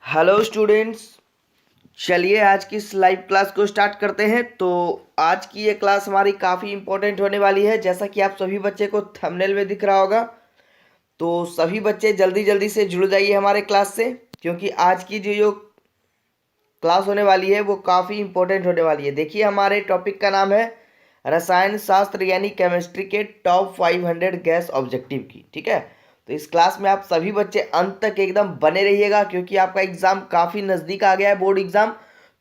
Hello students. चलिए आज की इस लाइव क्लास को स्टार्ट करते हैं। तो आज की ये क्लास हमारी काफ़ी इंपॉर्टेंट होने वाली है, जैसा कि आप सभी बच्चे को थंबनेल में दिख रहा होगा। तो सभी बच्चे जल्दी जल्दी से जुड़ जाइए हमारे क्लास से, क्योंकि आज की जो क्लास होने वाली है वो काफ़ी इंपॉर्टेंट होने वाली है। देखिए हमारे टॉपिक का नाम है रसायन शास्त्र यानी केमिस्ट्री के टॉप 500 गैस ऑब्जेक्टिव की। ठीक है, तो इस क्लास में आप सभी बच्चे अंत तक एकदम बने रहिएगा, क्योंकि आपका एग्ज़ाम काफ़ी नज़दीक आ गया है, बोर्ड एग्ज़ाम।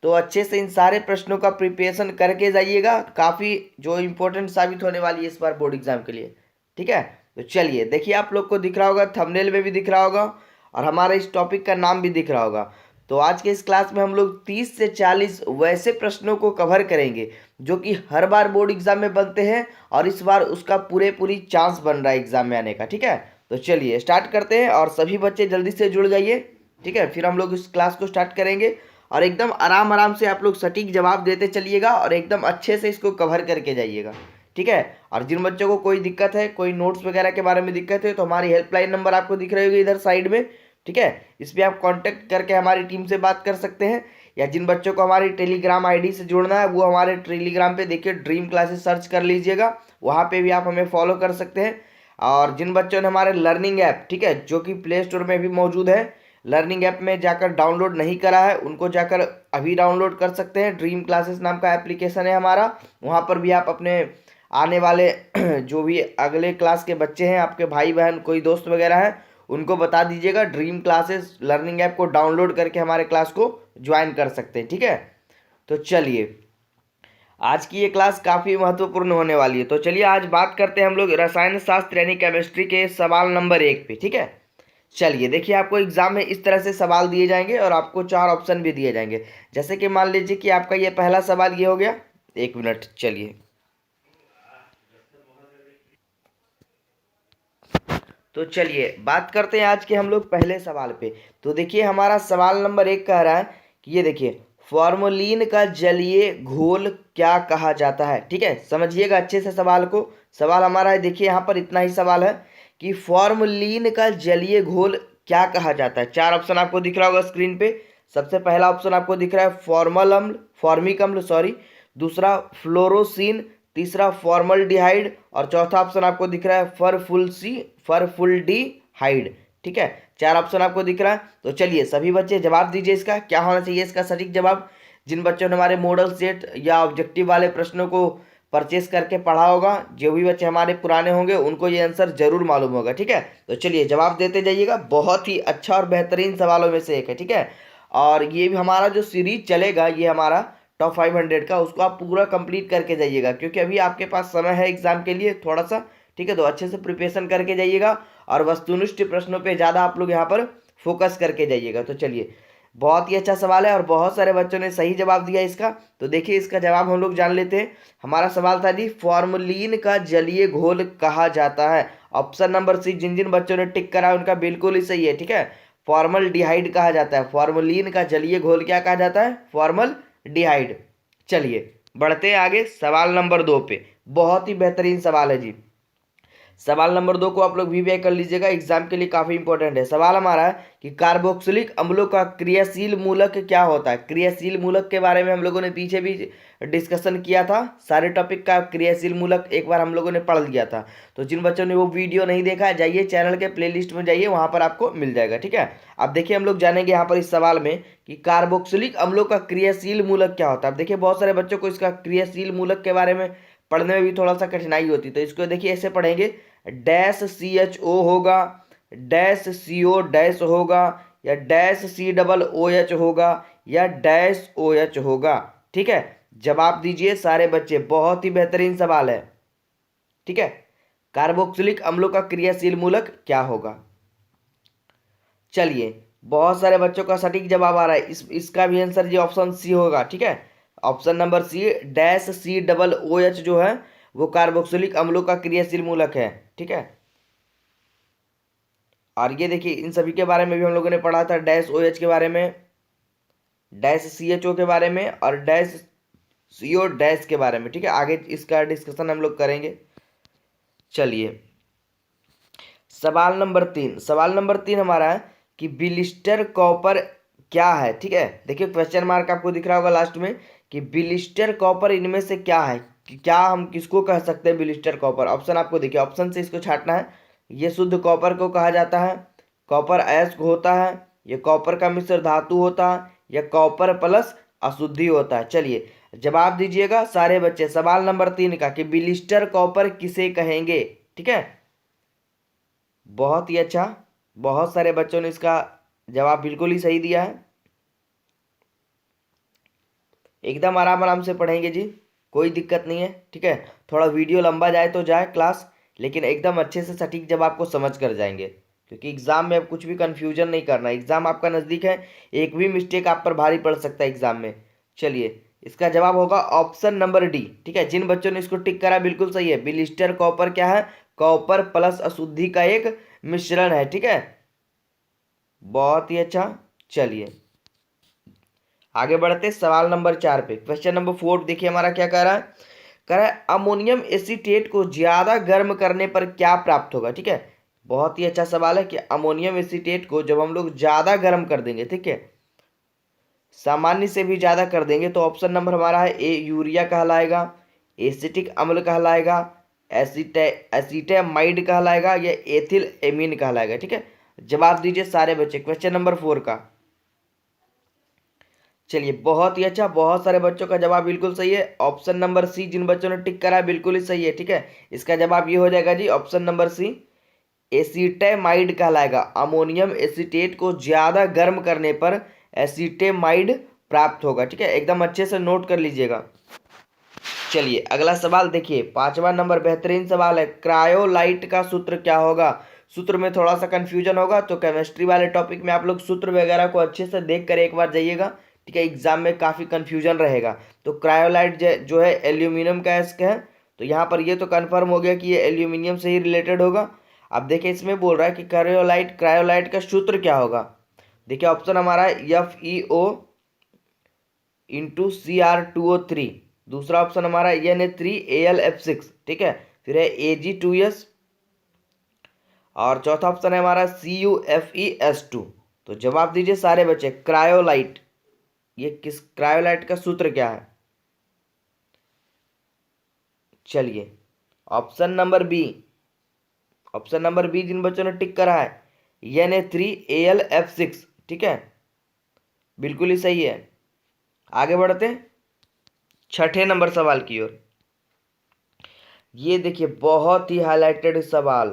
तो अच्छे से इन सारे प्रश्नों का प्रिपरेशन करके जाइएगा, काफ़ी जो इम्पोर्टेंट साबित होने वाली है इस बार बोर्ड एग्ज़ाम के लिए। ठीक है, तो चलिए देखिए आप लोग को दिख रहा होगा, थंबनेल में भी दिख रहा होगा और हमारे इस टॉपिक का नाम भी दिख रहा होगा। तो आज के इस क्लास में हम लोग 30 से 40 वैसे प्रश्नों को कवर करेंगे जो कि हर बार बोर्ड एग्जाम में बनते हैं और इस बार उसका पूरी चांस बन रहा है एग्जाम में आने का। ठीक है, तो चलिए स्टार्ट करते हैं और सभी बच्चे जल्दी से जुड़ जाइए। ठीक है, फिर हम लोग इस क्लास को स्टार्ट करेंगे और एकदम आराम आराम से आप लोग सटीक जवाब देते चलिएगा और एकदम अच्छे से इसको कवर करके जाइएगा। ठीक है, और जिन बच्चों को कोई दिक्कत है, कोई नोट्स वगैरह के बारे में दिक्कत है, तो हमारी हेल्पलाइन नंबर आपको दिख रही होगी इधर साइड में। ठीक है, इस पर आप कांटेक्ट करके हमारी टीम से बात कर सकते हैं, या जिन बच्चों को हमारी टेलीग्राम आईडी से जुड़ना है वो हमारे टेलीग्राम पे देखिए ड्रीम क्लासेस सर्च कर लीजिएगा, वहाँ पे भी आप हमें फॉलो कर सकते हैं। और जिन बच्चों ने हमारे लर्निंग ऐप, ठीक है, जो कि प्ले स्टोर में भी मौजूद है, लर्निंग ऐप में जाकर डाउनलोड नहीं करा है उनको जाकर अभी डाउनलोड कर सकते हैं। ड्रीम क्लासेस नाम का एप्लीकेशन है हमारा, वहाँ पर भी आप अपने आने वाले जो भी अगले क्लास के बच्चे हैं, आपके भाई बहन कोई दोस्त वगैरह हैं, उनको बता दीजिएगा ड्रीम क्लासेस लर्निंग ऐप को डाउनलोड करके हमारे क्लास को ज्वाइन कर सकते हैं। ठीक है, तो चलिए आज की ये क्लास काफ़ी महत्वपूर्ण होने वाली है। तो चलिए आज बात करते हैं हम लोग रसायन शास्त्र यानी केमिस्ट्री के सवाल नंबर 1 पे। ठीक है, चलिए देखिए आपको एग्जाम में इस तरह से सवाल दिए जाएंगे और आपको 4 ऑप्शन भी दिए जाएंगे। जैसे कि मान लीजिए कि आपका ये पहला सवाल ये हो गया। एक मिनट, चलिए तो चलिए बात करते हैं आज के हम लोग पहले सवाल पे। तो देखिए हमारा सवाल नंबर 1 कह रहा है कि ये देखिए फॉर्मोलिन का जलीय घोल क्या कहा जाता है। ठीक है, समझिएगा अच्छे से सवाल को। सवाल हमारा है, देखिए यहाँ पर इतना ही सवाल है कि फॉर्मोलिन का जलीय घोल क्या कहा जाता है। 4 ऑप्शन आपको दिख रहा होगा स्क्रीन पे। सबसे पहला ऑप्शन आपको दिख रहा है फॉर्मल अम्ल, फॉर्मिक अम्ल सॉरी, दूसरा फ्लोरोसिन, तीसरा फॉर्मल्डिहाइड और चौथा ऑप्शन आपको दिख रहा है फरफुल्डिहाइड। ठीक है, 4 ऑप्शन आपको दिख रहा है। तो चलिए सभी बच्चे जवाब दीजिए, इसका क्या होना चाहिए इसका सटीक जवाब। जिन बच्चों ने हमारे मॉडल सेट या ऑब्जेक्टिव वाले प्रश्नों को परचेस करके पढ़ा होगा, जो भी बच्चे हमारे पुराने होंगे उनको ये आंसर जरूर मालूम होगा। ठीक है, तो चलिए जवाब देते जाइएगा। बहुत ही अच्छा और बेहतरीन सवालों में से एक है। ठीक है, और ये भी हमारा जो सीरीज चलेगा, ये हमारा टॉप 500 का, उसको आप पूरा कंप्लीट करके जाइएगा, क्योंकि अभी आपके पास समय है एग्जाम के लिए थोड़ा सा। ठीक है, तो अच्छे से प्रिपरेशन करके जाइएगा और वस्तुनिष्ठ प्रश्नों पे ज़्यादा आप लोग यहाँ पर फोकस करके जाइएगा। तो चलिए बहुत ही अच्छा सवाल है और बहुत सारे बच्चों ने सही जवाब दिया इसका। तो देखिए इसका जवाब हम लोग जान लेते हैं। हमारा सवाल था जी फॉर्मलिन का जलीय घोल कहा जाता है। ऑप्शन नंबर सी, जिन जिन बच्चों ने टिक करा उनका बिल्कुल ही सही है। ठीक है, फॉर्मल डिहाइड कहा जाता है। फॉर्मलिन का जलीय घोल क्या कहा जाता है? फॉर्मल डिहाइड। चलिए बढ़ते हैं आगे सवाल नंबर 2 पे। बहुत ही बेहतरीन सवाल है जी। सवाल नंबर 2 को आप लोग वीवीआई कर लीजिएगा, एग्जाम के लिए काफी इंपॉर्टेंट है। सवाल हमारा है कि कार्बोक्सिलिक अम्लों का क्रियाशील मूलक क्या होता है। क्रियाशील मूलक के बारे में हम लोगों ने पीछे भी डिस्कशन किया था। सारे टॉपिक का क्रियाशील मूलक एक बार हम लोगों ने पढ़ लिया था। तो जिन बच्चों ने वो वीडियो नहीं देखा है, जाइए चैनल के प्लेलिस्ट में जाइए, वहां पर आपको मिल जाएगा। ठीक है, अब देखिए हम लोग जानेंगे यहाँ पर इस सवाल में कि कार्बोक्सिलिक अम्लों का क्रियाशील मूलक क्या होता है। अब देखिए बहुत सारे बच्चों को इसका क्रियाशील मूलक के बारे में पढ़ने में भी थोड़ा सा कठिनाई होती है। तो इसको देखिए ऐसे पढ़ेंगे, डैश सी एच ओ होगा, डैश सी ओ डैश होगा, या dash C double O H होगा, या डैश ओ एच होगा। ठीक है, जवाब दीजिए सारे बच्चे, बहुत ही बेहतरीन सवाल है। ठीक है, कार्बोक्सिलिक अम्लों का क्रियाशील मूलक क्या होगा। चलिए बहुत सारे बच्चों का सटीक जवाब आ रहा है। इसका भी आंसर जी ऑप्शन सी होगा। ठीक है, option number C, dash C double O H जो है वो कार्बोक्सिलिक अम्लों का क्रियाशील मूलक है। ठीक है, और ये देखिए इन सभी के बारे में भी हम लोगों ने पढ़ा था, डैश ओ एच के बारे में, डैश सी एच ओ के बारे में और डैश सी ओ डैश के बारे में। ठीक है, आगे इसका डिस्कशन हम लोग करेंगे। चलिए सवाल नंबर 3, सवाल नंबर 3 हमारा है कि बिलिस्टर कॉपर क्या है, ठीक है। देखिए क्वेश्चन मार्क आपको दिख रहा होगा लास्ट में कि बिलिस्टर कॉपर इनमें से क्या है, कि क्या हम किसको कह सकते हैं बिलिस्टर कॉपर। ऑप्शन आपको देखिए, ऑप्शन से इसको छांटना है। ये शुद्ध कॉपर को कहा जाता है, कॉपर अयस्क होता है, ये कॉपर का मिश्र धातु होता है, या कॉपर प्लस अशुद्धि होता है। चलिए जवाब दीजिएगा सारे बच्चे सवाल नंबर 3 का कि बिलिस्टर कॉपर किसे कहेंगे, ठीक है। बहुत ही अच्छा, बहुत सारे बच्चों ने इसका जवाब बिल्कुल ही सही दिया है। एकदम आराम आराम से पढ़ेंगे जी, कोई दिक्कत नहीं है, ठीक है। थोड़ा वीडियो लंबा जाए तो जाए क्लास, लेकिन एकदम अच्छे से सटीक जवाब को समझ कर जाएंगे, क्योंकि एग्जाम में अब कुछ भी कंफ्यूजन नहीं करना। एग्जाम आपका नज़दीक है, एक भी मिस्टेक आप पर भारी पड़ सकता है एग्जाम में। चलिए इसका जवाब होगा ऑप्शन नंबर डी, ठीक है। जिन बच्चों ने इसको टिक करा बिल्कुल सही है। बिलिस्टर कॉपर क्या है, कॉपर प्लस अशुद्धि का एक मिश्रण है, ठीक है। बहुत ही अच्छा। चलिए आगे बढ़ते सवाल नंबर 4 पे। क्वेश्चन नंबर 4 देखिए हमारा क्या कह रहा है, कह रहा है अमोनियम एसीटेट को ज्यादा गर्म करने पर क्या प्राप्त होगा, ठीक है। बहुत ही अच्छा सवाल है कि अमोनियम एसीटेट को जब हम लोग ज्यादा गर्म कर देंगे, ठीक है, सामान्य से भी ज्यादा कर देंगे, तो ऑप्शन नंबर हमारा है ए यूरिया कहलाएगा, एसिटिक अम्ल कहलाएगा, एसीटेमाइड कहलाएगा, या एथिल एमीन कहलाएगा, ठीक है। जवाब दीजिए सारे बच्चे क्वेश्चन नंबर 4 का। चलिए बहुत ही अच्छा, बहुत सारे बच्चों का जवाब बिल्कुल सही है। ऑप्शन नंबर सी जिन बच्चों ने टिक करा है बिल्कुल ही सही है, ठीक है। इसका जवाब ये हो जाएगा जी ऑप्शन नंबर सी, एसीटेमाइड कहलाएगा। अमोनियम एसीटेट को ज्यादा गर्म करने पर एसीटेमाइड प्राप्त होगा, ठीक है। एकदम अच्छे से नोट कर लीजिएगा। चलिए अगला सवाल देखिए, 5वां नंबर बेहतरीन सवाल है, क्रायोलाइट का सूत्र क्या होगा। सूत्र में थोड़ा सा कंफ्यूजन होगा, तो केमिस्ट्री वाले टॉपिक में आप लोग सूत्र वगैरह को अच्छे से देख कर एक बार जाइएगा, ठीक है। एग्जाम में काफ़ी कंफ्यूजन रहेगा। तो क्रायोलाइट जो है एल्यूमिनियम का एस्क है, तो यहाँ पर ये तो कन्फर्म हो गया कि ये एल्यूमिनियम से ही रिलेटेड होगा। अब देखिए इसमें बोल रहा है कि क्रायोलाइट का सूत्र क्या होगा। देखिए ऑप्शन हमारा है FeO × CR2O3, दूसरा ऑप्शन हमारा Na3AlF6, ठीक है। फिर है Ag2S, और चौथा ऑप्शन है हमारा CuFeS2। तो जवाब दीजिए सारे बच्चे क्रायोलाइट, ये किस क्रायोलाइट का सूत्र क्या है। चलिए option number B, option number B जिन बच्चों ने टिक करा है Na3AlF6, ठीक है, बिल्कुल ही सही है। आगे बढ़ते हैं 6ठे नंबर सवाल की ओर। ये देखिए बहुत ही हाईलाइटेड सवाल,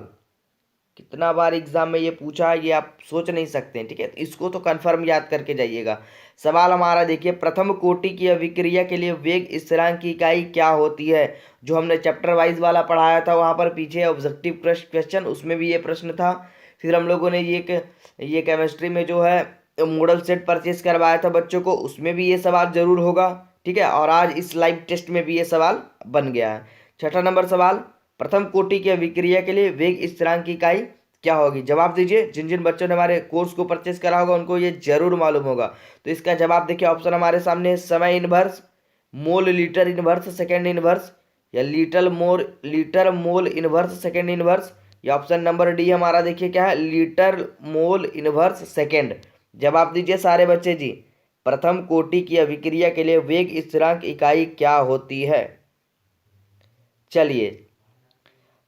कितना बार एग्जाम में ये पूछा है ये आप सोच नहीं सकते हैं, ठीक है। तो इसको तो कंफर्म याद करके जाइएगा। सवाल हमारा देखिए, प्रथम कोटि की अभिक्रिया के लिए वेग स्थिरांक की इकाई क्या होती है। जो हमने चैप्टर वाइज वाला पढ़ाया था वहाँ पर पीछे ऑब्जेक्टिव क्वेश्चन, उसमें भी ये प्रश्न था। फिर हम लोगों ने ये केमिस्ट्री में जो है मॉडल सेट परचेज करवाया था बच्चों को, उसमें भी ये सवाल जरूर होगा, ठीक है। और आज इस लाइव टेस्ट में भी ये सवाल बन गया है। 6ठा नंबर सवाल, प्रथम कोटि की अभिक्रिया के लिए वेग स्थिरांक की इकाई क्या होगी। जवाब दीजिए, जिन जिन बच्चों ने हमारे कोर्स को परचेस करा होगा उनको ये जरूर मालूम होगा। तो इसका जवाब देखिए ऑप्शन हमारे सामने है, समय inverse, mole litre inverse second inverse, या litre mole inverse second inverse, या ऑप्शन नंबर डी हमारा देखिए क्या है, लीटर मोल इनवर्स सेकेंड। जवाब दीजिए सारे बच्चे जी, प्रथम कोटि की अभिक्रिया के लिए वेग स्थिरांक इकाई क्या होती है। चलिए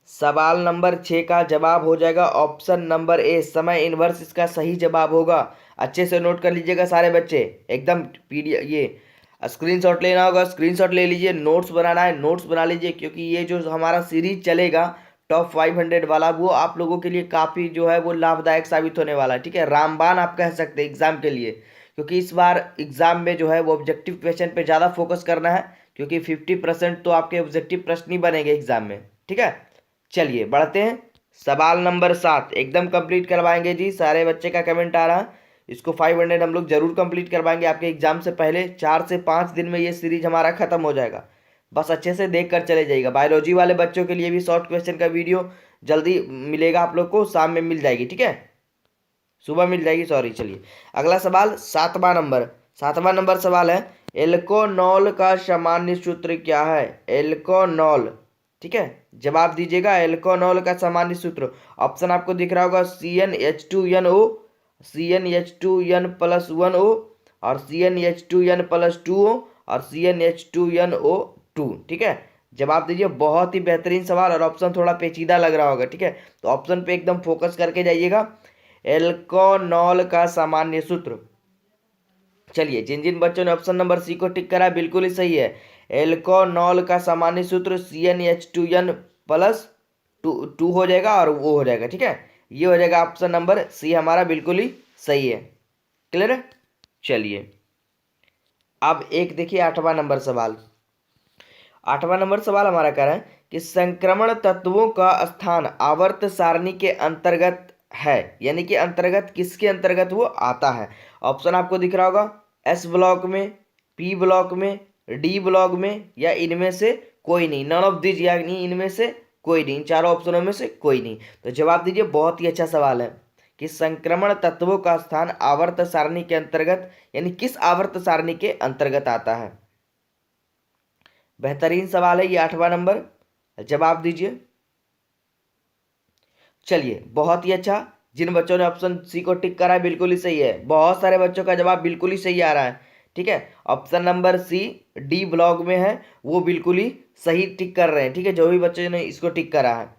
सवाल नंबर 6 का जवाब हो जाएगा ऑप्शन नंबर ए, समय इनवर्स इसका सही जवाब होगा। अच्छे से नोट कर लीजिएगा सारे बच्चे, एकदम पीडीएफ ये स्क्रीनशॉट लेना होगा, स्क्रीनशॉट ले लीजिए, नोट्स बनाना है नोट्स बना लीजिए, क्योंकि ये जो हमारा सीरीज चलेगा टॉप 500 वाला, वो आप लोगों के लिए काफ़ी जो है वो लाभदायक साबित होने वाला है, ठीक है। रामबाण आप कह सकते हैं एग्जाम के लिए, क्योंकि इस बार एग्जाम में जो है वो ऑब्जेक्टिव क्वेश्चन पे ज़्यादा फोकस करना है, क्योंकि 50% तो आपके ऑब्जेक्टिव प्रश्न ही बनेंगे एग्जाम में, ठीक है। चलिए बढ़ते हैं सवाल नंबर 7, एकदम कंप्लीट करवाएंगे जी, सारे बच्चे का कमेंट आ रहा है, इसको 500 हम लोग जरूर कंप्लीट करवाएंगे आपके एग्जाम से पहले। 4 से 5 दिन में ये सीरीज हमारा खत्म हो जाएगा, बस अच्छे से देख कर चले जाइएगा। बायोलॉजी वाले बच्चों के लिए भी शॉर्ट क्वेश्चन का वीडियो जल्दी मिलेगा आप लोग को, शाम में मिल जाएगी, ठीक है, सुबह मिल जाएगी, सॉरी। चलिए अगला सवाल 7वां नंबर सवाल है, एल्कोनॉल का सामान्य सूत्र क्या है। एल्कोनॉल, ठीक है, जवाब दीजिएगा एल्कोनॉल का सामान्य सूत्र। ऑप्शन आपको दिख रहा होगा CnH2NO, CnH2n+1O और CnH2n+2O और CnH2nO2। ठीक है, जवाब दीजिए। बहुत ही बेहतरीन सवाल और ऑप्शन थोड़ा पेचीदा लग रहा होगा। ठीक है, तो ऑप्शन पे एकदम फोकस करके जाइएगा। एल्कोनॉल का सामान्य सूत्र। चलिए, जिन जिन बच्चों ने ऑप्शन नंबर सी को टिक करा बिल्कुल ही सही है। एल्कोनॉल का सामान्य सूत्र CnH2n+2 हो जाएगा और वो हो जाएगा। ठीक है, ये हो जाएगा ऑप्शन नंबर सी हमारा, बिल्कुल ही सही है। क्लियर है? चलिए, अब एक देखिए 8वां नंबर सवाल। 8वां नंबर सवाल हमारा कह रहा है कि संक्रमण तत्वों का स्थान आवर्त सारणी के अंतर्गत है, यानी कि अंतर्गत किसके अंतर्गत वो आता है। ऑप्शन आपको दिख रहा होगा, एस ब्लॉक में, पी ब्लॉक में, डी ब्लॉक में, या इनमें से कोई नहीं, नन ऑफ दिस, यानी इनमें से कोई नहीं, इन चारों ऑप्शनों में से कोई नहीं। तो जवाब दीजिए। बहुत ही अच्छा सवाल है कि संक्रमण तत्वों का स्थान आवर्त सारणी के अंतर्गत, यानी किस आवर्त सारणी के अंतर्गत आता है। बेहतरीन सवाल है ये 8वां नंबर, जवाब दीजिए। चलिए, बहुत ही अच्छा। जिन बच्चों ने ऑप्शन सी को टिक करा है बिल्कुल ही सही है। बहुत सारे बच्चों का जवाब बिल्कुल ही सही आ रहा है। ठीक है, option number C D block में है, वो बिल्कुल ही सही टिक कर रहे हैं। ठीक है, जो भी बच्चे ने इसको टिक करा है,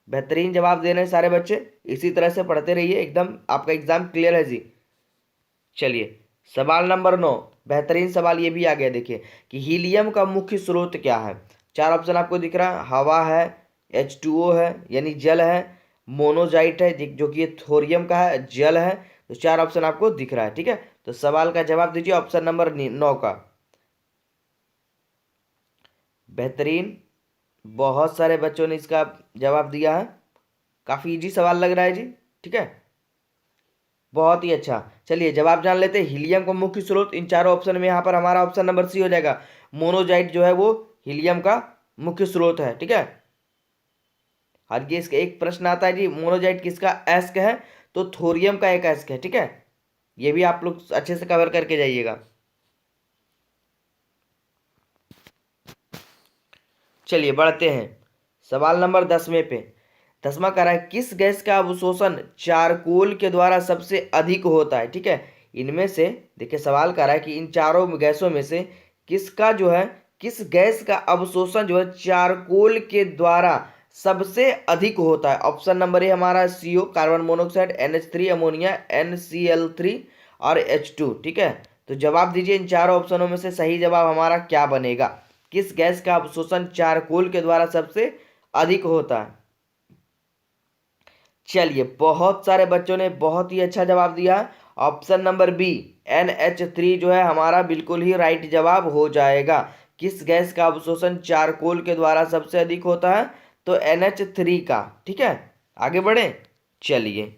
बेहतरीन जवाब दे रहे हैं सारे बच्चे। इसी तरह से पढ़ते रहिए, एकदम आपका एग्जाम क्लियर है जी। चलिए, सवाल नंबर 9, बेहतरीन सवाल ये भी आ गया। देखिए कि हीलियम का मुख्य स्रोत क्या है। चार ऑप्शन आपको दिख रहा है, हवा है, H2O है यानी जल है, मोनोजाइट है जो कि थोरियम का है, जल है। तो चार ऑप्शन आपको दिख रहा है। ठीक है, तो सवाल का जवाब दीजिए ऑप्शन नंबर 9 का। बेहतरीन, बहुत सारे बच्चों ने इसका जवाब दिया है। काफी इजी सवाल लग रहा है जी। ठीक है, बहुत ही अच्छा। चलिए, जवाब जान लेते हैं। हीलियम का मुख्य स्रोत इन चारों ऑप्शन में, यहाँ पर हमारा ऑप्शन नंबर सी हो जाएगा। मोनोजाइट जो है वो हीलियम का मुख्य स्रोत है। ठीक है, हर ये इसका एक प्रश्न आता है जी, मोनोजाइट किसका एस्क है, तो थोरियम का एक एस्क है। ठीक है, ये भी आप लोग अच्छे से कवर करके जाइएगा। चलिए, बढ़ते हैं सवाल नंबर 10वें पे। 10वां कह रहा है किस गैस का अवशोषण चारकोल के द्वारा सबसे अधिक होता है। ठीक है, इनमें से देखिए सवाल कह रहा है कि इन चारों गैसों में से किसका जो है, किस गैस का अवशोषण जो है चारकोल के द्वारा सबसे अधिक होता है। ऑप्शन नंबर ए हमारा CO carbon monoxide, NH3 ammonia, NCl3 और H2। ठीक है, तो जवाब दीजिए इन चारों ऑप्शनों में से सही जवाब हमारा क्या बनेगा। किस गैस का अवशोषण चारकोल के द्वारा सबसे अधिक होता है। चलिए, बहुत सारे बच्चों ने बहुत ही अच्छा जवाब दिया। ऑप्शन नंबर बी NH3 जो है हमारा बिल्कुल ही राइट जवाब हो जाएगा। किस गैस का अवशोषण चारकोल के द्वारा सबसे अधिक होता है, तो NH3 का। ठीक है, आगे बढ़े। चलिए,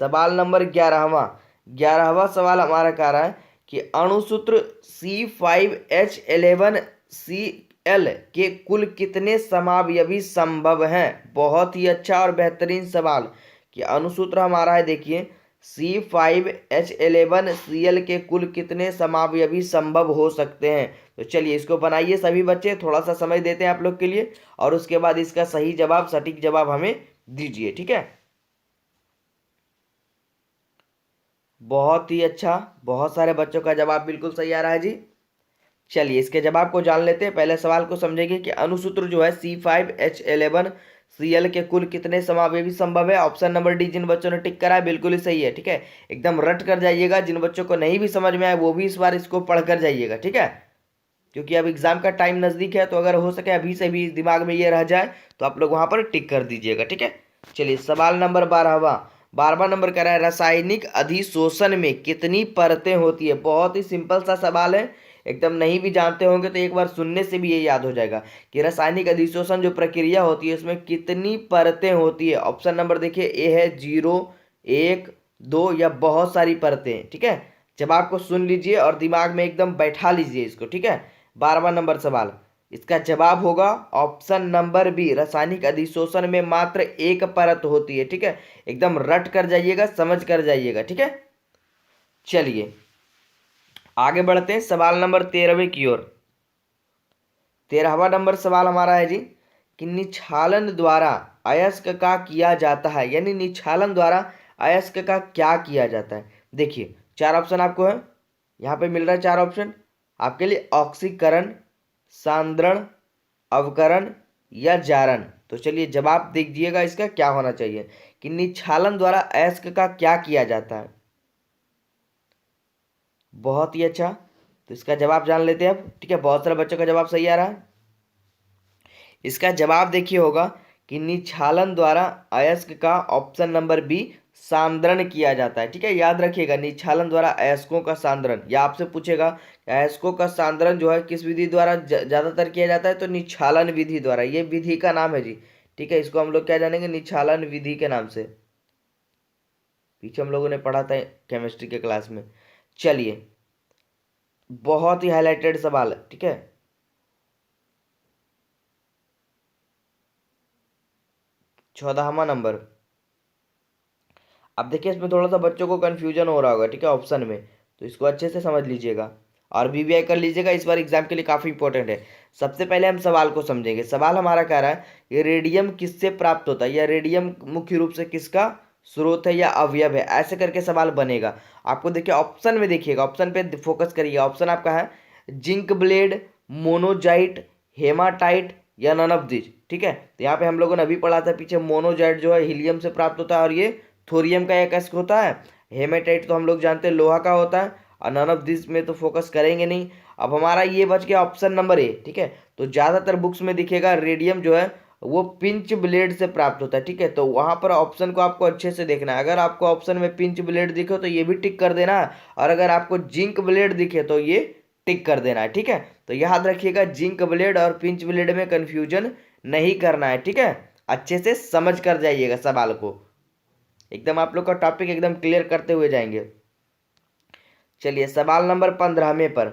सवाल नंबर 11वां सवाल हमारा कह रहा है कि अणुसूत्र C5H11Cl के कुल कितने समावयवी संभव हैं। बहुत ही अच्छा और बेहतरीन सवाल कि अणुसूत्र हमारा है, देखिए C5H11Cl के कुल कितने समावयवी संभव हो सकते हैं। तो चलिए, इसको बनाइए सभी बच्चे, थोड़ा सा समय देते हैं आप लोग के लिए, और उसके बाद इसका सही जवाब, सटीक जवाब हमें दीजिए। ठीक है, बहुत ही अच्छा, बहुत सारे बच्चों का जवाब बिल्कुल सही आ रहा है जी। चलिए, इसके जवाब को जान लेते हैं। पहले सवाल को समझेंगे कि अणुसूत्र जो है C5H11Cl के कुल कितने समावयवी संभव है। ऑप्शन नंबर डी जिन बच्चों ने टिक करा है बिल्कुल ही सही है। ठीक है, एकदम रट कर जाइएगा। जिन बच्चों को नहीं भी समझ में आए वो भी इस बार इसको पढ़ कर जाइएगा। ठीक है, क्योंकि अब एग्जाम का टाइम नजदीक है, तो अगर हो सके अभी से भी दिमाग में ये रह जाए तो आप लोग वहां पर टिक कर दीजिएगा। ठीक है, चलिए, सवाल नंबर 12वां नंबर कह रहा है रासायनिक अधिशोषण में कितनी परतें होती है। बहुत ही सिंपल सा सवाल है, एकदम नहीं भी जानते होंगे तो एक बार सुनने से भी ये याद हो जाएगा कि रासायनिक अधिशोषण जो प्रक्रिया होती है उसमें कितनी परतें होती है। ऑप्शन नंबर देखिए, ए है 0, 1, 2 या बहुत सारी परतें। ठीक है, जवाब को सुन लीजिए और दिमाग में एकदम बैठा लीजिए इसको। ठीक है, 12वां नंबर सवाल, इसका जवाब होगा ऑप्शन नंबर बी, रासायनिक अधिशोषण में मात्र एक परत होती है। ठीक है, एकदम रट कर जाइएगा, समझ कर जाइएगा। ठीक है, चलिए आगे बढ़ते हैं सवाल नंबर 13वें की ओर। 13वां नंबर सवाल हमारा है जी कि निच्छालन द्वारा अयस्क का किया जाता है, यानी निच्छालन द्वारा अयस्क का क्या किया जाता है। देखिए 4 ऑप्शन आपको है, यहाँ पे मिल रहा है 4 ऑप्शन आपके लिए, ऑक्सीकरण, सांद्रण, अवकरण या जारण। तो चलिए जवाब देख दीजिएगा इसका क्या होना चाहिए कि निक्षालन द्वारा अयस्क का क्या किया जाता है। बहुत ही अच्छा, तो इसका जवाब जान लेते हैं अब। ठीक है, बहुत सारे बच्चों का जवाब सही आ रहा है। इसका जवाब देखिए होगा कि निक्षालन द्वारा अयस्क का ऑप्शन नंबर बी सांद्रण किया जाता है। ठीक है, याद रखिएगा निक्षालन द्वारा अयस्कों का सांद्रण, या आपसे पूछेगा अयस्कों का सांद्रण जो है किस विधि द्वारा ज्यादातर किया जाता है, तो निक्षालन विधि द्वारा। ये विधि का नाम है जी। ठीक है, इसको हम लोग क्या जानेंगे, निक्षालन विधि के नाम से। पीछे हम लोगों ने पढ़ा था केमिस्ट्री के क्लास में। चलिए बहुत ही हाईलाइटेड सवाल है। ठीक है, 14वां नंबर। अब देखिए इसमें थोड़ा सा बच्चों को कंफ्यूजन हो रहा होगा। ठीक है, ऑप्शन में, तो इसको अच्छे से समझ लीजिएगा और वीवीआई कर लीजिएगा, इस बार एग्जाम के लिए काफ़ी इंपॉर्टेंट है। सबसे पहले हम सवाल को समझेंगे। सवाल हमारा कह रहा है ये रेडियम किससे प्राप्त होता है, या रेडियम मुख्य रूप से किसका स्रोत है या अवयव है, ऐसे करके सवाल बनेगा। आपको देखिए ऑप्शन में, देखिएगा ऑप्शन पे फोकस करिएगा। ऑप्शन आपका है जिंक ब्लेड, मोनोजाइट, हेमाटाइट या नन ऑफ दिस। ठीक है, तो यहाँ पे हम लोगों ने अभी पढ़ा था पीछे, मोनोजाइट जो है हीलियम से प्राप्त होता है और ये थोरियम का एक अयस्क होता है। हेमेटाइट तो हम लोग जानते हैं लोहा का होता है, और नन ऑफ दिस में तो फोकस करेंगे नहीं। अब हमारा ये बच गया ऑप्शन नंबर ए। ठीक है, तो ज़्यादातर बुक्स में दिखेगा रेडियम जो है वो पिंच ब्लेड से प्राप्त होता है। ठीक है, तो वहाँ पर ऑप्शन को आपको अच्छे से देखना है। अगर आपको ऑप्शन में पिंच ब्लेड दिखे तो ये भी टिक कर देना है, और अगर आपको जिंक ब्लेड दिखे तो ये टिक कर देना है। ठीक है, तो याद रखिएगा जिंक ब्लेड और पिंच ब्लेड में कंफ्यूजन नहीं करना है। ठीक है, अच्छे से समझ कर जाइएगा सवाल को, एकदम आप लोग का टॉपिक एकदम क्लियर करते हुए जाएंगे। चलिए सवाल नंबर 15 में पर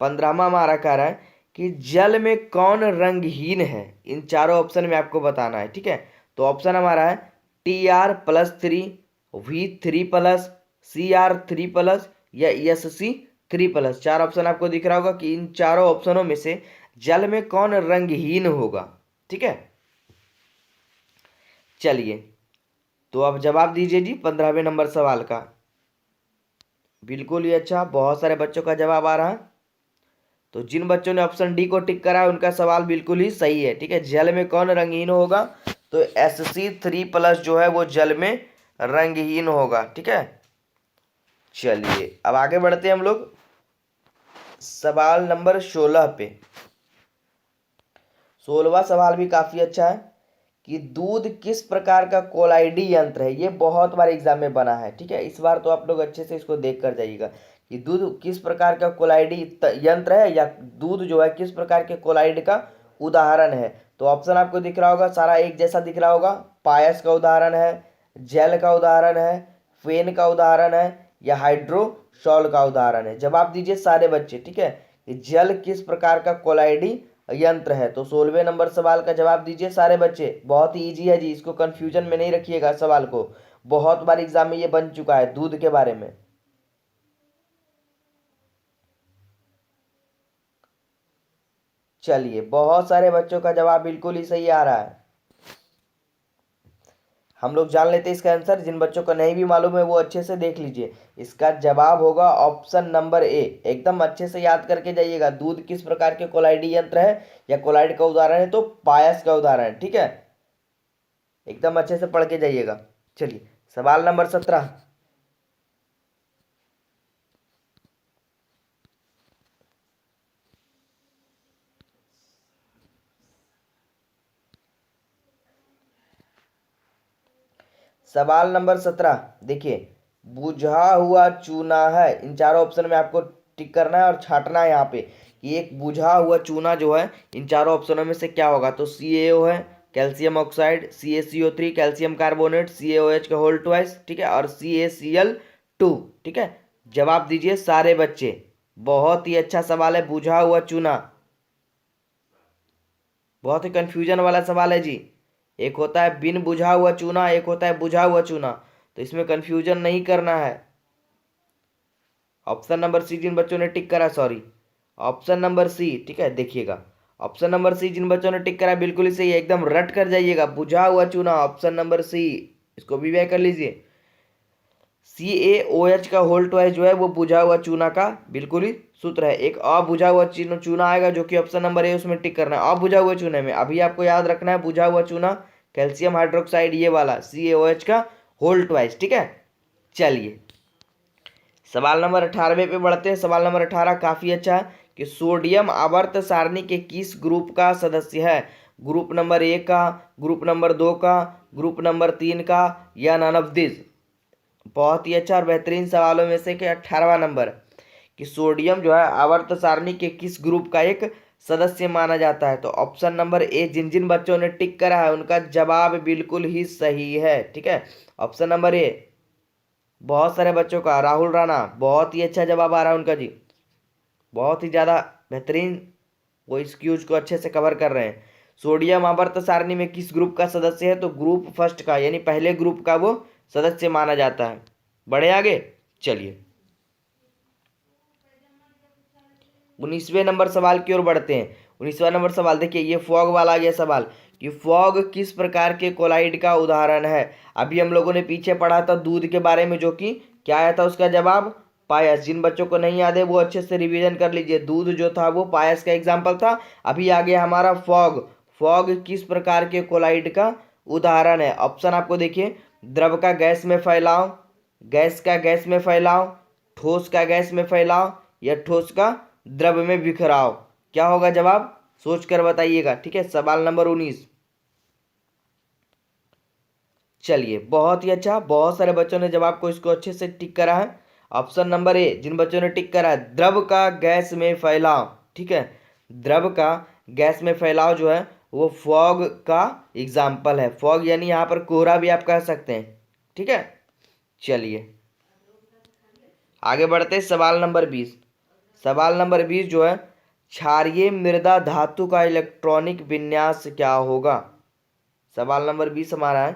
15वां हमारा कह रहा है कि जल में कौन रंगहीन है। इन चारों ऑप्शन में आपको बताना है। ठीक है, तो ऑप्शन हमारा है Tr+3, V3+, Cr3+, या Sc3+। 4 ऑप्शन आपको दिख रहा होगा कि इन चारों ऑप्शनों में से जल में कौन रंगहीन होगा। ठीक है, चलिए तो अब जवाब दीजिए जी 15वें नंबर सवाल का। बिल्कुल ही अच्छा, बहुत सारे बच्चों का जवाब आ रहा है। तो जिन बच्चों ने ऑप्शन डी को टिक करा है उनका सवाल बिल्कुल ही सही है। ठीक है, जल में कौन रंगहीन होगा, तो Sc3+ जो है वो जल में रंगहीन होगा। ठीक है, चलिए अब आगे बढ़ते हैं हम लोग सवाल नंबर 16 पे। 16वां सवाल भी काफी अच्छा है कि दूध किस प्रकार का कोलाइडी यंत्र है। ये बहुत बार एग्जाम में बना है। ठीक है, इस बार तो आप लोग अच्छे से इसको देख कर जाइएगा कि दूध किस प्रकार का कोलाइडी यंत्र है, या दूध जो है किस प्रकार के कोलाइड का उदाहरण है। तो ऑप्शन आपको दिख रहा होगा, सारा एक जैसा दिख रहा होगा। पायस का उदाहरण है, जेल का उदाहरण है, फेन का उदाहरण है, या हाइड्रोसॉल का उदाहरण है। जवाब दीजिए सारे बच्चे। ठीक है, कि जल किस प्रकार का कोलाइडी यंत्र है। तो 16वें नंबर सवाल का जवाब दीजिए सारे बच्चे। बहुत ही इजी है जी, इसको कंफ्यूजन में नहीं रखिएगा सवाल को, बहुत बार एग्जाम में ये बन चुका है दूध के बारे में। चलिए बहुत सारे बच्चों का जवाब बिल्कुल ही सही आ रहा है। हम लोग जान लेते हैं इसका आंसर। जिन बच्चों को नहीं भी मालूम है वो अच्छे से देख लीजिए। इसका जवाब होगा ऑप्शन नंबर ए। एकदम अच्छे से याद करके जाइएगा, दूध किस प्रकार के कोलाइडी यंत्र है या कोलाइड का उदाहरण है, तो पायस का उदाहरण है। ठीक है, एकदम अच्छे से पढ़ के जाइएगा। चलिए सवाल नंबर 17। सवाल नंबर 17 देखिए, बुझा हुआ चूना है। इन चारों ऑप्शन में आपको टिक करना है और छांटना है यहाँ पे कि एक बुझा हुआ चूना जो है इन चारों ऑप्शनों में से क्या होगा। तो CaO है, calcium oxide, CaCO3 calcium carbonate, CaOH का होल ट्वाइस, ठीक है, और CaCl2। ठीक है, जवाब दीजिए सारे बच्चे। बहुत ही अच्छा सवाल है, बुझा हुआ चूना। बहुत ही कंफ्यूजन वाला सवाल है जी। एक होता है बिन बुझा हुआ चूना, एक होता है बुझा हुआ चूना, तो इसमें कंफ्यूजन नहीं करना है। ऑप्शन नंबर सी जिन बच्चों ने टिक करा, सॉरी ऑप्शन नंबर सी। ठीक है, देखिएगा ऑप्शन नंबर सी जिन बच्चों ने टिक करा बिल्कुल ही सही है, एकदम रट कर जाइएगा। बुझा हुआ चूना ऑप्शन नंबर सी, इसको भी व्यय कर लीजिए। CaOH का होल ट्वाइस जो है वो बुझा हुआ चूना का बिल्कुल ही सूत्र है। एक अबुझा हुआ चूना आएगा जो कि ऑप्शन नंबर ए, उसमें टिक करना है। अबुझा हुए चूने में अभी आपको याद रखना है बुझा हुआ चूना कैल्शियम हाइड्रोक्साइड ये वाला CaOH का होल ट्वाइस, ठीक है। चलिए सवाल नंबर 18वें पे बढ़ते हैं। सवाल नंबर 18 काफी अच्छा है कि सोडियम आवर्त सारणी के किस ग्रुप का सदस्य है? ग्रुप नंबर 1 का, ग्रुप नंबर 2 का, ग्रुप नंबर 3 का, या नन ऑफ दिस। बहुत ही अच्छा और बेहतरीन सवालों में से कि 18वां नंबर कि सोडियम जो है आवर्त सारणी के किस ग्रुप का एक सदस्य माना जाता है? तो ऑप्शन नंबर ए, जिन जिन बच्चों ने टिक करा है उनका जवाब बिल्कुल ही सही है, ठीक है। ऑप्शन नंबर ए, बहुत सारे बच्चों का, राहुल राणा बहुत ही अच्छा जवाब आ रहा है उनका जी, बहुत ही ज़्यादा बेहतरीन, वो इस क्यूज को अच्छे से कवर कर रहे हैं। सोडियम आवर्त सारणी में किस ग्रुप का सदस्य है? तो ग्रुप फर्स्ट का, यानी पहले ग्रुप का वो सदस्य माना जाता है। बढ़े आगे, चलिए 19वें नंबर सवाल की ओर बढ़ते हैं। 19वां नंबर सवाल देखिए, ये फॉग वाला आ गया सवाल कि फॉग किस प्रकार के कोलाइड का उदाहरण है? अभी हम लोगों ने पीछे पढ़ा था दूध के बारे में, जो कि क्या आया था उसका जवाब? पायस। जिन बच्चों को नहीं याद है वो अच्छे से रिवीजन कर लीजिए। दूध जो था वो पायस का एग्जाम्पल था। अभी आ गया हमारा फॉग। फॉग किस प्रकार के कोलाइड का उदाहरण है? ऑप्शन आपको देखिए, द्रव का गैस में फैलाव, गैस का गैस में फैलाव, ठोस का गैस में फैलाव, या ठोस का द्रव में बिखराव। क्या होगा जवाब? सोच कर बताइएगा, ठीक है। सवाल नंबर 19। चलिए बहुत ही अच्छा, बहुत सारे बच्चों ने जवाब को इसको अच्छे से टिक करा है। ऑप्शन नंबर ए, जिन बच्चों ने टिक करा है, द्रव का गैस में फैलाव, ठीक है। द्रव का गैस में फैलाव जो है वो फॉग का एग्जाम्पल है। फॉग यानी यहाँ पर कोहरा भी आप कह सकते हैं, ठीक है। चलिए आगे बढ़ते हैं। सवाल नंबर 20। सवाल नंबर 20 जो है, क्षारीय मृदा धातु का इलेक्ट्रॉनिक विन्यास क्या होगा? सवाल नंबर 20 हमारा है,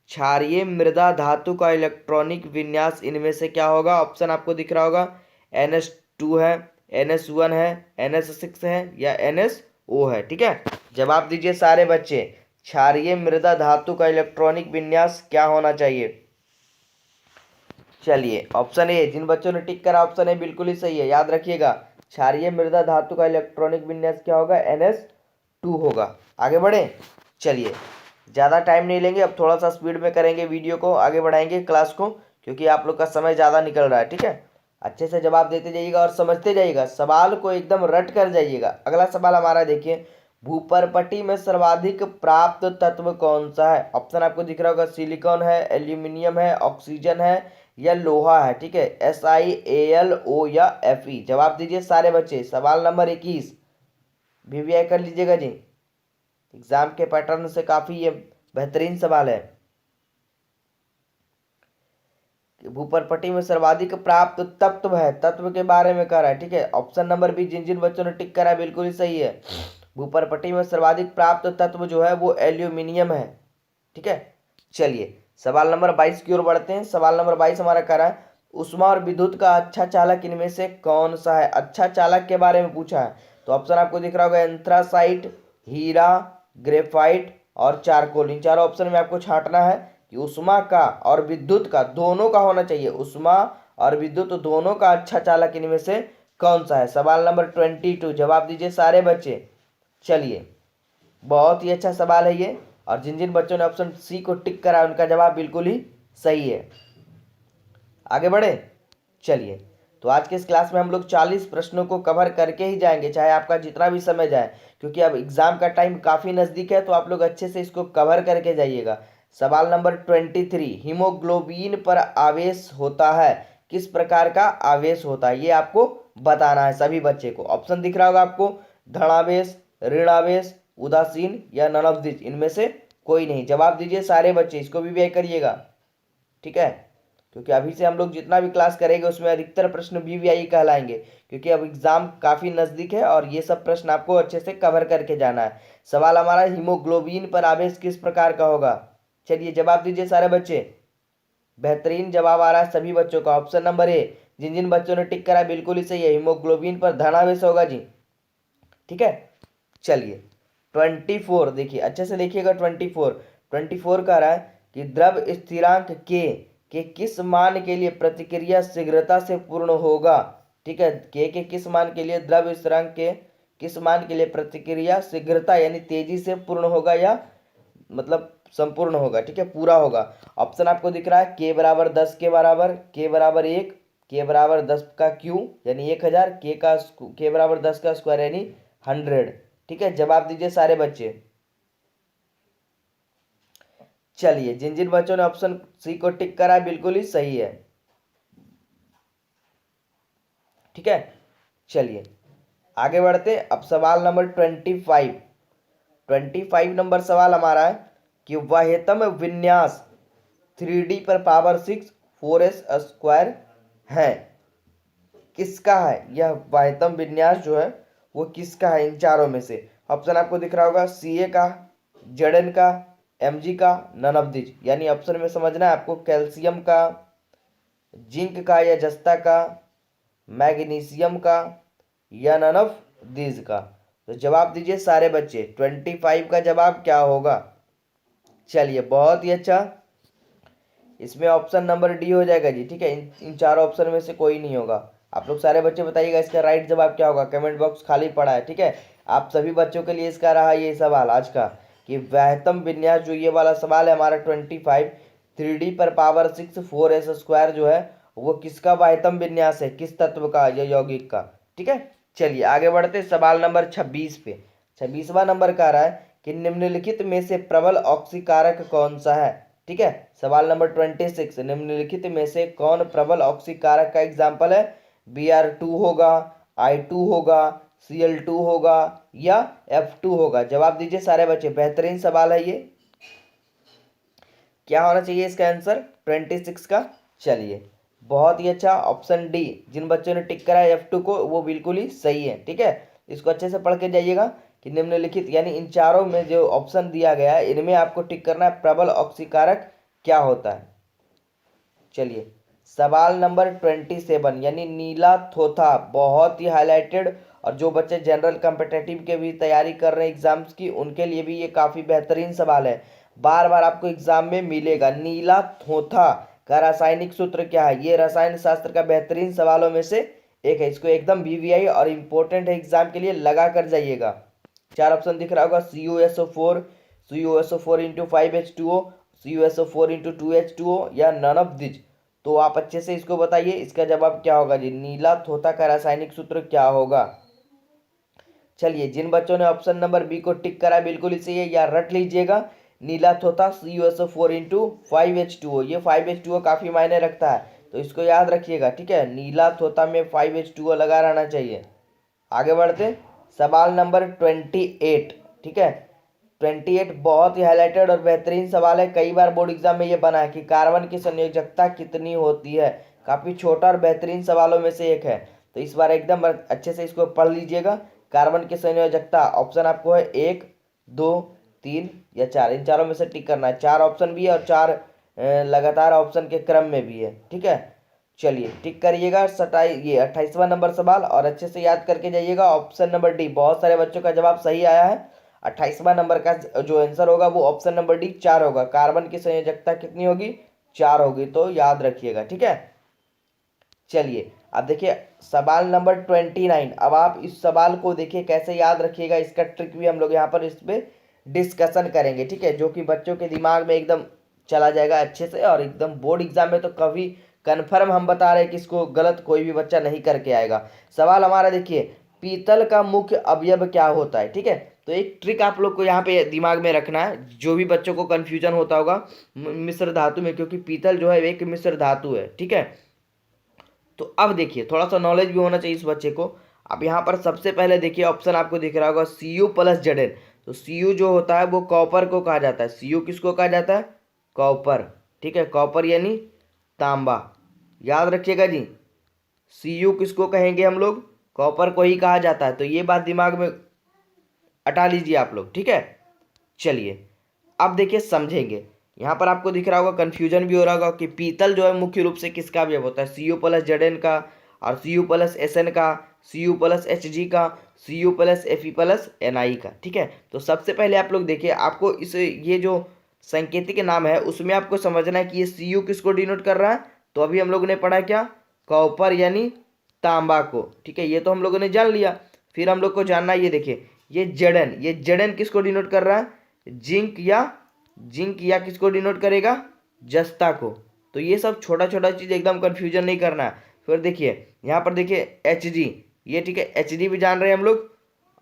क्षारीय मृदा धातु का इलेक्ट्रॉनिक विन्यास इनमें से क्या होगा? ऑप्शन आपको दिख रहा होगा, NH2 है, NS1 है, NS6 है, या NSO है, ठीक है। जवाब दीजिए सारे बच्चे, क्षारीय मृदा धातु का इलेक्ट्रॉनिक विन्यास क्या होना चाहिए? चलिए ऑप्शन ए, जिन बच्चों ने टिक करा ऑप्शन ए बिल्कुल ही सही है। याद रखिएगा, क्षारीय मृदा धातु का इलेक्ट्रॉनिक विन्यास क्या होगा? NS2 होगा। आगे बढ़े, चलिए ज़्यादा टाइम नहीं लेंगे, अब थोड़ा सा स्पीड में करेंगे, वीडियो को आगे बढ़ाएंगे क्लास को, क्योंकि आप लोग का समय ज़्यादा निकल रहा है, ठीक है। अच्छे से जवाब देते जाइएगा और समझते जाइएगा, सवाल को एकदम रट कर जाइएगा। अगला सवाल हमारा देखिए, भूपरपट्टी में सर्वाधिक प्राप्त तत्व कौन सा है? ऑप्शन आपको दिख रहा होगा, सिलिकॉन है, एल्यूमिनियम है, ऑक्सीजन है, या लोहा है, ठीक है। SiAlO या Fe। जवाब दीजिए सारे बच्चे। सवाल नंबर 21 VVI कर लीजिएगा जी, एग्जाम के पैटर्न से काफी ये बेहतरीन सवाल है कि भूपरपट्टी में सर्वाधिक प्राप्त तत्व है, तत्व के बारे में कह रहा है, ठीक है। ऑप्शन नंबर बी, जिन जिन बच्चों ने टिक करा है बिल्कुल ही सही है। भूपरपट्टी में सर्वाधिक प्राप्त तत्व जो है वो एल्यूमिनियम है, ठीक है। चलिए सवाल नंबर 22 की ओर बढ़ते हैं। सवाल नंबर 22 हमारा कह रहा है, उष्मा और विद्युत का अच्छा चालक इनमें से कौन सा है? अच्छा चालक के बारे में पूछा है, तो ऑप्शन आपको दिख रहा होगा, एंथ्रासाइट, हीरा, ग्रेफाइट और चारकोल। इन चारों ऑप्शन में आपको छांटना है कि उष्मा का और विद्युत का, दोनों का होना चाहिए, उष्मा और विद्युत दोनों का अच्छा चालक इनमें से कौन सा है? सवाल नंबर 22। जवाब दीजिए सारे बच्चे। चलिए बहुत ही अच्छा सवाल है ये, और जिन जिन बच्चों ने ऑप्शन सी को टिक करा उनका जवाब बिल्कुल ही सही है। आगे बढ़े, चलिए तो आज के इस क्लास में हम लोग 40 प्रश्नों को कवर करके ही जाएंगे, चाहे आपका जितना भी समय जाए, क्योंकि अब एग्जाम का टाइम काफी नजदीक है, तो आप लोग अच्छे से इसको कवर करके जाइएगा। सवाल नंबर 23, हीमोग्लोबिन पर आवेश होता है, किस प्रकार का आवेश होता है ये आपको बताना है सभी बच्चे को। ऑप्शन दिख रहा होगा आपको, धनावेश, ऋणावेश, उदासीन, या नन ऑफ दिस। इनमें से कोई नहीं। जवाब दीजिए सारे बच्चे, इसको भी व्यय करिएगा, ठीक है, क्योंकि अभी से हम लोग जितना भी क्लास करेंगे उसमें अधिकतर प्रश्न VVI कहलाएंगे, क्योंकि अब एग्जाम काफी नजदीक है और ये सब प्रश्न आपको अच्छे से कवर करके जाना है। सवाल हमारा, हीमोग्लोबिन पर आवेश किस प्रकार का होगा? चलिए जवाब दीजिए सारे बच्चे। बेहतरीन जवाब आ रहा है सभी बच्चों का। ऑप्शन नंबर ए, जिन जिन बच्चों ने टिक करा बिल्कुल ही सही है, हीमोग्लोबिन पर धनावेश होगा जी, ठीक है। चलिए 24 देखिए, अच्छे से देखिएगा। 24 कह रहा है कि द्रव स्थिरांक के किस मान के लिए प्रतिक्रिया शीघ्रता से पूर्ण होगा। ठीक है, के किस मान के लिए, द्रव्य स्थिरांक के किस मान के लिए प्रतिक्रिया शीघ्रता यानी तेजी से पूर्ण होगा या मतलब संपूर्ण होगा। ठीक है, पूरा होगा। ऑप्शन आपको दिख रहा है, के बराबर 10 के बराबर, के बराबर 1, के बराबर 10 का क्यू यानी 1000, के बराबर 10 का स्क्वायर यानी 100। ठीक है, जवाब दीजिए सारे बच्चे। चलिए, जिन जिन बच्चों ने ऑप्शन सी को टिक करा बिल्कुल ही सही है। ठीक है, चलिए आगे बढ़ते। अब सवाल नंबर 25 नंबर सवाल हमारा है कि वाह्यतम विन्यास 3D पर पावर 6 4s स्क्वायर है, किसका है यह वाह्यतम विन्यास जो है वो किसका है इन चारों में से। ऑप्शन आपको दिख रहा होगा, Ca का, Zn का, Mg का, नन ऑफ दिस। यानी ऑप्शन में समझना है आपको, कैल्शियम का, जिंक का या जस्ता का, मैग्नीशियम का या नन ऑफ दिस का। तो जवाब दीजिए सारे बच्चे, 25 का जवाब क्या होगा। चलिए, बहुत ही अच्छा, इसमें ऑप्शन नंबर डी हो जाएगा जी। ठीक है, इन चारों ऑप्शन में से कोई नहीं होगा। आप लोग सारे बच्चे बताइएगा इसका राइट जवाब क्या होगा, कमेंट बॉक्स खाली पड़ा है। ठीक है, आप सभी बच्चों के लिए इसका रहा ये सवाल आज का कि वाह्यतम विन्यास जो ये वाला सवाल है हमारा 25 3D पर पावर 6 4s स्क्वायर जो है वो किसका वाह्यतम विन्यास है, किस तत्व का या यौगिक का। ठीक है, चलिए आगे बढ़ते सवाल नंबर 26 पे। 26वां नंबर का रहा है कि निम्नलिखित में से प्रबल ऑक्सीकारक कौन सा है। ठीक है, सवाल नंबर 26, निम्नलिखित में से कौन प्रबल ऑक्सीकारक का एग्जाम्पल है। Br2 होगा, I2 होगा, Cl2 होगा या F2 होगा। जवाब दीजिए सारे बच्चे, बेहतरीन सवाल है ये। क्या होना चाहिए इसका आंसर 26 का। चलिए, बहुत ही अच्छा, ऑप्शन डी, जिन बच्चों ने टिक करा है F2 को वो बिल्कुल ही सही है। ठीक है, इसको अच्छे से पढ़ के जाइएगा कि निम्नलिखित यानी इन चारों में जो ऑप्शन दिया गया है इनमें आपको टिक करना है प्रबल ऑक्सीकारक क्या होता है। चलिए, सवाल नंबर 27 यानी नीला थोथा, बहुत ही हाईलाइटेड, और जो बच्चे जनरल कॉम्पिटिटिव के भी तैयारी कर रहे हैं एग्जाम्स की उनके लिए भी ये काफ़ी बेहतरीन सवाल है, बार बार आपको एग्जाम में मिलेगा। नीला थोथा का रासायनिक सूत्र क्या है, ये रसायन शास्त्र का बेहतरीन सवालों में से एक है। इसको एकदम VVI और इम्पोर्टेंट है एग्जाम के लिए, लगा कर जाइएगा। चार ऑप्शन दिख रहा होगा, CuSO4, CuSO4 into 5H2O, CuSO4 into 2H2O या नन ऑफ दिस। तो आप अच्छे से इसको बताइए इसका जवाब क्या होगा जी, नीला थोथा का रासायनिक सूत्र क्या होगा। चलिए, जिन बच्चों ने ऑप्शन नंबर बी को टिक करा बिल्कुल ही सही है, या रट लीजिएगा, नीला थोथा CuSO4 इंटू 5H2O। ये 5H2O काफ़ी मायने रखता है तो इसको याद रखिएगा। ठीक है, नीला थोथा में 5H2O लगा रहना चाहिए। आगे बढ़ते, सवाल नंबर 28। ठीक है, 28 बहुत ही हाईलाइटेड और बेहतरीन सवाल है, कई बार बोर्ड एग्जाम में ये बना है कि कार्बन की संयोजकता कितनी होती है। काफ़ी छोटा और बेहतरीन सवालों में से एक है, तो इस बार एकदम अच्छे से इसको पढ़ लीजिएगा। कार्बन की संयोजकता ऑप्शन आपको है 1, 2, 3 या 4, इन चारों में से टिक करना है। 4 ऑप्शन भी है और 4 लगातार ऑप्शन के क्रम में भी है। ठीक है, चलिए टिक करिएगा। ये 28वां नंबर सवाल और अच्छे से याद करके जाइएगा। ऑप्शन नंबर डी, बहुत सारे बच्चों का जवाब सही आया है। 28वां नंबर का जो आंसर होगा वो ऑप्शन नंबर डी 4 होगा। कार्बन की संयोजकता कितनी होगी, 4 होगी, तो याद रखिएगा। ठीक है, चलिए अब देखिए सवाल नंबर 29। अब आप इस सवाल को देखिए कैसे याद रखिएगा, इसका ट्रिक भी हम लोग यहाँ पर इस पर डिस्कशन करेंगे। ठीक है, जो कि बच्चों के दिमाग में एकदम चला जाएगा अच्छे से, और एकदम बोर्ड एग्जाम में तो कभी कन्फर्म हम बता रहे हैं कि इसको गलत कोई भी बच्चा नहीं करके आएगा। सवाल हमारा देखिए, पीतल का मुख्य अवयव क्या होता है। ठीक है, तो एक ट्रिक आप लोग को यहाँ पे दिमाग में रखना है, जो भी बच्चों को कन्फ्यूजन होता होगा मिश्र धातु में, क्योंकि पीतल जो है एक मिश्र धातु है। ठीक है, तो अब देखिए थोड़ा सा नॉलेज भी होना चाहिए इस बच्चे को। अब यहाँ पर सबसे पहले देखिए ऑप्शन आपको दिख रहा होगा Cu प्लस Zn। तो Cu जो होता है वो कॉपर को कहा जाता है। Cu किसको कहा जाता है, कॉपर। ठीक है, कॉपर यानी तांबा, याद रखिएगा जी। Cu किसको कहेंगे हम लोग, कॉपर को ही कहा जाता है, तो ये बात दिमाग में हटा लीजिए आप लोग। ठीक है, चलिए अब देखिए समझेंगे। यहाँ पर आपको दिख रहा होगा, कन्फ्यूजन भी हो रहा होगा कि पीतल जो है मुख्य रूप से किसका अवयव होता है, Cu प्लस Zn का, और Cu प्लस Sn का, Cu प्लस Hg का, Cu plus Fe plus Ni का। ठीक है, तो सबसे पहले आप लोग देखिए, आपको इस ये जो संकेतिक नाम है उसमें आपको समझना है कि ये Cu किसको डिनोट कर रहा है। तो अभी हम लोगों ने पढ़ा क्या, कॉपर यानी तांबा को, ठीक है, ये तो हम लोगों ने जान लिया। फिर हम लोग को जानना है, ये देखिए ये Zn किसको डिनोट कर रहा है, जिंक या किसको डिनोट करेगा, जस्ता को। तो ये सब छोटा छोटा चीज एकदम कंफ्यूजन नहीं करना है। फिर देखिए यहाँ पर देखिए Hg, ये ठीक है Hg भी जान रहे हैं हम लोग,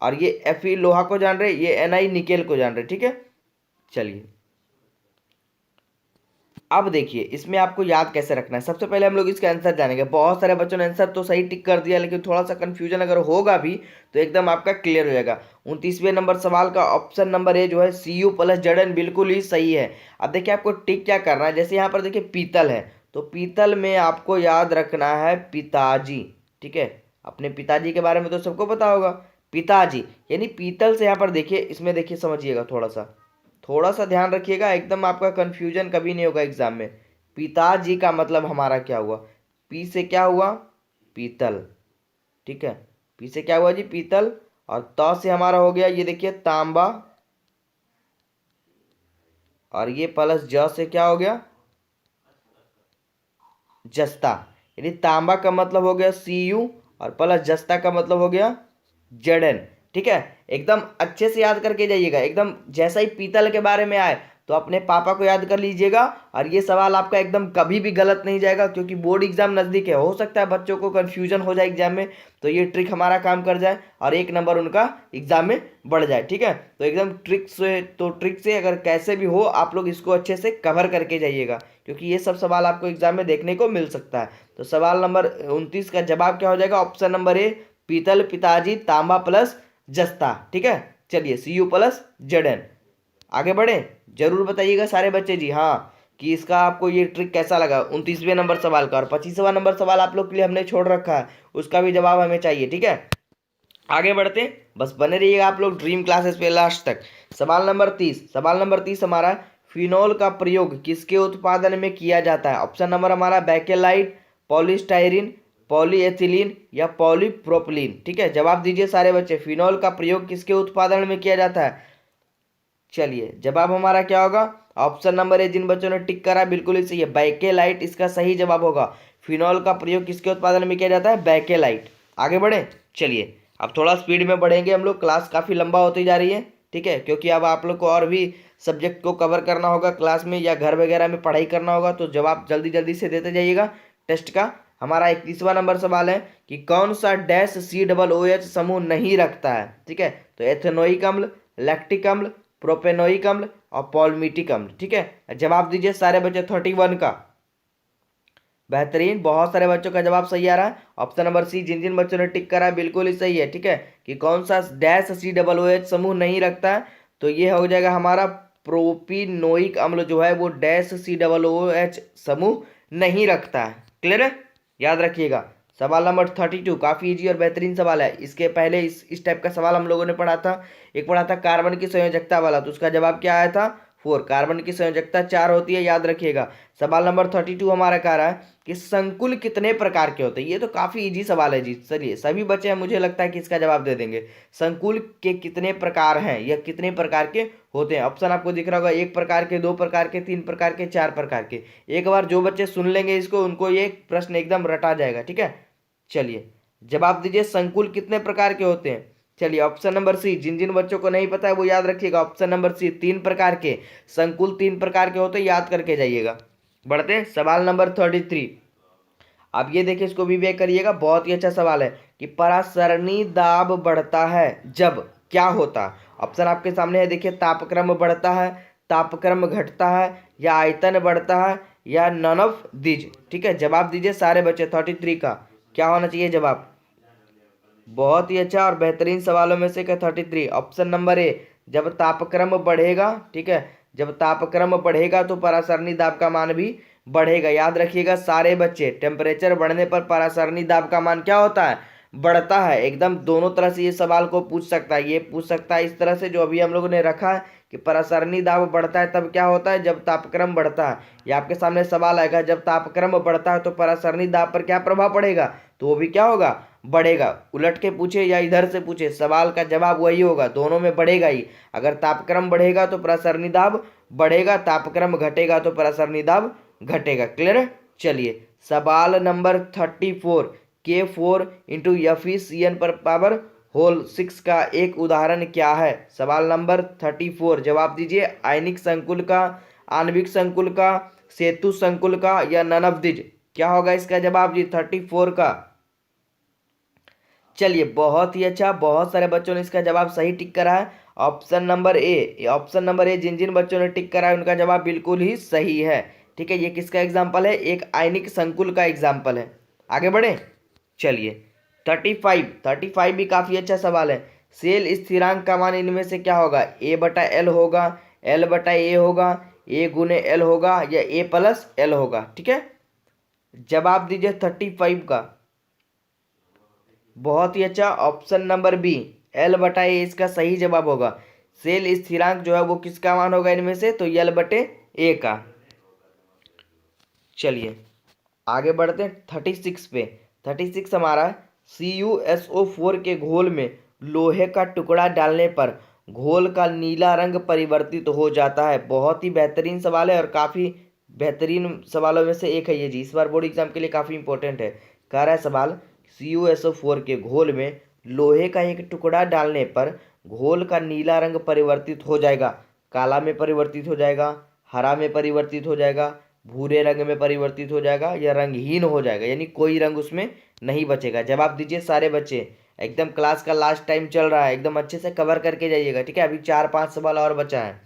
और ये Fe लोहा को जान रहे हैं, ये Ni निकेल को जान रहे हैं, ठीक है। चलिए अब देखिए इसमें आपको याद कैसे रखना है। सबसे पहले हम लोग इसका आंसर जानेंगे। बहुत सारे बच्चों ने आंसर तो सही टिक कर दिया, लेकिन थोड़ा सा कंफ्यूजन अगर होगा भी तो एकदम आपका क्लियर हो जाएगा। 29वें नंबर सवाल का ऑप्शन नंबर ए जो है Cu प्लस Zn बिल्कुल ही सही है। अब देखिए आपको टिक क्या करना है, जैसे यहाँ पर देखिए पीतल है, तो पीतल में आपको याद रखना है पिताजी, ठीक है। अपने पिताजी के बारे में तो सबको पता होगा, पिताजी यानी पीतल से यहाँ पर देखिए, इसमें देखिए समझिएगा, थोड़ा सा ध्यान रखिएगा, एकदम आपका कंफ्यूजन कभी नहीं होगा एग्जाम में। पिताजी का मतलब हमारा क्या हुआ, पी से क्या हुआ, पीतल, ठीक है, पी से क्या हुआ जी, पीतल। और त से हमारा हो गया ये देखिए तांबा, और ये प्लस ज से क्या हो गया, जस्ता। यानी तांबा का मतलब हो गया Cu, और प्लस जस्ता का मतलब हो गया Zn, ठीक है। एकदम अच्छे से याद करके जाइएगा, एकदम जैसा ही पीतल के बारे में आए तो अपने पापा को याद कर लीजिएगा। और ये सवाल आपका एकदम कभी भी गलत नहीं जाएगा, क्योंकि बोर्ड एग्जाम नज़दीक है, हो सकता है बच्चों को कन्फ्यूजन हो जाए एग्जाम में, तो ये ट्रिक हमारा काम कर जाए और 1 नंबर उनका एग्जाम में बढ़ जाए, ठीक है। तो एकदम ट्रिक से अगर कैसे भी हो आप लोग इसको अच्छे से कवर करके जाइएगा, क्योंकि ये सब सवाल आपको एग्जाम में देखने को मिल सकता है। तो सवाल नंबर 29 का जवाब क्या हो जाएगा, ऑप्शन नंबर ए, पीतल, पिताजी, तांबा प्लस जस्ता, ठीक है। चलिए Cu प्लस Zn। आगे बढ़े, जरूर बताइएगा सारे बच्चे जी हाँ कि इसका आपको ये ट्रिक कैसा लगा 29वें नंबर सवाल का। और 25वां नंबर सवाल आप लोग के लिए हमने छोड़ रखा है, उसका भी जवाब हमें चाहिए, ठीक है। आगे बढ़ते हैं, बस बने रहिएगा आप लोग ड्रीम क्लासेस पे लास्ट तक। सवाल नंबर 30 हमारा, फिनोल का प्रयोग किसके उत्पादन में किया जाता है। ऑप्शन नंबर हमारा बैकेलाइट, पॉलीस्टाइरिन, पॉलीएथिलीन या पॉलीप्रोपिलीन, ठीक है। जवाब दीजिए सारे बच्चे, फिनोल का प्रयोग किसके उत्पादन में किया जाता है। चलिए जवाब हमारा क्या होगा, ऑप्शन नंबर ए, जिन बच्चों ने टिक करा बिल्कुल ही सही है, बैकेलाइट इसका सही जवाब होगा। फिनोल का प्रयोग किसके उत्पादन में किया जाता है, बैकेलाइट। आगे बढ़े, चलिए अब थोड़ा स्पीड में बढ़ेंगे हम लोग, क्लास काफ़ी लंबा होती जा रही है, ठीक है, क्योंकि अब आप लोग को और भी सब्जेक्ट को कवर करना होगा क्लास में या घर वगैरह में पढ़ाई करना होगा, तो जवाब जल्दी जल्दी से देते जाइएगा टेस्ट का। हमारा 31वां नंबर सवाल है कि कौन सा डैश COOH समूह नहीं रखता है, ठीक है। तो एथेनोइक अम्ल, लैक्टिक अम्ल, प्रोपेनोइक अम्ल और पॉलमीटिक अम्ल, ठीक है। जवाब दीजिए सारे बच्चे 31 का। बेहतरीन, बहुत सारे बच्चों का जवाब सही आ रहा है। ऑप्शन नंबर सी, जिन जिन बच्चों ने टिक करा है बिल्कुल ही सही है, ठीक है, कि कौन सा डैश COOH समूह नहीं रखता है। तो ये हो जाएगा हमारा प्रोपिनोइक अम्ल जो है वो डैश COOH समूह नहीं रखता है। क्लियर है, याद रखिएगा। सवाल नंबर 32 काफ़ी इजी और बेहतरीन सवाल है। इसके पहले इस टाइप का सवाल हम लोगों ने पढ़ा था, एक पढ़ा था कार्बन की संयोजकता वाला, तो उसका जवाब क्या आया था 4। कार्बन की संयोजकता 4 होती है, याद रखिएगा। सवाल नंबर 32 हमारा कह रहा है कि संकुल कितने प्रकार के होते हैं। ये तो काफ़ी इजी सवाल है जी, चलिए सभी बच्चे हैं, मुझे लगता है कि इसका जवाब दे देंगे। संकुल के कितने प्रकार हैं या कितने प्रकार के होते हैं। ऑप्शन आपको दिख रहा होगा, 1 प्रकार के, 2 प्रकार के, 3 प्रकार के, 4 प्रकार के। एक बार जो बच्चे सुन लेंगे इसको उनको ये प्रश्न एकदम रटा जाएगा, ठीक है। चलिए जवाब दीजिए, संकुल कितने प्रकार के होते हैं। चलिए ऑप्शन नंबर सी, जिन जिन बच्चों को नहीं पता है वो याद रखिएगा, ऑप्शन नंबर सी 3 प्रकार के, संकुल 3 प्रकार के होते हैं, याद करके जाइएगा। बढ़ते हैं सवाल नंबर 33। अब ये देखिए, इसको भी वेक करिएगा, बहुत ही अच्छा सवाल है कि परासरणी दाब बढ़ता है जब क्या होता है। ऑप्शन आपके सामने है, देखिए तापक्रम बढ़ता है, तापक्रम घटता है, या आयतन बढ़ता है, या नन ऑफ दीज, ठीक है। जवाब दीजिए सारे बच्चे 33 का क्या होना चाहिए जवाब। बहुत ही अच्छा और बेहतरीन सवालों में से 33 ऑप्शन नंबर ए, जब तापक्रम बढ़ेगा, ठीक है, जब तापक्रम बढ़ेगा तो परासरणी दाब का मान भी बढ़ेगा। याद रखिएगा सारे बच्चे, टेम्परेचर बढ़ने पर परासरणी दाब का मान क्या होता है, बढ़ता है। एकदम दोनों तरह से ये सवाल को पूछ सकता है, ये पूछ सकता है इस तरह से जो अभी हम लोगों ने रखा है कि परासरणी दाब बढ़ता है तब क्या होता है, जब तापक्रम बढ़ता है। या आपके सामने सवाल आएगा जब तापक्रम बढ़ता है तो परासरणी दाब पर क्या प्रभाव पड़ेगा, तो वो भी क्या होगा, बढ़ेगा। उलट के पूछे या इधर से पूछे, सवाल का जवाब वही होगा, दोनों में बढ़ेगा ही। अगर तापक्रम बढ़ेगा तो परासरणी दाब बढ़ेगा, तापक्रम घटेगा तो परासरणी दाब घटेगा। क्लियर है। चलिए सवाल नंबर 34, K4 × Fe(Cn)(6) का एक उदाहरण क्या है। सवाल नंबर 34 जवाब दीजिए। आयनिक संकुल का, आणविक संकुल का, सेतु संकुल का या नन ऑफ दिस। क्या होगा इसका जवाब जी 34 का। चलिए बहुत ही अच्छा, बहुत सारे बच्चों ने इसका जवाब सही टिक करा है। Option number A, option number A जिन जिन बच्चों ने टिक करा है उनका जवाब बिल्कुल ही सही है। ठीक है, ये किसका एग्जाम्पल है, एक आयनिक संकुल का एग्जाम्पल है। आगे बढ़े। चलिए 35 भी काफी अच्छा सवाल है। सेल स्थिरांक का मान इनमें से क्या होगा, A/L होगा, L/A होगा, A×L होगा या A+L होगा। ठीक है, जवाब दीजिए 35 का। बहुत ही अच्छा, ऑप्शन नंबर बी L/A इसका सही जवाब होगा। सेल स्थिरांक जो है वो किसका मान होगा इनमें से, तो L/A का। चलिए आगे बढ़ते हैं 36 पे। 36 हमारा CuSO4 के घोल में लोहे का टुकड़ा डालने पर घोल का नीला रंग परिवर्तित हो जाता है। बहुत ही बेहतरीन सवाल है और काफ़ी बेहतरीन सवालों में से एक है ये जी, इस बार बोर्ड एग्जाम के लिए काफ़ी इंपॉर्टेंट है। कह रहा है सवाल CuSO4 के घोल में लोहे का एक टुकड़ा डालने पर घोल का नीला रंग परिवर्तित हो जाएगा। काला में परिवर्तित हो जाएगा, हरा में परिवर्तित हो जाएगा, भूरे रंग में परिवर्तित हो जाएगा या रंगहीन हो जाएगा, यानी कोई रंग उसमें नहीं बचेगा। जवाब दीजिए सारे बच्चे। एकदम क्लास का लास्ट टाइम चल रहा है, एकदम अच्छे से कवर करके जाइएगा। ठीक है, अभी 4-5 सवाल और बचा है।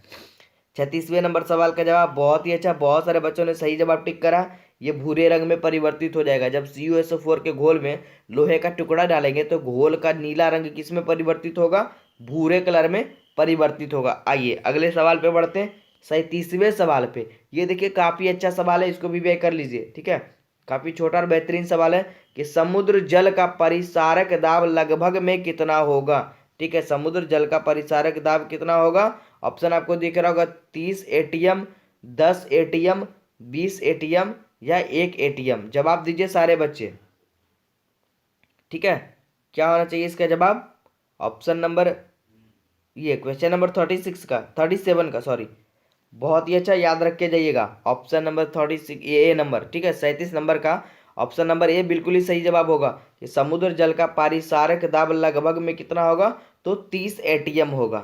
36वें नंबर सवाल का जवाब बहुत ही अच्छा, बहुत सारे बच्चों ने सही जवाब टिक करा। ये भूरे रंग में परिवर्तित हो जाएगा। जब CuSO4 के घोल में लोहे का टुकड़ा डालेंगे तो घोल का नीला रंग किस में परिवर्तित होगा, भूरे कलर में परिवर्तित होगा। आइए अगले सवाल पे बढ़ते हैं, 37वें सवाल पे। ये देखिए काफी अच्छा सवाल है, इसको भी वे कर लीजिए। ठीक है, काफी छोटा और बेहतरीन सवाल है कि समुद्र जल का परिसारक दाब लगभग में कितना होगा। ठीक है, समुद्र जल का परिसारक दाब कितना होगा। ऑप्शन आपको दिख रहा होगा 30 ATM, 10 ATM, 20 ATM या 1 ATM। जवाब दीजिए सारे बच्चे। ठीक है, क्या होना चाहिए इसका जवाब, ऑप्शन नंबर, ये क्वेश्चन नंबर 36 का, 37 का सॉरी। बहुत ही अच्छा, याद रख के जाइएगा। ऑप्शन नंबर 36 ए नंबर। ठीक है, 37 नंबर का ऑप्शन नंबर ए बिल्कुल ही सही जवाब होगा कि समुद्र जल का परिसारक दाब लगभग में कितना होगा, तो 30 ATM होगा।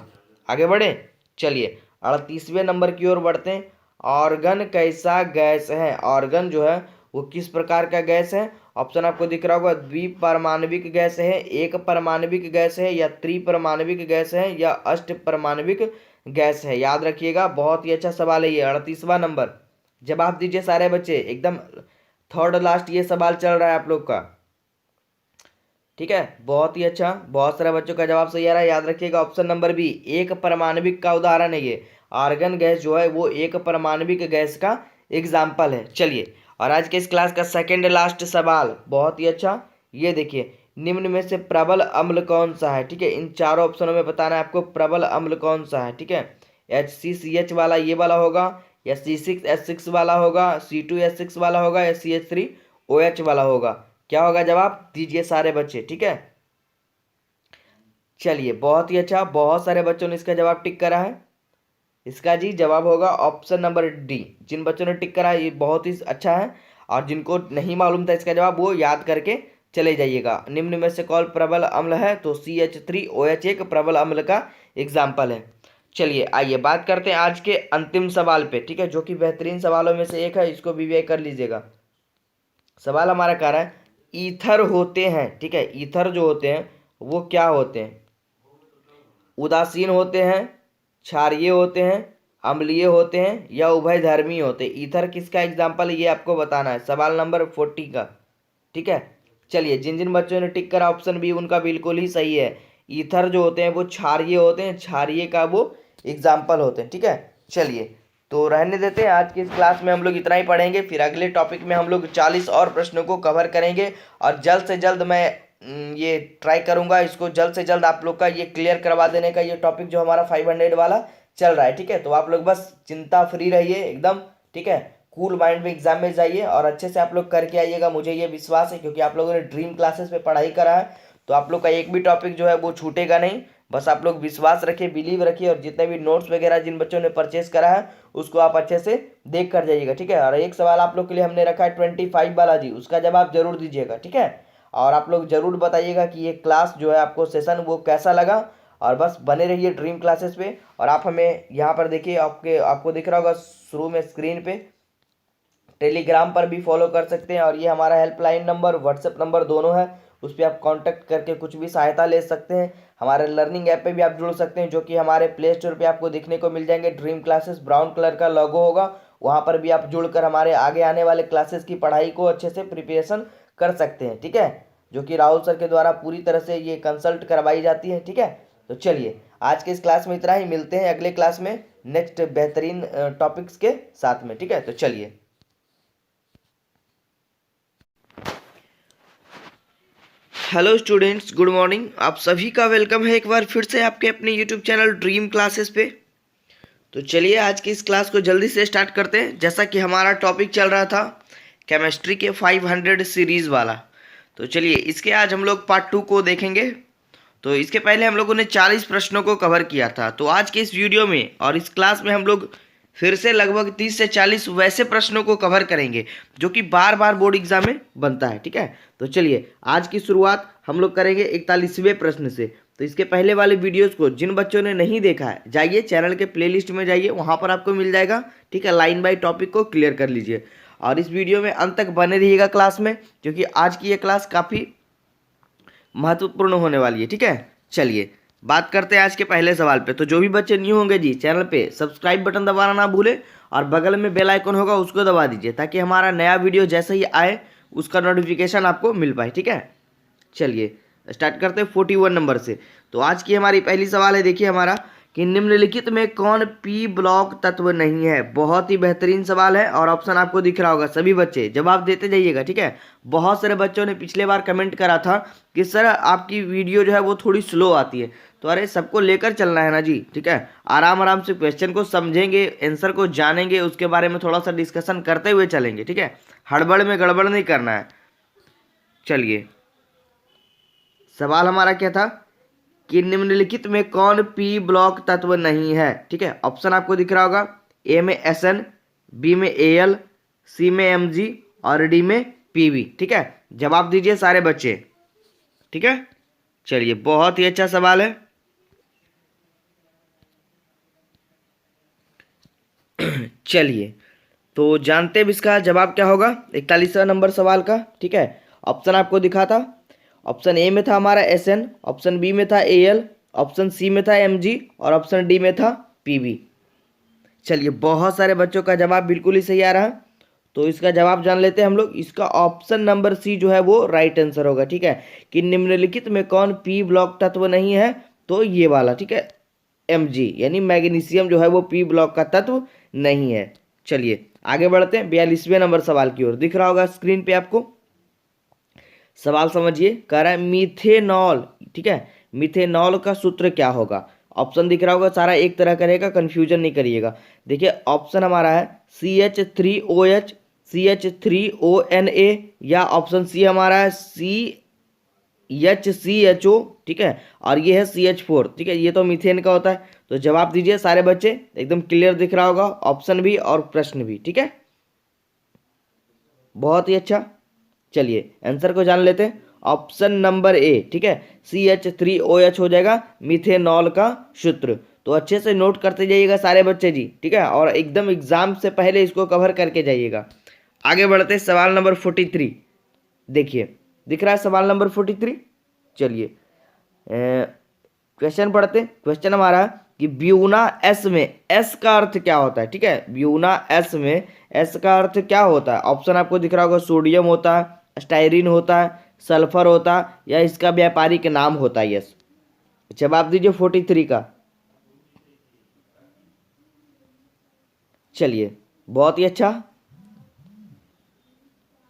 आगे बढ़े। चलिए 38वें नंबर की ओर बढ़ते हैं। ऑर्गन कैसा गैस है। ऑर्गन जो है वो किस प्रकार का गैस है। ऑप्शन आपको दिख रहा होगा, द्विपरमाणविक गैस है, एक परमाणविक गैस है या त्रिपरमाणविक गैस है या अष्ट परमाणविक गैस है। याद रखिएगा, बहुत ही अच्छा सवाल है ये 38वां नंबर। जवाब दीजिए सारे बच्चे, एकदम थर्ड लास्ट ये सवाल चल रहा है आप लोग का। ठीक है, बहुत ही अच्छा, बहुत सारे बच्चों का जवाब सही आ रहा है। याद रखिएगा ऑप्शन नंबर बी, एक परमाणविक का उदाहरण है ये। आर्गन गैस जो है वो एक परमाणविक गैस का एग्जाम्पल है। चलिए, और आज के इस क्लास का सेकेंड लास्ट सवाल बहुत ही अच्छा, ये देखिए, निम्न में से प्रबल अम्ल कौन सा है। ठीक है, इन चारों ऑप्शनों में बताना है आपको प्रबल अम्ल कौन सा है। ठीक है, HCCH वाला ये वाला होगा या C6H6 वाला होगा, C2H6 वाला होगा या CH3OH वाला होगा। क्या होगा जवाब दीजिए सारे बच्चे। ठीक है, चलिए बहुत ही अच्छा, बहुत सारे बच्चों ने इसका जवाब टिक करा है। इसका जी जवाब होगा ऑप्शन नंबर डी। जिन बच्चों ने टिक करा है ये बहुत ही अच्छा है, और जिनको नहीं मालूम था इसका जवाब वो याद करके चले जाइएगा। निम्न में से कौन प्रबल अम्ल है, तो CH3OH एक प्रबल अम्ल का एग्जाम्पल है। चलिए आइए बात करते हैं आज के अंतिम सवाल पे। ठीक है, जो कि बेहतरीन सवालों में से एक है, इसको भी कर लीजिएगा। सवाल हमारा कह रहा है ईथर होते हैं। ठीक है, ईथर जो होते हैं वो क्या होते हैं, उदासीन होते हैं, क्षारीय होते हैं, अम्लीय होते हैं या उभयधर्मी होते हैं। ईथर किसका एग्जाम्पल है ये आपको बताना है, सवाल नंबर 40 का। ठीक है, चलिए जिन जिन बच्चों ने टिक करा ऑप्शन बी उनका बिल्कुल ही सही है। ईथर जो होते हैं वो क्षारीय होते हैं, क्षारीय का वो एग्जाम्पल होते हैं। ठीक है, चलिए तो रहने देते हैं। आज की इस क्लास में हम लोग इतना ही पढ़ेंगे, फिर अगले टॉपिक में हम लोग 40 और प्रश्नों को कवर करेंगे, और जल्द से जल्द मैं ये ट्राई करूंगा इसको जल्द से जल्द आप लोग का ये क्लियर करवा देने का, ये टॉपिक जो हमारा 500 वाला चल रहा है, ठीक है। तो आप लोग बस चिंता फ्री रहिए एकदम, ठीक है। कूल माइंड में एग्जाम में जाइए और अच्छे से आप लोग करके आइएगा, मुझे ये विश्वास है, क्योंकि आप लोगों ने ड्रीम क्लासेस पे पढ़ाई करा है, तो आप लोग का एक भी टॉपिक जो है वो छूटेगा नहीं। बस आप लोग विश्वास रखिए, बिलीव रखिए, और जितने भी नोट्स वगैरह जिन बच्चों ने परचेस करा है उसको आप अच्छे से देख कर जाइएगा, ठीक है। और एक सवाल आप लोग के लिए हमने रखा है 25 वाला जी, उसका जवाब जरूर दीजिएगा, ठीक है। और आप लोग जरूर बताइएगा कि ये क्लास जो है आपको सेशन वो कैसा लगा। और बस बने रहिए ड्रीम क्लासेस पे। और आप हमें यहाँ पर देखिए, आपको दिख रहा होगा शुरू में स्क्रीन पे, टेलीग्राम पर भी फॉलो कर सकते हैं, और ये हमारा हेल्पलाइन नंबर, व्हाट्सएप नंबर दोनों है, उस पर आप कांटेक्ट करके कुछ भी सहायता ले सकते हैं। हमारे लर्निंग ऐप पे भी आप जुड़ सकते हैं, जो कि हमारे प्ले स्टोर पे आपको देखने को मिल जाएंगे। ड्रीम क्लासेस ब्राउन कलर का लोगो होगा, वहाँ पर भी आप जुड़कर हमारे आगे आने वाले क्लासेस की पढ़ाई को अच्छे से प्रिपरेशन कर सकते हैं, ठीक है। जो कि राहुल सर के द्वारा पूरी तरह से ये कंसल्ट करवाई जाती है, ठीक है। तो चलिए आज के इस क्लास में इतना ही, मिलते हैं अगले क्लास में नेक्स्ट बेहतरीन टॉपिक्स के साथ में, ठीक है। तो चलिए, हेलो स्टूडेंट्स, गुड मॉर्निंग। आप सभी का वेलकम है एक बार फिर से आपके अपने यूट्यूब चैनल ड्रीम क्लासेस पे। तो चलिए आज की इस क्लास को जल्दी से स्टार्ट करते हैं। जैसा कि हमारा टॉपिक चल रहा था केमिस्ट्री के 500 सीरीज़ वाला, तो चलिए इसके आज हम लोग पार्ट 2 को देखेंगे। तो इसके पहले हम लोगों ने 40 प्रश्नों को कवर किया था। तो आज के इस वीडियो में और इस क्लास में हम लोग फिर से लगभग 30 से 40 वैसे प्रश्नों को कवर करेंगे जो कि बार बार बोर्ड एग्जाम में बनता है, ठीक है। तो चलिए आज की शुरुआत हम लोग करेंगे 41वें प्रश्न से। तो इसके पहले वाले वीडियोस को जिन बच्चों ने नहीं देखा है, जाइए चैनल के प्लेलिस्ट में जाइए, वहाँ पर आपको मिल जाएगा, ठीक है। लाइन बाय टॉपिक को क्लियर कर लीजिए और इस वीडियो में अंत तक बने रहिएगा क्लास में, क्योंकि आज की ये क्लास काफ़ी महत्वपूर्ण होने वाली है, ठीक है। चलिए बात करते हैं आज के पहले सवाल पे। तो जो भी बच्चे न्यू होंगे जी, चैनल पे सब्सक्राइब बटन दबाना ना भूले और बगल में बेल आइकन होगा उसको दबा दीजिए, ताकि हमारा नया वीडियो जैसे ही आए उसका नोटिफिकेशन आपको मिल पाए, ठीक है। चलिए स्टार्ट करते हैं 41 नंबर से। तो आज की हमारी पहली सवाल है, देखिए हमारा कि निम्नलिखित में कौन पी ब्लॉक तत्व नहीं है। बहुत ही बेहतरीन सवाल है और ऑप्शन आपको दिख रहा होगा, सभी बच्चे जवाब देते जाइएगा, ठीक है। बहुत सारे बच्चों ने पिछले बार कमेंट करा था कि सर आपकी वीडियो जो है वो थोड़ी स्लो आती है। तो अरे सबको लेकर चलना है ना जी, ठीक है। आराम आराम से क्वेश्चन को समझेंगे, आंसर को जानेंगे, उसके बारे में थोड़ा सा डिस्कशन करते हुए चलेंगे, ठीक है। हड़बड़ में गड़बड़ नहीं करना है। चलिए सवाल हमारा क्या था कि निम्नलिखित में कौन पी ब्लॉक तत्व नहीं है, ठीक है। ऑप्शन आपको दिख रहा होगा, ए में एस एन, बी में ए एल, सी में एम जी और डी में पी वी, ठीक है। जवाब दीजिए सारे बच्चे, ठीक है। चलिए बहुत ही अच्छा सवाल है। चलिए तो जानते हैं इसका जवाब क्या होगा 41वां नंबर सवाल का, ठीक है। ऑप्शन आपको दिखा था, ऑप्शन ए में था हमारा एस एन, ऑप्शन बी में था ए एल, ऑप्शन सी में था एम जी और ऑप्शन डी में था पी वी। चलिए बहुत सारे बच्चों का जवाब बिल्कुल ही सही आ रहा है, तो इसका जवाब जान लेते हैं हम लोग। इसका ऑप्शन नंबर सी जो है वो राइट आंसर होगा, ठीक है। कि निम्नलिखित में कौन पी ब्लॉक तत्व नहीं है, तो ये वाला, ठीक है, एम जी यानी मैग्नीशियम जो है वो पी ब्लॉक का तत्व नहीं है। चलिए आगे बढ़ते हैं 42वें नंबर सवाल की ओर। दिख रहा होगा स्क्रीन पे आपको, सवाल समझिए। कह रहा है मीथेनॉल, ठीक है, मीथेनॉल का सूत्र क्या होगा। ऑप्शन दिख रहा होगा, सारा एक तरह का रहेगा, कंफ्यूजन नहीं करिएगा। देखिए ऑप्शन हमारा है CH3OH, CH3ONA, या ऑप्शन सी हमारा है CHCHO, ठीक है, और ये है CH4, ठीक है। ये तो मीथेन का होता है। तो जवाब दीजिए सारे बच्चे, एकदम क्लियर दिख रहा होगा ऑप्शन भी और प्रश्न भी, ठीक है। बहुत ही अच्छा। चलिए आंसर को जान लेते हैं। ऑप्शन नंबर ए, ठीक है, CH3OH हो जाएगा मीथेनॉल का सूत्र। तो अच्छे से नोट करते जाइएगा सारे बच्चे जी, ठीक है, और एकदम एग्जाम से पहले इसको कवर करके जाइएगा। आगे बढ़ते हैं सवाल नंबर 43। देखिए दिख रहा है सवाल नंबर 43। चलिए क्वेश्चन पढ़ते हैं। क्वेश्चन हमारा है कि ब्यूना एस में एस का अर्थ क्या होता है, ठीक है। ब्यूना एस में एस का अर्थ क्या होता है। ऑप्शन आपको दिख रहा होगा, सोडियम होता है, स्टाइरिन होता है, सल्फर होता है, या इसका व्यापारिक नाम होता है। यस, जवाब दीजिए 43 का। चलिए बहुत ही अच्छा,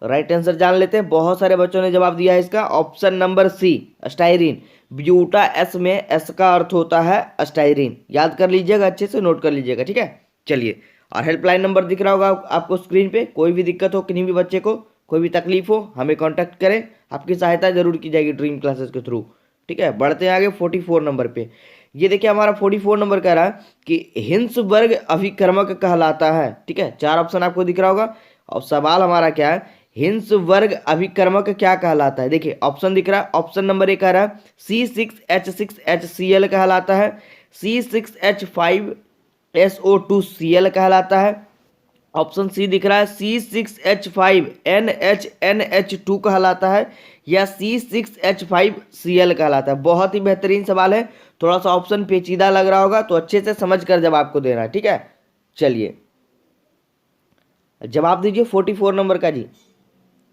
राइट आंसर जान लेते हैं। बहुत सारे बच्चों ने जवाब दिया है इसका, option number C styrene. Buta S में एस का अर्थ होता है स्टाइरीन, याद कर लीजिएगा, अच्छे से नोट कर लीजिएगा, ठीक है। चलिए, और हेल्पलाइन नंबर दिख रहा होगा आपको स्क्रीन पे। कोई भी दिक्कत हो, किन्हीं भी बच्चे को कोई भी तकलीफ हो, हमें कांटेक्ट करें, आपकी सहायता जरूर की जाएगी ड्रीम क्लासेस के थ्रू, ठीक है। बढ़ते हैं आगे 44 नंबर पे। ये देखिए हमारा 44 नंबर कह रहा है कि हिंसबर्ग अभिकर्मक कहलाता है, ठीक है। 4 ऑप्शन आपको दिख रहा होगा और सवाल हमारा क्या है, हिंसबर्ग अभिकर्मक क्या कहलाता है। देखिए ऑप्शन दिख रहा है, ऑप्शन नंबर ए कह रहा है C6H6HCl कहलाता है, C6H5SO2Cl कहलाता है। ऑप्शन सी दिख रहा है C6H5NHNH2 कहलाता है, या C6H5Cl कहलाता है। बहुत ही बेहतरीन सवाल है, थोड़ा सा ऑप्शन पेचीदा लग रहा होगा तो अच्छे से समझ कर जवाब को देना है, ठीक है। चलिए जवाब दीजिए 44 नंबर का जी।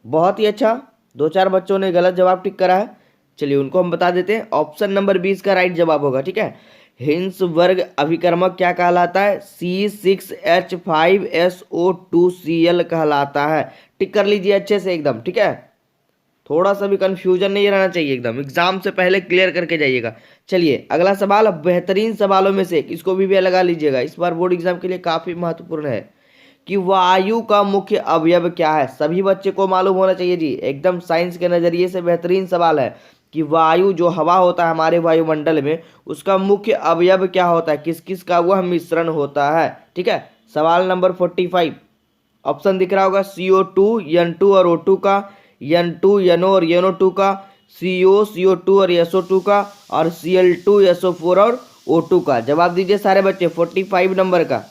बहुत ही अच्छा, 2-4 बच्चों ने गलत जवाब टिक करा है। चलिए उनको हम बता देते हैं, ऑप्शन नंबर 20 का राइट जवाब होगा, ठीक है। हिंसबर्ग अभिकर्मक क्या कहलाता है, C6H5SO2Cl कहलाता है। टिक कर लीजिए अच्छे से एकदम, ठीक है। थोड़ा सा भी कंफ्यूजन नहीं रहना चाहिए, एकदम एग्जाम से पहले क्लियर करके जाइएगा। चलिए अगला सवाल, अब बेहतरीन सवालों में से इसको भी लगा लीजिएगा, इस बार बोर्ड एग्जाम के लिए काफी महत्वपूर्ण है कि वायु का मुख्य अवयव क्या है। सभी बच्चे को मालूम होना चाहिए जी, एकदम साइंस के नजरिए से बेहतरीन सवाल है कि वायु जो हवा होता है हमारे वायुमंडल में, उसका मुख्य अवयव क्या होता है, किस किस का वह मिश्रण होता है, ठीक है। सवाल नंबर 45, ऑप्शन दिख रहा होगा CO2 N2 और O2 का, N2 NO और NO2 का, CO CO2 और SO2 का, और Cl2 SO4 और O2 का। जवाब दीजिए सारे बच्चे 45 नंबर का,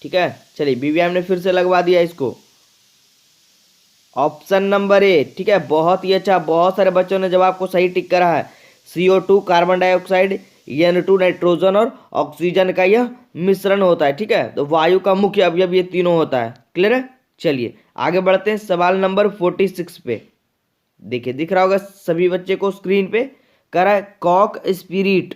ठीक है। चलिए बीवीएम ने फिर से लगवा दिया इसको, ऑप्शन नंबर ए, ठीक है। बहुत ही अच्छा, बहुत सारे बच्चों ने जवाब को सही टिक करा है। CO2 carbon dioxide, N2 nitrogen और ऑक्सीजन का यह मिश्रण होता है, ठीक है। तो वायु का मुख्य अवयव ये तीनों होता है, क्लियर है। चलिए आगे बढ़ते हैं सवाल नंबर 46 पे। देखिए दिख रहा होगा सभी बच्चे को स्क्रीन पे, कह रहा है कॉक स्पिरिट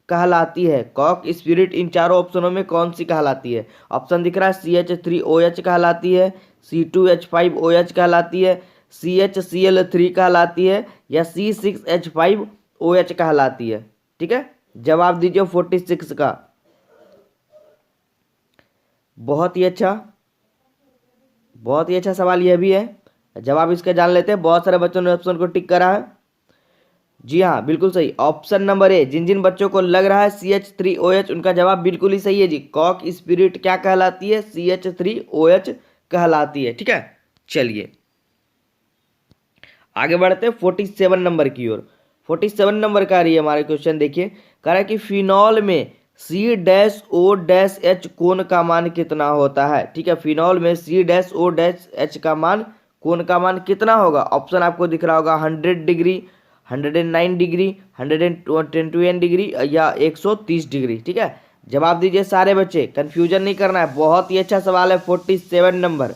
कहलाती है, कॉक स्पिरिट इन चारों ऑप्शनों में कौन सी कहलाती है। ऑप्शन दिख रहा है CH3OH कहलाती है, C2H5OH कहलाती है, CHCl3 कहलाती है, या C6H5OH कहलाती है, ठीक है। जवाब दीजिए 46 का। बहुत ही अच्छा, बहुत ही अच्छा सवाल यह भी है, जवाब इसका जान लेते हैं। बहुत सारे बच्चों ने ऑप्शन को टिक करा है, जी हाँ बिल्कुल सही, ऑप्शन नंबर ए। जिन जिन बच्चों को लग रहा है CH3OH, उनका जवाब बिल्कुल ही सही है जी। कॉक स्पिरिट क्या कहलाती है, CH3OH कहलाती है, ठीक है। चलिए आगे बढ़ते हैं 47 नंबर की ओर। 47 नंबर का रही है हमारे क्वेश्चन, देखिए कह रहा है कि फिनॉल में C-O-H कोण का मान कितना होता है, ठीक है। फिनॉल में C-O-H का मान, कोण का मान कितना होगा। ऑप्शन आपको दिख रहा होगा 100 डिग्री, 109 डिग्री, 121 डिग्री, या 130 डिग्री, ठीक है। जवाब दीजिए सारे बच्चे, कंफ्यूजन नहीं करना है। बहुत ही अच्छा सवाल है 47 नंबर,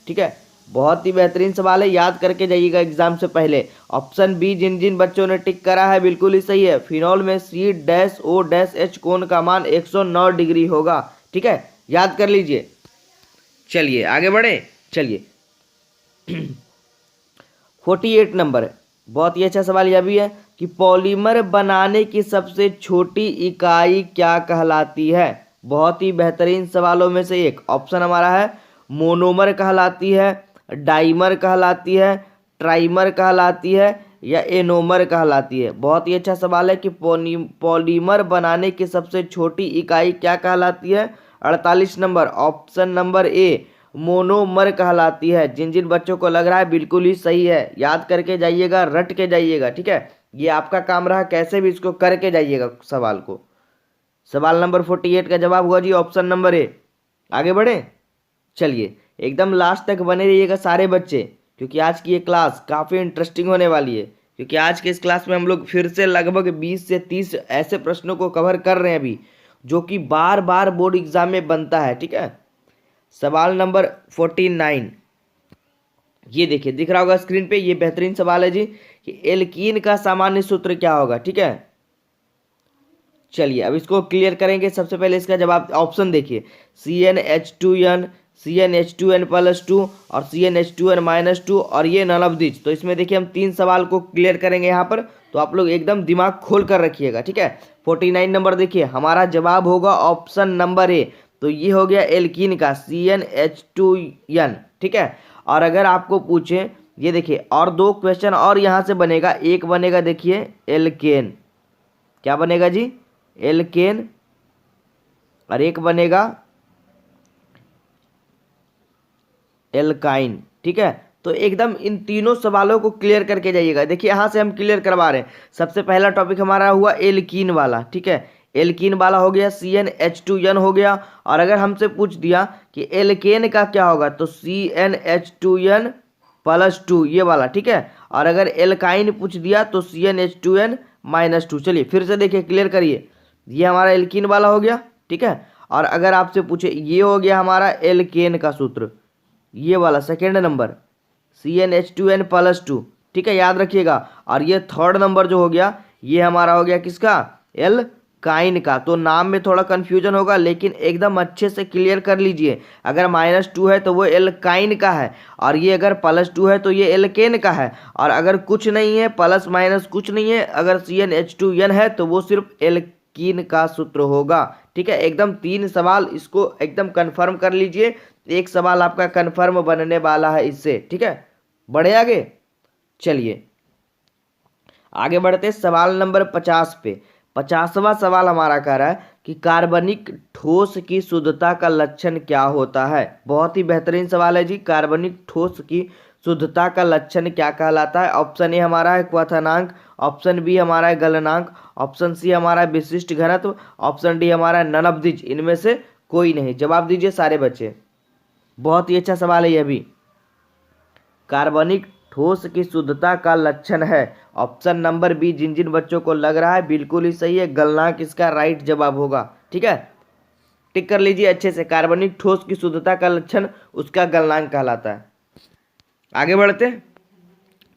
ठीक है। बहुत ही बेहतरीन सवाल है, याद करके जाइएगा एग्जाम से पहले। ऑप्शन बी जिन जिन बच्चों ने टिक करा है बिल्कुल ही सही है। फिनॉल में C-O-H कोण का मान 109 डिग्री होगा, ठीक है, याद कर लीजिए। चलिए आगे बढ़े, चलिए 48 नंबर है, बहुत ही अच्छा सवाल यह भी है कि पॉलीमर बनाने की सबसे छोटी इकाई क्या कहलाती है। बहुत ही बेहतरीन सवालों में से एक। ऑप्शन हमारा है मोनोमर कहलाती है, डाइमर कहलाती है, ट्राइमर कहलाती है, या एनोमर कहलाती है। बहुत ही अच्छा सवाल है कि पॉलीमर बनाने की सबसे छोटी इकाई क्या कहलाती है। 48 नंबर, ऑप्शन नंबर ए मोनोमर कहलाती है। जिन जिन बच्चों को लग रहा है बिल्कुल ही सही है, याद करके जाइएगा, रट के जाइएगा, ठीक है। ये आपका काम रहा, कैसे भी इसको करके जाइएगा सवाल को। सवाल नंबर 48 का जवाब हुआ जी ऑप्शन नंबर ए। आगे बढ़े, चलिए एकदम लास्ट तक बने रहिएगा सारे बच्चे, क्योंकि आज की ये क्लास काफ़ी इंटरेस्टिंग होने वाली है। क्योंकि आज के इस क्लास में हम लोग फिर से लगभग 20 से 30 ऐसे प्रश्नों को कवर कर रहे हैं अभी, जो कि बार बार बोर्ड एग्जाम में बनता है, ठीक है। सवाल नंबर 49, ये देखिए दिख रहा होगा स्क्रीन पे, ये बेहतरीन सवाल है जी कि एल्कीन का सामान्य सूत्र क्या होगा, ठीक है। चलिए अब इसको क्लियर करेंगे। सबसे पहले इसका जवाब, ऑप्शन देखिए CnH2n, CnH2n+2 और CnH2n-2 और ये नन ऑफ दिस। तो इसमें देखिए हम 3 सवाल को क्लियर करेंगे यहाँ पर, तो आप लोग एकदम दिमाग खोल कर रखिएगा, ठीक है। 49 नंबर देखिए, हमारा जवाब होगा ऑप्शन नंबर ए। तो ये हो गया एल्कीन का CnH2n, ठीक है। और अगर आपको पूछे, ये देखिए और 2 क्वेश्चन और यहाँ से बनेगा। एक बनेगा देखिए एल्केन, क्या बनेगा जी, एल्केन, और एक बनेगा एल्काइन, ठीक है। तो एकदम इन तीनों सवालों को क्लियर करके जाइएगा। देखिए यहाँ से हम क्लियर करवा रहे हैं। सबसे पहला टॉपिक हमारा हुआ एल्कीन वाला, ठीक है। एल्कीन वाला हो गया, CnH2n हो गया। और अगर हमसे पूछ दिया कि एल्केन का क्या होगा, तो CnH2n+2 ये वाला, ठीक है। और अगर एल्काइन पूछ दिया तो CnH2n-2। चलिए फिर से देखिए, क्लियर करिए। ये हमारा एल्कीन वाला हो गया, ठीक है। और अगर आपसे पूछे, ये हो गया हमारा एल्केन का सूत्र, ये वाला सेकेंड नंबर CnH2n+2, ठीक है, याद रखिएगा। और ये थर्ड नंबर जो हो गया, ये हमारा हो गया किसका, एल्काइन का। तो नाम में थोड़ा कंफ्यूजन होगा, लेकिन एकदम अच्छे से क्लियर कर लीजिए। अगर -2 है तो वो एल्काइन का है, और ये अगर +2 है तो ये एल्केन का है। और अगर कुछ नहीं है, प्लस माइनस कुछ नहीं है, अगर CnH2n है तो वो सिर्फ एल्कीन का सूत्र होगा, ठीक है। एकदम 3 सवाल इसको एकदम कंफर्म कर लीजिए। एक सवाल आपका कंफर्म बनने वाला है इससे, ठीक है। बढ़े आगे, चलिए आगे बढ़ते सवाल नंबर 50 पे। 50वां सवाल हमारा कह रहा है कि कार्बनिक ठोस की शुद्धता का लक्षण क्या होता है। बहुत ही बेहतरीन सवाल है जी। कार्बनिक ठोस की शुद्धता का लक्षण क्या कहलाता है। ऑप्शन ए हमारा है क्वथनांक, ऑप्शन बी हमारा है गलनांक, ऑप्शन सी हमारा है विशिष्ट घनत्व, ऑप्शन डी हमारा है नन ऑफ दिस। इनमें से कोई नहीं। जवाब दीजिए सारे बच्चे। बहुत ही अच्छा सवाल है यह भी। कार्बनिक ठोस की शुद्धता का लक्षण है ऑप्शन नंबर बी। जिन जिन बच्चों को लग रहा है बिल्कुल ही सही है, गलनांक इसका राइट जवाब होगा, ठीक है। टिक कर लीजिए अच्छे से। कार्बनिक ठोस की शुद्धता का लक्षण उसका गलनांक कहलाता है। आगे बढ़ते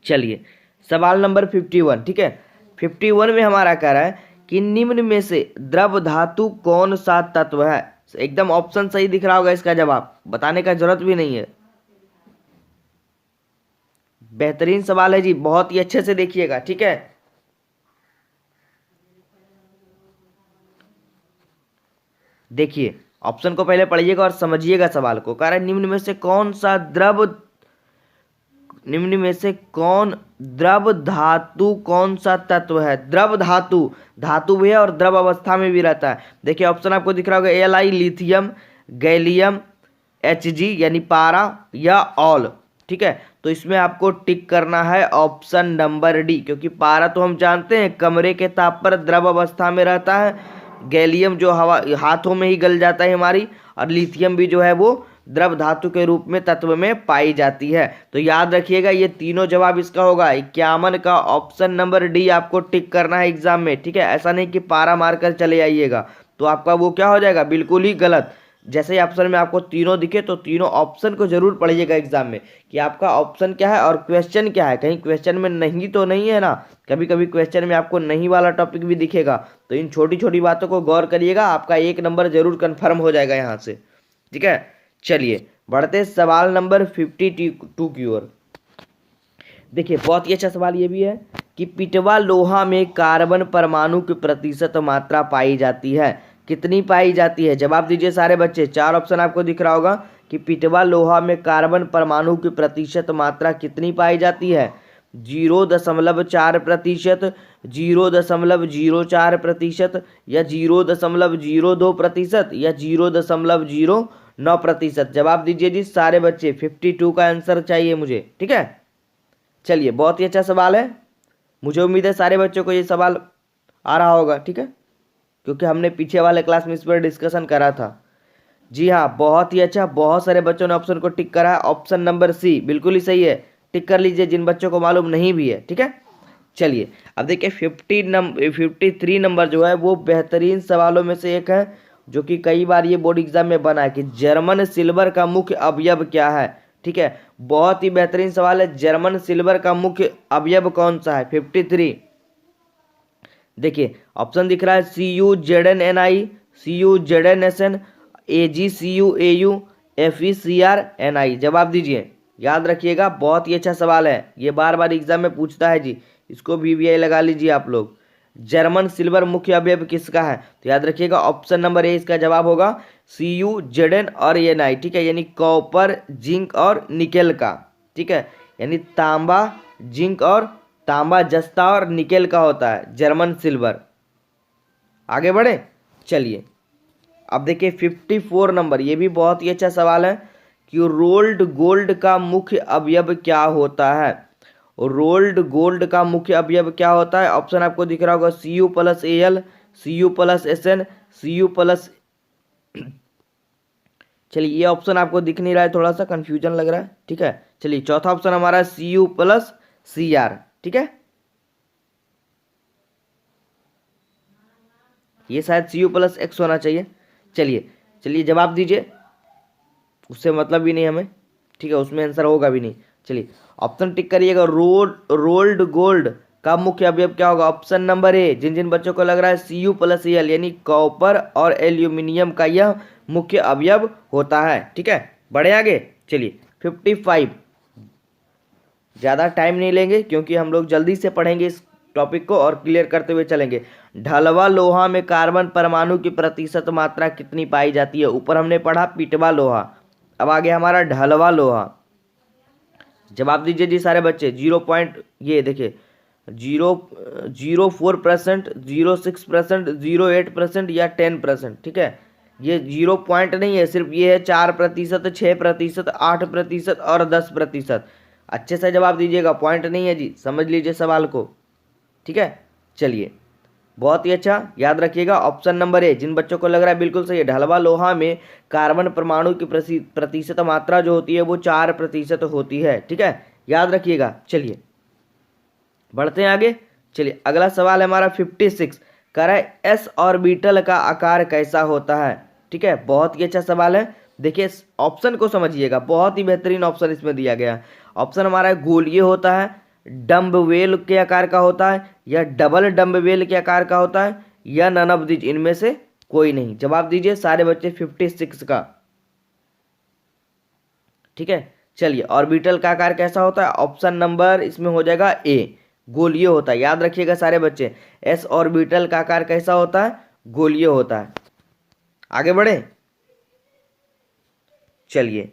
चलिए सवाल नंबर 51, ठीक है। 51 में हमारा कह रहा है कि निम्न में से द्रव धातु कौन सा तत्व है। एकदम ऑप्शन सही दिख रहा होगा, इसका जवाब बताने का जरूरत भी नहीं है। बेहतरीन सवाल है जी, बहुत ही अच्छे से देखिएगा, ठीक है। देखिए ऑप्शन को पहले पढ़िएगा और समझिएगा सवाल को। कह रहा है निम्न में से कौन द्रव धातु कौन सा तत्व है। द्रव धातु, धातु भी है और द्रव अवस्था में भी रहता है। देखिए ऑप्शन आपको दिख रहा होगा, Li लिथियम, गैलियम, Hg यानी पारा, या ऑल, ठीक है। तो इसमें आपको टिक करना है ऑप्शन नंबर डी, क्योंकि पारा तो हम जानते हैं कमरे के ताप पर द्रव अवस्था में रहता है, गैलियम जो हवा हाथों में ही गल जाता है हमारी, और लिथियम भी जो है वो द्रव धातु के रूप में तत्व में पाई जाती है। तो याद रखिएगा ये तीनों जवाब इसका होगा। 51 का ऑप्शन नंबर डी आपको टिक करना है एग्जाम में, ठीक है। ऐसा नहीं कि पारा मारकर चले आइएगा, तो आपका वो क्या हो जाएगा, बिल्कुल ही गलत। जैसे ही ऑप्शन में आपको तीनों दिखे तो तीनों ऑप्शन को जरूर पढ़िएगा एग्जाम में कि आपका ऑप्शन क्या है और क्वेश्चन क्या है। कहीं क्वेश्चन में नहीं तो नहीं है ना, कभी कभी क्वेश्चन में आपको नहीं वाला टॉपिक भी दिखेगा। तो इन छोटी छोटी बातों को गौर करिएगा, आपका 1 नंबर जरूर कन्फर्म हो जाएगा यहाँ से, ठीक है। चलिए बढ़ते सवाल नंबर 52 की ओर। देखिए बहुत ही अच्छा सवाल ये भी है कि पिटवा लोहा में कार्बन परमाणु की प्रतिशत मात्रा पाई जाती है। कितनी पाई जाती है, जवाब दीजिए सारे बच्चे। 4 ऑप्शन आपको दिख रहा होगा कि पिटवा लोहा में कार्बन परमाणु की प्रतिशत मात्रा कितनी पाई जाती है। 0.4%, 0.04%, या 0.02%, या 0.09%। जवाब दीजिए जी सारे बच्चे। 52 का आंसर चाहिए मुझे, ठीक है। चलिए बहुत ही अच्छा सवाल है, मुझे उम्मीद है सारे बच्चों को ये सवाल आ रहा होगा, ठीक है, क्योंकि हमने पीछे वाले क्लास में इस पर डिस्कशन करा था। जी हाँ बहुत ही अच्छा, बहुत सारे बच्चों ने ऑप्शन को टिक करा है। ऑप्शन नंबर सी बिल्कुल ही सही है, टिक कर लीजिए जिन बच्चों को मालूम नहीं भी है, ठीक है। चलिए अब देखिए 53 नंबर जो है वो बेहतरीन सवालों में से एक है, जो कि कई बार ये बोर्ड एग्जाम में बना है कि जर्मन सिल्वर का मुख्य अवयव क्या है, ठीक है। बहुत ही बेहतरीन सवाल है, जर्मन सिल्वर का मुख्य अवयव कौन सा है। 53 देखिए ऑप्शन दिख रहा है CuZnNi, CuZnSn, AgCuAu, FeCrNi। जवाब दीजिए, याद रखिएगा, बहुत ही अच्छा सवाल है, ये बार बार एग्जाम में पूछता है जी, इसको VVI लगा लीजिए आप लोग। जर्मन सिल्वर मुख्य अवयव किसका है? तो याद रखिएगा ऑप्शन नंबर ए इसका जवाब होगा, Cu, Zn और Ni। ठीक है, यानी कॉपर, जिंक और निकेल का। ठीक है, यानी तांबा, जिंक और तांबा, जस्ता और निकेल का होता है जर्मन सिल्वर। आगे बढ़े, चलिए अब देखिए 54 नंबर, ये भी बहुत ही अच्छा सवाल है कि रोल्ड गोल्ड का मुख्य अवयव क्या होता है? रोल्ड गोल्ड का मुख्य अवयव क्या होता है? ऑप्शन आपको दिख रहा होगा, Cu+Al, Cu+Sn, Cu+। चलिए ये ऑप्शन आपको दिख नहीं रहा है, थोड़ा सा कंफ्यूजन लग रहा है। ठीक है, चलिए चौथा ऑप्शन हमारा Cu+Cr। ठीक है, ये शायद Cu+X होना चाहिए। चलिए चलिए जवाब दीजिए, उससे मतलब भी नहीं हमें। ठीक है, उसमें आंसर होगा भी नहीं। चलिए ऑप्शन टिक करिएगा, रोल्ड गोल्ड का मुख्य अवयव क्या होगा? ऑप्शन नंबर ए, जिन जिन बच्चों को लग रहा है Cu+Al यानी कॉपर और एल्यूमिनियम का यह मुख्य अवयव होता है। ठीक है, बढ़े आगे, चलिए 55। ज़्यादा टाइम नहीं लेंगे क्योंकि हम लोग जल्दी से पढ़ेंगे इस टॉपिक को और क्लियर करते हुए चलेंगे। ढलवा लोहा में कार्बन परमाणु की प्रतिशत मात्रा कितनी पाई जाती है? ऊपर हमने पढ़ा पिटवा लोहा, अब आ गया हमारा ढलवा लोहा। जवाब दीजिए जी सारे बच्चे। 0 पॉइंट, ये देखिए 0.04%, 0.6%, 0.8% या 10%। ठीक है, ये 0 पॉइंट नहीं है, सिर्फ ये है 4%, 6%, 8% और 10%। अच्छे से जवाब दीजिएगा, पॉइंट नहीं है जी, समझ लीजिए सवाल को। ठीक है, चलिए बहुत ही अच्छा, याद रखिएगा ऑप्शन नंबर ए, जिन बच्चों को लग रहा है बिल्कुल सही है, ढलवा लोहा में कार्बन परमाणु की प्रतिशत मात्रा जो होती है वो 4% होती है। ठीक है, याद रखिएगा। चलिए बढ़ते हैं आगे, चलिए अगला सवाल है हमारा 56, कह रहा है एस ऑर्बिटल का आकार कैसा होता है? ठीक है, बहुत ही अच्छा सवाल है। देखिए ऑप्शन को समझिएगा, बहुत ही बेहतरीन ऑप्शन इसमें दिया गया है। ऑप्शन हमारा गोलीय होता है, डम्बवेल के आकार का होता है, या डबल डम्बवेल के आकार का होता है, या नन ऑफ दिस, इनमें से कोई नहीं। जवाब दीजिए सारे बच्चे 56 का। ठीक है, चलिए ऑर्बिटल का आकार कैसा होता है? ऑप्शन नंबर इसमें हो जाएगा ए, गोलीय होता है। याद रखिएगा सारे बच्चे, एस ऑर्बिटल का आकार कैसा होता है? गोलीय होता है। आगे बढ़े, चलिए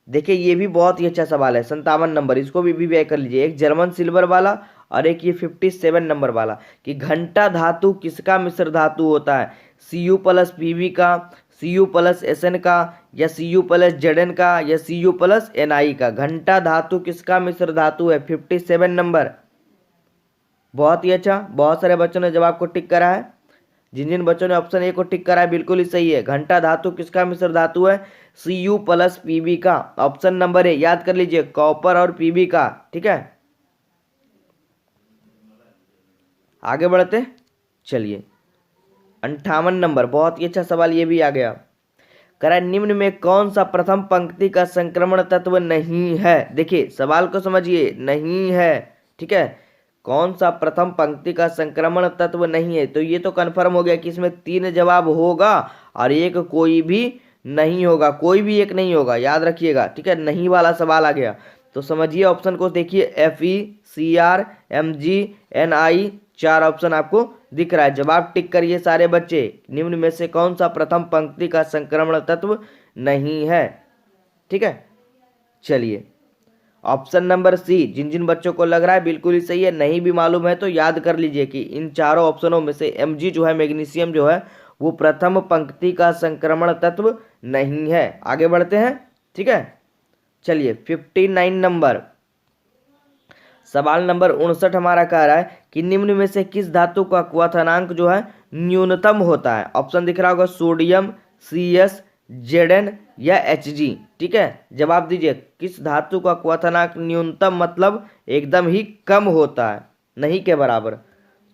देखिए ये भी बहुत ही अच्छा सवाल है, 57 नंबर, इसको भी व्यय कर लीजिए। एक जर्मन सिल्वर वाला और एक ये 57 नंबर वाला, कि घंटा धातु किसका मिश्र धातु होता है? Cu+Pb का, Cu+Sn का, या Cu+Zn का, या Cu+Ni का। घंटा धातु किसका मिश्र धातु है? 57 नंबर। बहुत ही अच्छा, बहुत सारे बच्चों ने जवाब को टिक करा है। जिन जिन बच्चों ने ऑप्शन ए को टिक करा है बिल्कुल ही सही है। घंटा धातु किसका मिश्र धातु है? Cu+Pb का। ऑप्शन नंबर ए, याद कर लीजिए, कॉपर और Pb का। ठीक है, आगे बढ़ते, चलिए 58 नंबर, बहुत ही अच्छा सवाल ये भी आ गया। कह रहा है निम्न में कौन सा प्रथम पंक्ति का संक्रमण तत्व नहीं है? देखिए सवाल को समझिए, नहीं है। ठीक है, कौन सा प्रथम पंक्ति का संक्रमण तत्व नहीं है? तो ये तो कंफर्म हो गया कि इसमें 3 जवाब होगा और एक कोई भी नहीं होगा, कोई भी एक नहीं होगा, याद रखिएगा। ठीक है, नहीं वाला सवाल आ गया, तो समझिए ऑप्शन को देखिए, FeCrMgNi, 4 ऑप्शन आपको दिख रहा है। जवाब टिक करिए सारे बच्चे, निम्न में से कौन सा प्रथम पंक्ति का संक्रमण तत्व नहीं है? ठीक है, चलिए ऑप्शन नंबर सी, जिन जिन बच्चों को लग रहा है बिल्कुल ही सही है, नहीं भी मालूम है तो याद कर लीजिए कि इन चारों ऑप्शनों में से Mg जो है, मैग्नीशियम जो है, वो प्रथम पंक्ति का संक्रमण तत्व नहीं है। आगे बढ़ते हैं, ठीक है, चलिए 59 नंबर, सवाल नंबर 59 हमारा कह रहा है कि निम्न में से किस धातु का क्वथनांक जो है न्यूनतम होता है? ऑप्शन दिख रहा होगा, सोडियम, Cs, Zn या Hg। ठीक है, जवाब दीजिए, किस धातु का क्वथनांक न्यूनतम मतलब एकदम ही कम होता है, नहीं के बराबर।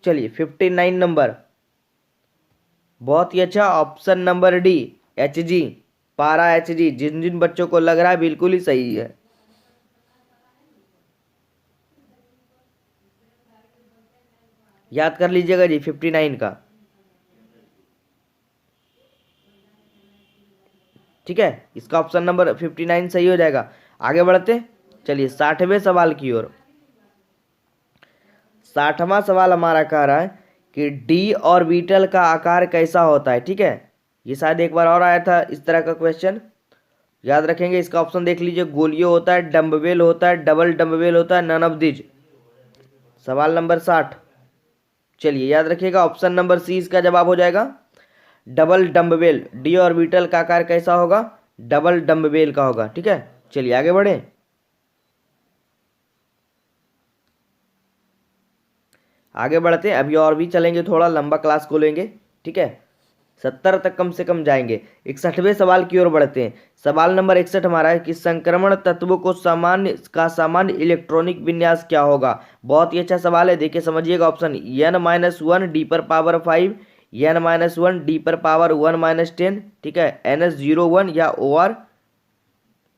चलिए 59 नंबर, बहुत ही अच्छा, ऑप्शन नंबर डी, Hg, पारा Hg। जिन जिन बच्चों को लग रहा है बिल्कुल ही सही है, याद कर लीजिएगा जी 59 का। ठीक है, इसका ऑप्शन नंबर 59 सही हो जाएगा। आगे बढ़ते चलिए 60वें सवाल की ओर। 60वां सवाल हमारा कह रहा है कि डी ऑर्बिटल का आकार कैसा होता है। ठीक है, ये शायद एक बार और आया था इस तरह का क्वेश्चन, याद रखेंगे। इसका ऑप्शन देख लीजिए, गोलियो होता है, डम्बवेल होता है, डबल डम्बवेल होता है, नन ऑफ दिज। सवाल नंबर 60, चलिए याद रखिएगा, ऑप्शन नंबर सी इसका जवाब हो जाएगा, डबल डम्बवेल। डी ऑर्बिटल का आकार कैसा होगा, डबल डम्बवेल का होगा। ठीक है, चलिए आगे बढ़े। आगे बढ़ते हैं, अभी और भी चलेंगे, थोड़ा लंबा क्लास को लेंगे। ठीक है, 70 तक कम से कम जाएंगे। 61वें सवाल की ओर बढ़ते हैं। सवाल नंबर 61 हमारा है कि संक्रमण तत्व को सामान्य इलेक्ट्रॉनिक विन्यास क्या होगा। बहुत ही अच्छा सवाल है, देखिए समझिएगा। ऑप्शन n-1 d पर पावर 5, n-1 d पर पावर 1-10, ठीक है, ns01 या OR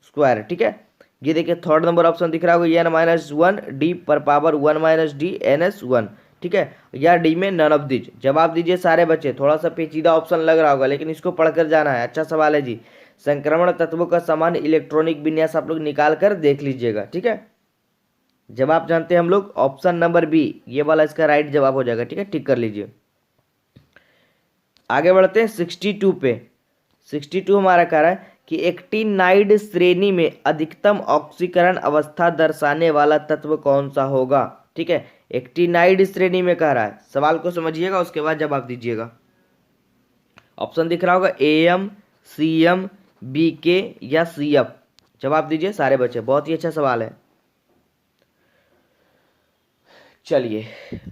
स्क्वायर। ठीक है, ये देखिए थर्ड नंबर ऑप्शन दिख रहा होगा, n-1 d पर पावर 1-d ns1। ठीक है, या डी में नन ऑफ दिज। जवाब दीजिए सारे बच्चे, थोड़ा सा पेचीदा ऑप्शन लग रहा होगा लेकिन इसको पढ़कर जाना है। अच्छा सवाल है जी। संक्रमण तत्वों का सामान्य इलेक्ट्रॉनिक विन्यास आप लोग निकाल कर देख लीजिएगा। ठीक है, जवाब जानते हैं हम लोग, ऑप्शन नंबर बी ये वाला इसका राइट जवाब हो जाएगा। ठीक है, टिक कर लीजिए। आगे बढ़ते हैं 62 पे। 62 हमारा कह रहा है कि एक्टिनाइड श्रेणी में अधिकतम ऑक्सीकरण अवस्था दर्शाने वाला तत्व कौन सा होगा। ठीक है, एक्टिनाइड श्रेणी में कह रहा है, सवाल को समझिएगा उसके बाद जवाब दीजिएगा। ऑप्शन दिख रहा होगा AM, CM, BK या CF। जवाब दीजिए सारे बच्चे, बहुत ही अच्छा सवाल है। चलिए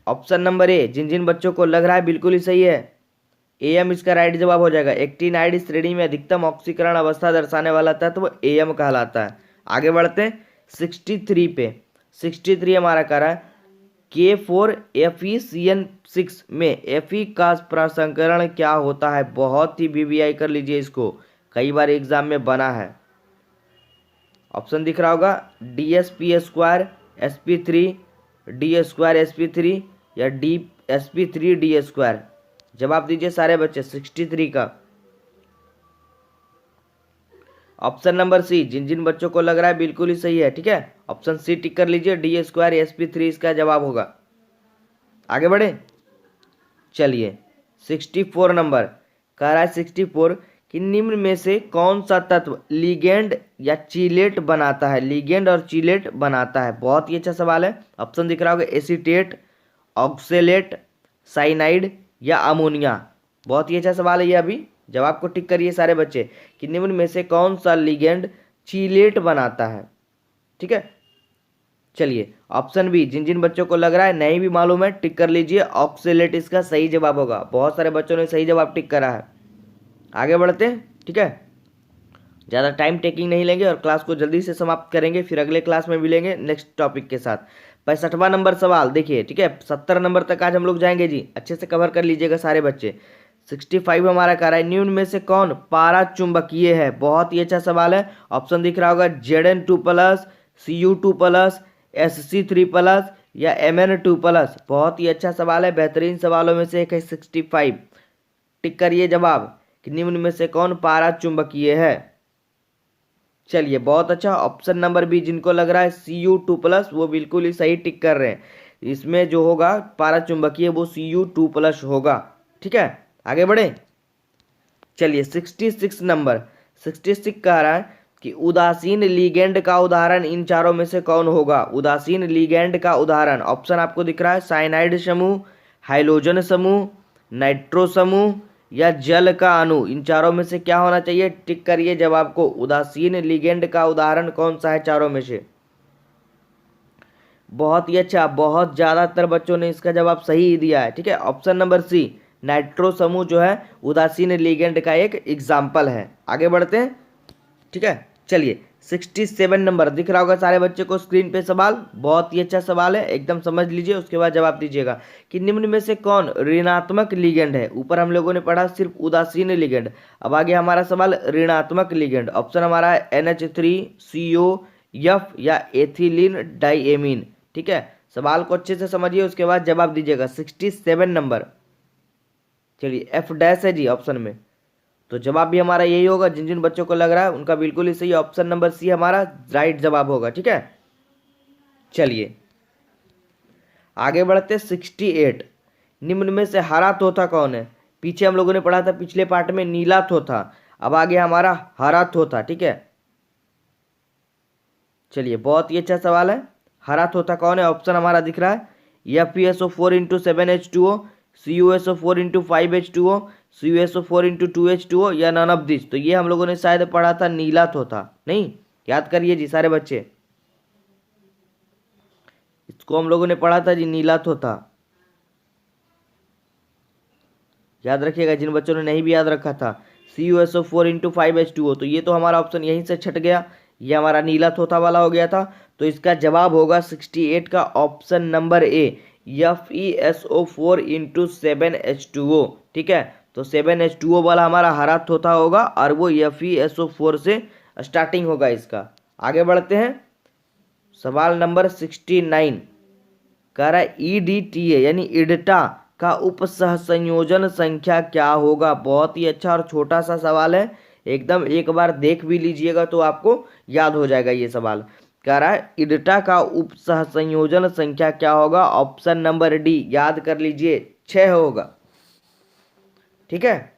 ऑप्शन नंबर ए, जिन जिन बच्चों को लग रहा है बिल्कुल ही सही है, AM इसका राइट जवाब हो जाएगा। एक्टिनाइड श्रेणी में अधिकतम ऑक्सीकरण अवस्था दर्शाने वाला तत्व AM कहलाता है। आगे बढ़ते हैं 63 पे। 63 हमारा कह रहा है K4FeCN6 में Fe का प्रसंस्करण क्या होता है। बहुत ही VVI कर लीजिए इसको, कई बार एग्जाम में बना है। ऑप्शन दिख रहा होगा DsP² sp3, D² sp3 या sp3 D²। जवाब दीजिए सारे बच्चे 63 का। ऑप्शन नंबर सी, जिन जिन बच्चों को लग रहा है बिल्कुल ही सही है। ठीक है, ऑप्शन सी टिक कर लीजिए, D² sp3 इसका जवाब होगा। आगे बढ़े चलिए 64 नंबर कह रहा है 64 कि निम्न में से कौन सा तत्व लिगेंड या चीलेट बनाता है। लिगेंड और चीलेट बनाता है, बहुत ही अच्छा सवाल है। ऑप्शन दिख रहा होगा एसीटेट, ऑक्सेलेट, साइनाइड या अमोनिया। बहुत ही अच्छा सवाल है ये। अभी जवाब को टिक करिए सारे बच्चे कि निम्न में से कौन सा लिगेंड चीलेट बनाता है। ठीक है, चलिए ऑप्शन बी, जिन जिन बच्चों को लग रहा है नहीं भी मालूम है टिक कर लीजिए, ऑक्सेलेट इसका सही जवाब होगा। बहुत सारे बच्चों ने सही जवाब टिक करा है। आगे बढ़ते हैं। ठीक है, ज़्यादा टाइम टेकिंग नहीं लेंगे और क्लास को जल्दी से समाप्त करेंगे, फिर अगले क्लास में मिलेंगे नेक्स्ट टॉपिक के साथ। 65वां नंबर सवाल देखिए। ठीक है, 70 नंबर तक आज हम लोग जाएंगे जी, अच्छे से कवर कर लीजिएगा सारे बच्चे। 65 हमारा कह रहा है निम्न में से कौन पारा चुंबकीय है। बहुत ही अच्छा सवाल है। ऑप्शन दिख रहा होगा Zn2+, Cu2+, Sc3+ या Mn2+। बहुत ही अच्छा सवाल है, बेहतरीन सवालों में से एक है 65। टिक करिए जवाब कि निम्न में से कौन पारा चुंबकीय है। चलिए बहुत अच्छा, ऑप्शन नंबर बी, जिनको लग रहा है Cu2+, वो बिल्कुल ही सही टिक कर रहे हैं। इसमें जो होगा पारा चुंबकीय वो Cu2+ होगा। ठीक है, आगे बढ़े चलिए 66 नंबर। 66 कह रहा है कि उदासीन लिगेंड का उदाहरण इन चारों में से कौन होगा। उदासीन लिगेंड का उदाहरण, ऑप्शन आपको दिख रहा है साइनाइड समूह, हाइड्रोजन समूह, नाइट्रो समूह या जल का अणु। इन चारों में से क्या होना चाहिए, टिक करिए जवाब को। उदासीन लिगेंड का उदाहरण कौन सा है चारों में से। बहुत ही अच्छा, बहुत ज़्यादातर बच्चों ने इसका जवाब सही ही दिया है। ठीक है, ऑप्शन नंबर सी, नाइट्रो समूह जो है उदासीन लिगेंड का एक एग्जाम्पल है। आगे बढ़ते हैं। ठीक है, चलिए 67 नंबर दिख रहा होगा सारे बच्चे को स्क्रीन पे सवाल। बहुत ही अच्छा सवाल है, एकदम समझ लीजिए उसके बाद जवाब दीजिएगा कि निम्न में से कौन ऋणात्मक लिगेंड है। ऊपर हम लोगों ने पढ़ा सिर्फ उदासीन लिगेंड, अब आगे हमारा सवाल ऋणात्मक लिगेंड। ऑप्शन हमारा है NH3COF या एथिलीन डाइएमीन। ठीक है, सवाल को अच्छे से समझिए उसके बाद जवाब दीजिएगा। 67 नंबर चलिए F डैश है जी ऑप्शन में। तो जवाब भी हमारा यही होगा। जिन जिन बच्चों को लग रहा है उनका बिल्कुल ही सही ऑप्शन नंबर सी हमारा राइट जवाब होगा। ठीक है, चलिए आगे बढ़ते। 68, निम्न में से हरा तोता कौन है? पीछे हम लोगों ने पढ़ा था पिछले पार्ट में नीला तोता, अब आ गया हमारा हरा तोता। ठीक है, चलिए बहुत ही अच्छा सवाल है। हरा तोता कौन है? ऑप्शन हमारा दिख रहा है FeSO4 into 7H2O, CuSO4 into 5H2O, CuSO4 into 2H2O या नन ऑफ दिस। तो ये हम लोगों ने शायद पढ़ा था नीला तोता, नहीं? याद करिए जी सारे बच्चे, इसको हम लोगों ने पढ़ा था जी नीला तोता। याद रखिएगा जिन बच्चों ने नहीं भी याद रखा था। CuSO4 इंटू 5H2O, तो ये तो हमारा ऑप्शन यहीं से छट गया, ये हमारा नीला तोता वाला हो गया था। तो इसका जवाब होगा 68 का ऑप्शन नंबर ए, FeSO4 इंटू 7H2O। ठीक है, तो 7H2O वाला हमारा हरा तोता होगा और वो FeSO4 से स्टार्टिंग होगा इसका। आगे बढ़ते हैं, सवाल नंबर 69 कह रहा है EDTA यानी इडटा का उप सहसंयोजन संख्या क्या होगा? बहुत ही अच्छा और छोटा सा सवाल है, एकदम एक बार देख भी लीजिएगा तो आपको याद हो जाएगा ये सवाल। कह रहा है इडटा का उप सहसंयोजन संख्या क्या होगा? ऑप्शन नंबर डी, याद कर लीजिए 6 होगा। ठीक है,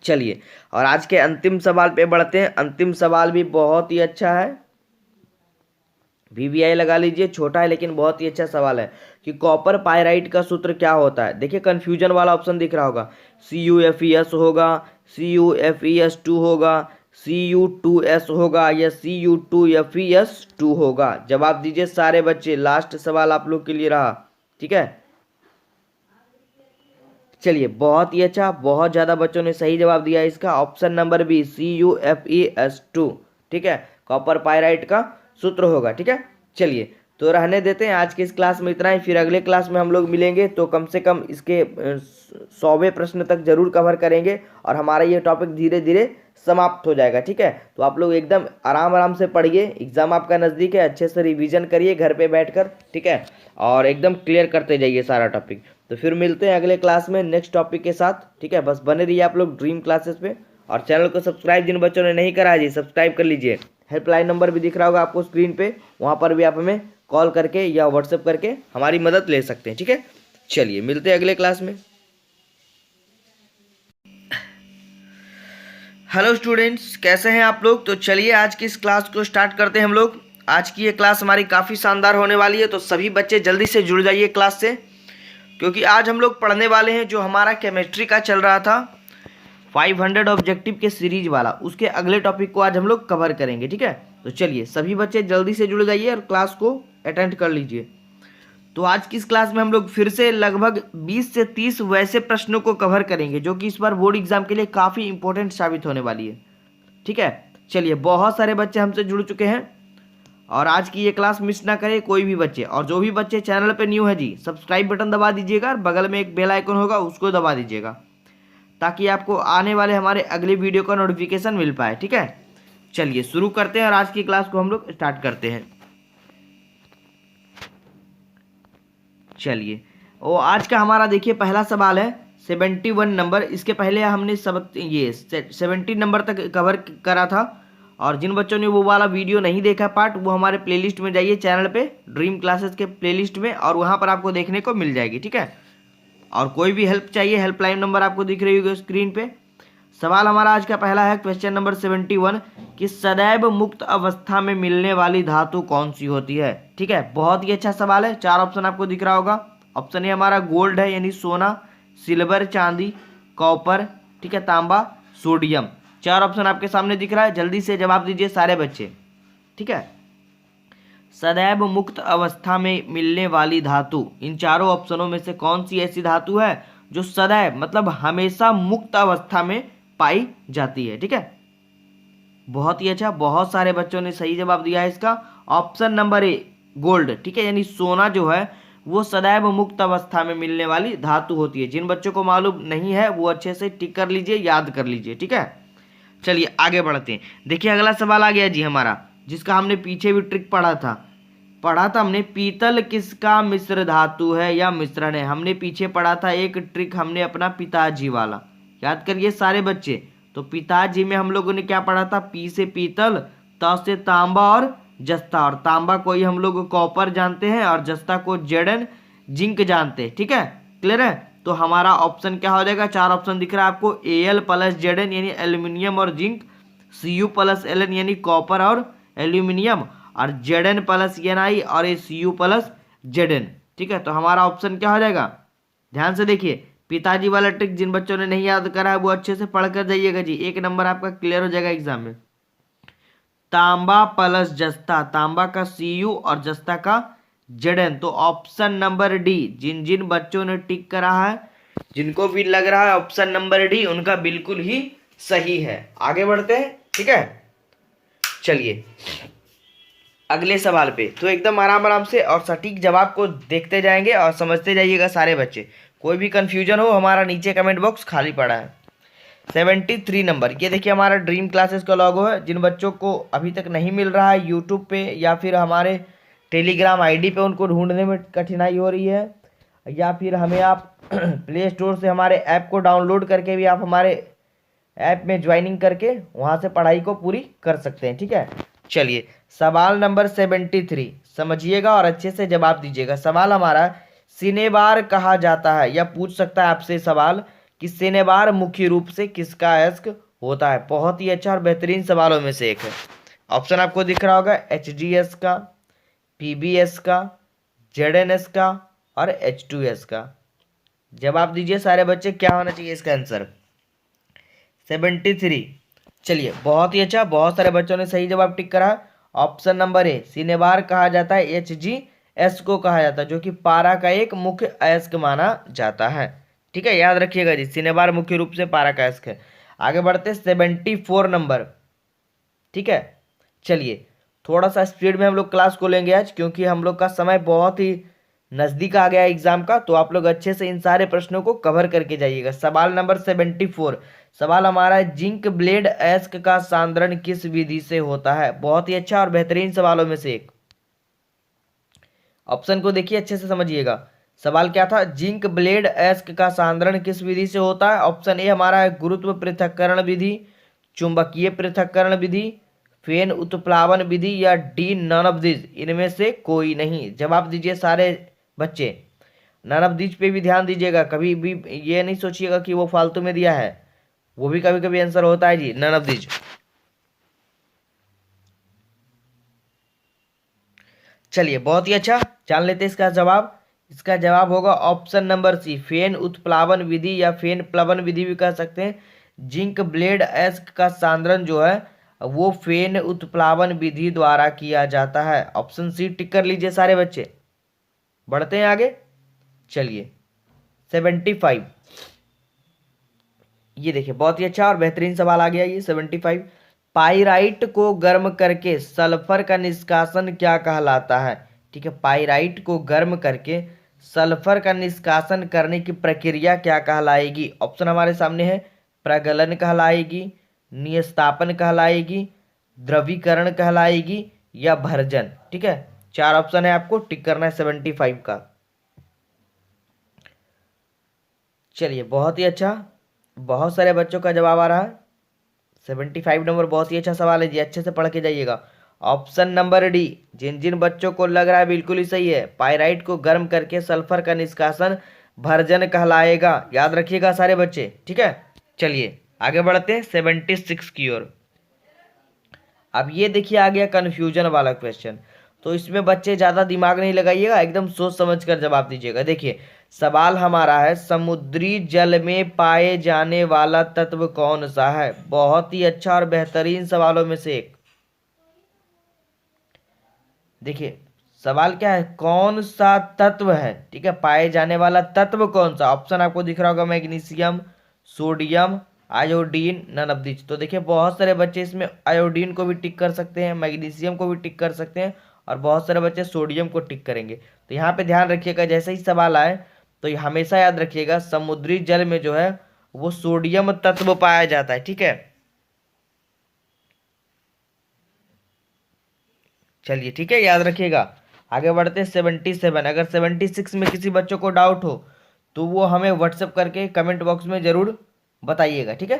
चलिए और आज के अंतिम सवाल पे बढ़ते हैं। अंतिम सवाल भी बहुत ही अच्छा है, VVI लगा लीजिए, छोटा है लेकिन बहुत ही अच्छा सवाल है कि कॉपर पायराइट का सूत्र क्या होता है? देखिए कंफ्यूजन वाला ऑप्शन दिख रहा होगा, CuFeS होगा, CuFeS2 होगा, Cu2S होगा या Cu2FeS2 होगा। जवाब दीजिए सारे बच्चे, लास्ट सवाल आप लोग के लिए रहा। ठीक है, चलिए बहुत ही अच्छा, बहुत ज़्यादा बच्चों ने सही जवाब दिया इसका, ऑप्शन नंबर बी CuFeS2। ठीक है, कॉपर पायराइट का सूत्र होगा। ठीक है, चलिए तो रहने देते हैं, आज की इस क्लास में इतना ही। फिर अगले क्लास में हम लोग मिलेंगे तो कम से कम इसके 100वें प्रश्न तक जरूर कवर करेंगे और हमारा ये टॉपिक धीरे धीरे समाप्त हो जाएगा। ठीक है, तो आप लोग एकदम आराम आराम से पढ़िए, एग्जाम आपका नज़दीक है, अच्छे से रिवीजन करिए घर पे बैठकर। ठीक है, और एकदम क्लियर करते जाइए सारा टॉपिक। तो फिर मिलते हैं अगले क्लास में नेक्स्ट टॉपिक के साथ। ठीक है, बस बने रहिए आप लोग ड्रीम क्लासेस पे, और चैनल को सब्सक्राइब जिन बच्चों ने नहीं करा है जी सब्सक्राइब कर लीजिए। हेल्पलाइन नंबर भी दिख रहा होगा आपको स्क्रीन पे, वहाँ पर भी आप हमें कॉल करके या व्हाट्सएप करके हमारी मदद ले सकते हैं। ठीक है, चलिए मिलते हैं अगले क्लास में। हेलो स्टूडेंट्स, कैसे हैं आप लोग? तो चलिए आज की इस क्लास को स्टार्ट करते हैं हम लोग। आज की ये क्लास हमारी काफ़ी शानदार होने वाली है, तो सभी बच्चे जल्दी से जुड़ जाइए क्लास से, क्योंकि आज हम लोग पढ़ने वाले हैं जो हमारा केमिस्ट्री का चल रहा था 500 ऑब्जेक्टिव के सीरीज वाला, उसके अगले टॉपिक को आज हम लोग कवर करेंगे। ठीक है, तो चलिए सभी बच्चे जल्दी से जुड़ जाइए और क्लास को अटेंड कर लीजिए। तो आज की इस क्लास में हम लोग फिर से लगभग 20 से 30 वैसे प्रश्नों को कवर करेंगे जो कि इस बार बोर्ड एग्जाम के लिए काफ़ी इंपॉर्टेंट साबित होने वाली है। ठीक है, चलिए बहुत सारे बच्चे हमसे जुड़ चुके हैं और आज की ये क्लास मिस ना करे कोई भी बच्चे। और जो भी बच्चे चैनल पे न्यू है जी सब्सक्राइब बटन दबा दीजिएगा और बगल में एक बेल आइकन होगा उसको दबा दीजिएगा, ताकि आपको आने वाले हमारे अगले वीडियो का नोटिफिकेशन मिल पाए। ठीक है, चलिए शुरू करते हैं और आज की क्लास को हम लोग स्टार्ट करते हैं। चलिए वो आज का हमारा देखिए पहला सवाल है 71 नंबर। इसके पहले हमने सब ये 70 नंबर तक कवर करा था, और जिन बच्चों ने वो वाला वीडियो नहीं देखा पार्ट, वो हमारे प्लेलिस्ट में जाइए चैनल पे, ड्रीम क्लासेस के प्लेलिस्ट में, और वहाँ पर आपको देखने को मिल जाएगी। ठीक है, और कोई भी हेल्प चाहिए हेल्पलाइन नंबर आपको दिख रही होगी स्क्रीन पे। सवाल हमारा आज का पहला है क्वेश्चन नंबर 71 कि सदैव मुक्त अवस्था में मिलने वाली धातु कौन सी होती है? ठीक है, बहुत ही अच्छा सवाल है। 4 ऑप्शन आपको दिख रहा होगा। ऑप्शन ए हमारा गोल्ड है यानी सोना, सिल्वर चांदी, कॉपर, ठीक है, तांबा, सोडियम। 4 ऑप्शन आपके सामने दिख रहा है, जल्दी से जवाब दीजिए सारे बच्चे। ठीक है, सदैव मुक्त अवस्था में मिलने वाली धातु, इन चारों ऑप्शनों में से कौन सी ऐसी धातु है जो सदैव मतलब हमेशा मुक्त अवस्था में पाई जाती है? ठीक है, बहुत ही अच्छा, बहुत सारे बच्चों ने सही जवाब दिया है इसका। ऑप्शन नंबर ए गोल्ड, ठीक है, यानी सोना जो है वो सदैव मुक्त अवस्था में मिलने वाली धातु होती है। जिन बच्चों को मालूम नहीं है वो अच्छे से टिक कर लीजिए, याद कर लीजिए। ठीक है, चलिए आगे बढ़ते हैं। देखिए अगला सवाल आ गया जी हमारा, जिसका हमने पीछे भी ट्रिक पढ़ा था हमने, पीतल किसका मिश्र धातु है या मिश्रण है? हमने पीछे पढ़ा था एक ट्रिक हमने अपना पिताजी वाला, याद करिए सारे बच्चे। तो पिताजी में हम लोगों ने क्या पढ़ा था, पी से पीतल, त से तांबा और जस्ता, और तांबा को ही हम लोग कॉपर जानते हैं और जस्ता को जेडन जिंक जानते हैं। ठीक है, क्लियर है। तो हमारा ऑप्शन क्या हो जाएगा, 4 ऑप्शन दिख रहा है आपको, एल प्लस जेडन यानी एल्यूमिनियम और zinc, C U plus L N यानी कॉपर और एल्यूमिनियम, और जेडन प्लस एन आई और A C U plus Zn. ठीक है, तो हमारा ऑप्शन क्या हो जाएगा, ध्यान से देखिए। पिताजी वाला ट्रिक जिन बच्चों ने नहीं याद करा है वो अच्छे से पढ़ कर जाइएगा जी, 1 नंबर आपका क्लियर हो जाएगा एग्जाम में। तांबा प्लस जस्ता, तांबा का सी यू और जस्ता का जेडन, तो ऑप्शन नंबर डी, जिन जिन बच्चों ने टिक करा है, जिनको भी लग रहा है ऑप्शन नंबर डी उनका बिल्कुल ही सही है। आगे बढ़ते हैं, ठीक है। चलिए अगले सवाल पे, तो एकदम आराम आराम से और सटीक जवाब को देखते जाएंगे और समझते जाइएगा सारे बच्चे। कोई भी कंफ्यूजन हो, हमारा नीचे कमेंट बॉक्स खाली पड़ा है। 73 नंबर, ये देखिए हमारा ड्रीम क्लासेस का लोगो है। जिन बच्चों को अभी तक नहीं मिल रहा है यूट्यूब पे या फिर हमारे टेलीग्राम आईडी पे, उनको ढूंढने में कठिनाई हो रही है, या फिर हमें आप प्ले स्टोर से हमारे ऐप को डाउनलोड करके भी आप हमारे ऐप में ज्वाइनिंग करके वहाँ से पढ़ाई को पूरी कर सकते हैं। ठीक है, चलिए सवाल नंबर 73 समझिएगा और अच्छे से जवाब दीजिएगा। सवाल हमारा, सिनेबार कहा जाता है, या पूछ सकता है आपसे सवाल कि सिनेबार मुख्य रूप से किसका अयस्क होता है। बहुत ही अच्छा और बेहतरीन सवालों में से एक है। ऑप्शन आपको दिख रहा होगा, HGS का, PBS का, ZNS का और H2S का। जवाब दीजिए सारे बच्चे, क्या होना चाहिए इसका आंसर। 73, चलिए बहुत ही अच्छा, बहुत सारे बच्चों ने सही जवाब टिक करा। ऑप्शन नंबर ए, सिनेबार कहा जाता है, HGS को कहा जाता है, जो कि पारा का एक मुख्य अयस्क माना जाता है। ठीक है, याद रखिएगा जी, सिनेबार मुख्य रूप से पारा का अयस्क है। आगे बढ़ते 74 नंबर। ठीक है, चलिए थोड़ा सा स्पीड में हम लोग क्लास को लेंगे आज, क्योंकि हम लोग का समय बहुत ही नज़दीक आ गया है एग्जाम का। तो आप लोग अच्छे से इन सारे प्रश्नों को कवर करके जाइएगा। सवाल नंबर 74, सवाल हमारा है, जिंक ब्लेड अयस्क का सांद्रण किस विधि से होता है। बहुत ही अच्छा और बेहतरीन सवालों में से एक। ऑप्शन को देखिए अच्छे से समझिएगा। सवाल क्या था, जिंक ब्लेड अयस्क का सांद्रण किस विधि से होता है। ऑप्शन ए हमारा है, गुरुत्व पृथक्करण विधि, चुंबकीय पृथक्करण विधि, फेन उत्प्लावन विधि, या डी नन ऑफ दिस, इनमें से कोई नहीं। जवाब दीजिए सारे बच्चे। नन ऑफ दिस पे भी ध्यान दीजिएगा, कभी भी ये नहीं सोचिएगा कि वो फालतू में दिया है, वो भी कभी कभी आंसर होता है जी, नन ऑफ दिस। चलिए बहुत ही अच्छा, जान लेते हैं इसका जवाब। इसका जवाब होगा ऑप्शन नंबर सी, फेन उत्प्लावन विधि या फेन प्लवन विधि भी कह सकते हैं। जिंक ब्लेड अयस्क का सांद्रण जो है वो फेन उत्प्लावन विधि द्वारा किया जाता है। ऑप्शन सी टिक कर लीजिए सारे बच्चे। बढ़ते हैं आगे, चलिए 75, ये देखिए बहुत ही अच्छा और बेहतरीन सवाल आ गया ये 75। पाइराइट को गर्म करके सल्फर का निष्कासन क्या कहलाता है। ठीक है, पाइराइट को गर्म करके सल्फर का निष्कासन करने की प्रक्रिया क्या कहलाएगी। ऑप्शन हमारे सामने है, प्रगलन कहलाएगी, निस्तापन कहलाएगी, द्रवीकरण कहलाएगी, या भर्जन। ठीक है, 4 ऑप्शन है, आपको टिक करना है 75 का। चलिए बहुत ही अच्छा, बहुत सारे बच्चों का जवाब आ रहा है। 75 नंबर बहुत ही अच्छा सवाल है जी, अच्छे से पढ़ के जाइएगा। ऑप्शन नंबर डी, जिन जिन बच्चों को लग रहा है बिल्कुल ही सही है, पाइराइट को गर्म करके सल्फर का निष्कासन भर्जन कहलाएगा। याद रखिएगा सारे बच्चे, ठीक है। चलिए आगे बढ़ते हैं 76 की ओर। अब ये देखिए आ गया कन्फ्यूजन वाला क्वेश्चन, तो इसमें बच्चे ज़्यादा दिमाग नहीं लगाइएगा, एकदम सोच समझ कर जवाब दीजिएगा। देखिए सवाल हमारा है, समुद्री जल में पाए जाने वाला तत्व कौन सा है। बहुत ही अच्छा और बेहतरीन सवालों में से एक। देखिए सवाल क्या है, कौन सा तत्व है, ठीक है, पाए जाने वाला तत्व कौन सा। ऑप्शन आपको दिख रहा होगा, magnesium, sodium, iodine, none of this. तो देखिए बहुत सारे बच्चे इसमें आयोडीन को भी टिक कर सकते हैं, मैग्नीशियम को भी टिक कर सकते हैं, और बहुत सारे बच्चे सोडियम को टिक करेंगे। तो यहाँ पे ध्यान रखिएगा, जैसे ही सवाल आए तो ये हमेशा याद रखिएगा, समुद्री जल में जो है वो सोडियम तत्व पाया जाता है। ठीक है, चलिए ठीक है, याद रखिएगा। आगे बढ़ते हैं 77। अगर 76 में किसी बच्चों को डाउट हो तो वो हमें व्हाट्सएप करके कमेंट बॉक्स में ज़रूर बताइएगा, ठीक है।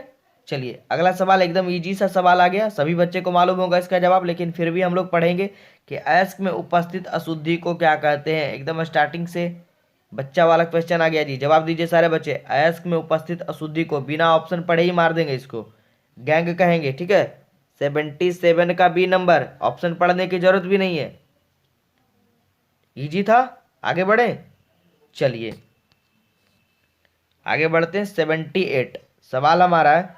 चलिए अगला सवाल एकदम इजी सा सवाल आ गया, सभी बच्चे को मालूम होगा इसका जवाब, लेकिन फिर भी हम लोग पढ़ेंगे कि अयस्क में उपस्थित अशुद्धि को क्या कहते हैं। एकदम स्टार्टिंग से बच्चा वाला क्वेश्चन आ गया जी, जवाब दीजिए सारे बच्चे। अयस्क में उपस्थित अशुद्धि को बिना ऑप्शन पढ़े ही मार देंगे, इसको गैंग कहेंगे, ठीक है। 77 का बी नंबर, ऑप्शन पढ़ने की जरूरत भी नहीं है, इजी था। आगे बढ़े, चलिए आगे बढ़ते हैं। 78 सवाल हमारा है,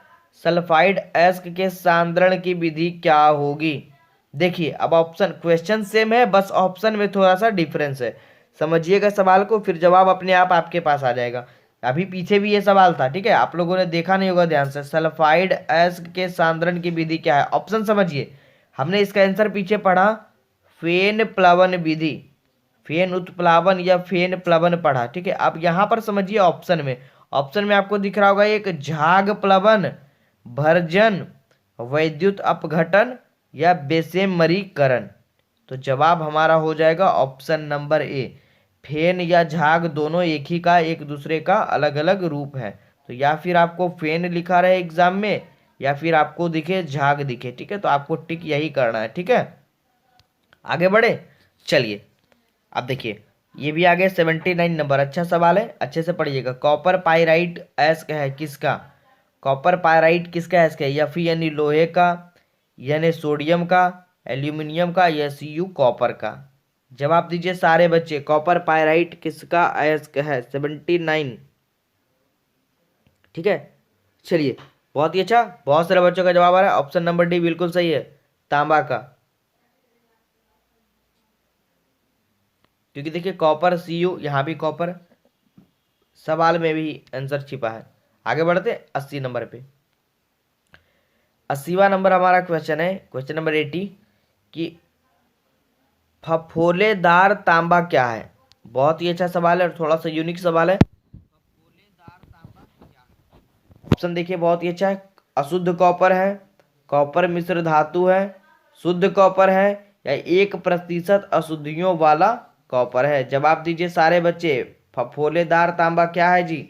सल्फाइड अयस्क के सांद्रण की विधि क्या होगी। देखिए अब ऑप्शन, क्वेश्चन सेम है, बस ऑप्शन में थोड़ा सा डिफरेंस है। समझिएगा सवाल को, फिर जवाब अपने आप आपके पास आ जाएगा। अभी पीछे भी ये सवाल था, ठीक है, आप लोगों ने देखा नहीं होगा ध्यान से। सल्फाइड अयस्क के सांद्रण की विधि क्या है, ऑप्शन समझिए। हमने इसका आंसर पीछे पढ़ा, फेन प्लवन विधि, फेन उत्प्लावन या फेन प्लवन पढ़ा, ठीक है। अब यहां पर समझिए ऑप्शन में, ऑप्शन में आपको दिख रहा होगा एक झाग प्लवन, भर्जन, वैद्युत अपघटन या बेसेमरीकरण। तो जवाब हमारा हो जाएगा ऑप्शन नंबर ए, फेन या झाग दोनों एक ही का, एक दूसरे का अलग अलग रूप है। तो या फिर आपको फेन लिखा रहे एग्जाम में, या फिर आपको दिखे झाग दिखे, ठीक है, तो आपको टिक यही करना है, ठीक है। आगे बढ़े, चलिए अब देखिए ये भी आ गया 79 नंबर, अच्छा सवाल है, अच्छे से पढ़िएगा। कॉपर पाइराइट अयस्क है किसका, कॉपर पाइराइट किसका अयस्क है, एफ यानी लोहे का, यानी सोडियम का, एल्यूमिनियम का, या Cu कॉपर का। जवाब दीजिए सारे बच्चे, कॉपर पाइराइट किसका अयस्क है। 79, ठीक है। चलिए बहुत ही अच्छा, बहुत सारे बच्चों का जवाब आ रहा है, ऑप्शन नंबर डी बिल्कुल सही है, तांबा का। क्योंकि देखिए कॉपर Cu, यहाँ भी कॉपर, सवाल में भी आंसर छिपा है। आगे बढ़ते 80 नंबर पे। 80वां नंबर हमारा क्वेश्चन है, क्वेश्चन नंबर 80 कि फफोलेदार तांबा क्या है। बहुत ही अच्छा सवाल है और थोड़ा सा यूनिक सवाल है। फफोलेदार तांबा क्या है, ऑप्शन देखिए बहुत ही अच्छा है, अशुद्ध कॉपर है, कॉपर मिश्र धातु है, शुद्ध कॉपर है, या 1% अशुद्धियों वाला कॉपर है। जवाब दीजिए सारे बच्चे, फफोलेदार तांबा क्या है जी,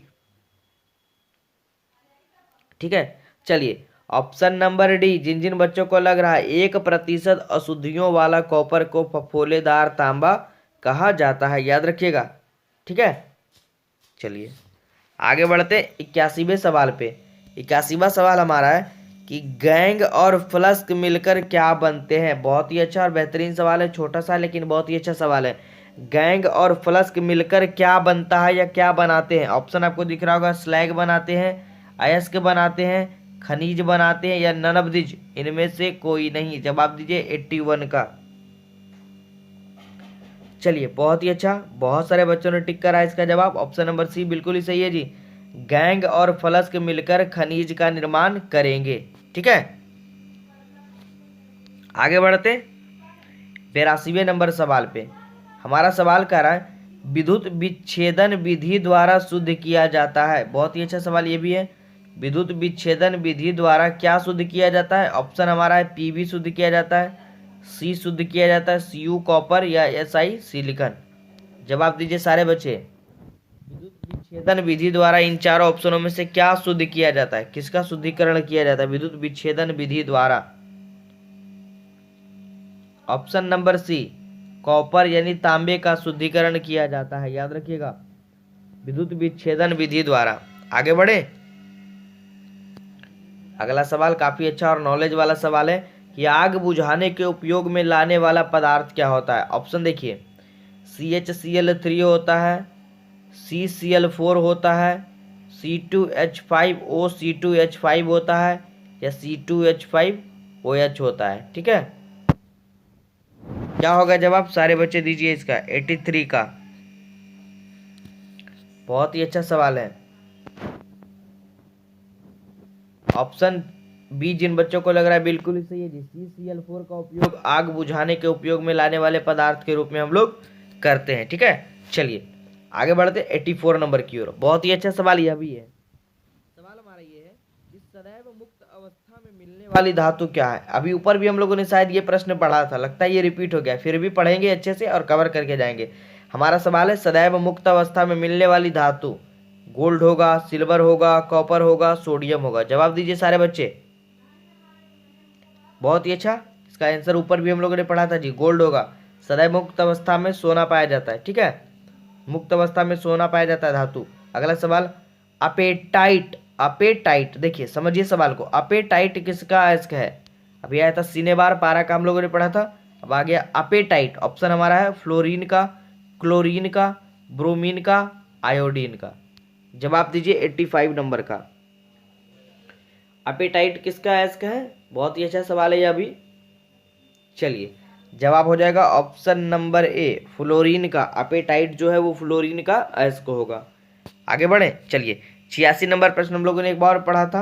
ठीक है। चलिए ऑप्शन नंबर डी, जिन जिन बच्चों को लग रहा है 1% अशुद्धियों वाला कॉपर को फफोलेदार तांबा कहा जाता है, याद रखिएगा, ठीक है। चलिए आगे बढ़ते 81वें सवाल पे। 81वां सवाल हमारा है कि गैंग और फ्लस्क मिलकर क्या बनते हैं। बहुत ही अच्छा और बेहतरीन सवाल है, छोटा सा लेकिन बहुत ही अच्छा सवाल है। गैंग और फ्लस्क मिलकर क्या बनता है या क्या बनाते हैं। ऑप्शन आपको दिख रहा होगा, स्लैग बनाते हैं, अयस्क बनाते हैं, खनिज बनाते हैं, या ननबदिज, इनमें से कोई नहीं। जवाब दीजिए 81 का। चलिए बहुत ही अच्छा, बहुत सारे बच्चों ने टिक करा इसका जवाब, ऑप्शन नंबर सी बिल्कुल ही सही है जी, गैंग और फ्लस्क मिलकर खनिज का निर्माण करेंगे, ठीक है। आगे बढ़ते 82वें नंबर सवाल पे। हमारा सवाल कह रहा है, विद्युत विच्छेदन विधि द्वारा शुद्ध किया जाता है। बहुत ही अच्छा सवाल ये भी है, विद्युत विच्छेदन विधि द्वारा क्या शुद्ध किया जाता है। ऑप्शन हमारा है Pb शुद्ध किया जाता है, सी शुद्ध किया जाता है, Cu कॉपर, या Si सिलिकॉन। जवाब दीजिए सारे बच्चे, विद्युत विच्छेदन विधि द्वारा इन चारों ऑप्शनों में से क्या शुद्ध किया जाता है, किसका शुद्धिकरण किया जाता है विद्युत विच्छेदन विधि द्वारा। ऑप्शन नंबर सी, कॉपर यानी तांबे का शुद्धिकरण किया जाता है, याद रखिएगा, विद्युत विच्छेदन विधि द्वारा। आगे बढ़े, अगला सवाल काफी अच्छा और नॉलेज वाला सवाल है कि आग बुझाने के उपयोग में लाने वाला पदार्थ क्या होता है। ऑप्शन देखिए, CHCl3 होता है, CCl4 होता है, C2H5O C2H5 होता है, या C2H5OH होता है, ठीक है। क्या होगा जवाब, सारे बच्चे दीजिए इसका, 83 का। बहुत ही अच्छा सवाल है। ऑप्शन बी जिन बच्चों को लग रहा है बिल्कुल ही सही है जी, CCl4 का उपयोग आग बुझाने के उपयोग में लाने वाले पदार्थ के रूप में हम लोग करते हैं, ठीक है। चलिए आगे बढ़ते 84 नंबर की ओर। बहुत ही अच्छा सवाल यह भी है। सवाल हमारा ये है कि सदैव मुक्त अवस्था में मिलने वाली धातु क्या है। अभी ऊपर भी हम लोगों ने शायद ये प्रश्न पढ़ा था, लगता है ये रिपीट हो गया, फिर भी पढ़ेंगे अच्छे से और कवर करके जाएंगे। हमारा सवाल है, सदैव मुक्त अवस्था में मिलने वाली धातु गोल्ड होगा, सिल्वर होगा, कॉपर होगा, सोडियम होगा। जवाब दीजिए सारे बच्चे। बहुत ही अच्छा, इसका आंसर ऊपर भी हम लोगों ने पढ़ा था जी, गोल्ड होगा। सदैव मुक्त अवस्था में सोना पाया जाता है, ठीक है, मुक्त अवस्था में सोना पाया जाता है धातु। अगला सवाल, अपेटाइट। अपेटाइट, देखिए समझिए सवाल को, अपेटाइट किसका अयस्क है? अभी आया था सिनेबार, पारा का हम लोगों ने पढ़ा था। अब आ गया अपेटाइट। ऑप्शन हमारा है फ्लोरीन का, क्लोरीन का, ब्रोमीन का, आयोडीन का। जवाब दीजिए 85 नंबर का। अपेटाइट किसका अयस्क है? बहुत ही अच्छा सवाल है यह भी। चलिए जवाब हो जाएगा ऑप्शन नंबर ए, फ्लोरीन का। अपेटाइट जो है वो फ्लोरीन का अयस्क होगा। आगे बढ़े, चलिए 86 नंबर प्रश्न हम लोगों ने एक बार पढ़ा था,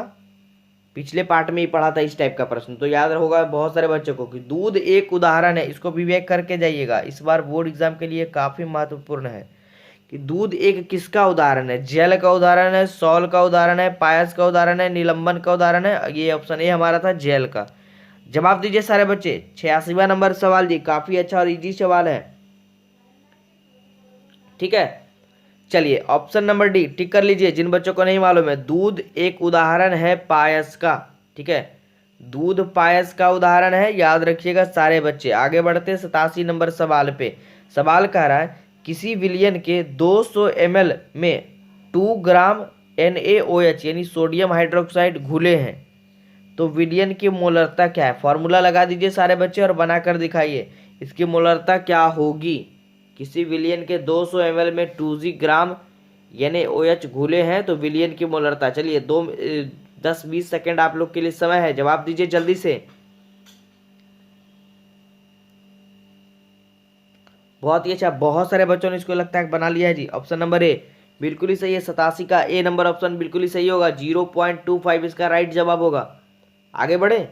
पिछले पार्ट में ही पढ़ा था इस टाइप का प्रश्न, तो याद होगा बहुत सारे बच्चों को कि दूध एक उदाहरण है। इसको विवेक करके जाइएगा, इस बार बोर्ड एग्जाम के लिए काफी महत्वपूर्ण है कि दूध एक किसका उदाहरण है? जल का उदाहरण है, सॉल का उदाहरण है, पायस का उदाहरण है, निलंबन का उदाहरण है। ये ऑप्शन ए हमारा था, जेल का। जवाब दीजिए सारे बच्चे। 86वां नंबर सवाल जी, काफी अच्छा और इजी सवाल है, ठीक है। चलिए ऑप्शन नंबर डी टिक कर लीजिए जिन बच्चों को नहीं मालूम है। दूध एक उदाहरण है पायस का, ठीक है, दूध पायस का उदाहरण है, याद रखिएगा सारे बच्चे। आगे बढ़ते 87 नंबर सवाल पे। सवाल कह रहा है किसी विलयन के 200 ml में 2 ग्राम NaOH यानी सोडियम हाइड्रोक्साइड घुले हैं, तो विलयन की मोलरता क्या है? फॉर्मूला लगा दीजिए सारे बच्चे और बनाकर दिखाइए इसकी मोलरता क्या होगी। किसी विलयन के 200 ml में 2 ग्राम NaOH घुले हैं तो विलयन की मोलरता। चलिए 10-20 सेकेंड आप लोग के लिए समय है, जवाब दीजिए जल्दी से। बहुत ही अच्छा, बहुत सारे बच्चों ने इसको लगता है बना लिया है जी। ऑप्शन नंबर ए बिल्कुल ही सही है, 87 का ए नंबर ऑप्शन बिल्कुल ही सही होगा। 0.25 इसका राइट जवाब होगा। आगे बढ़े,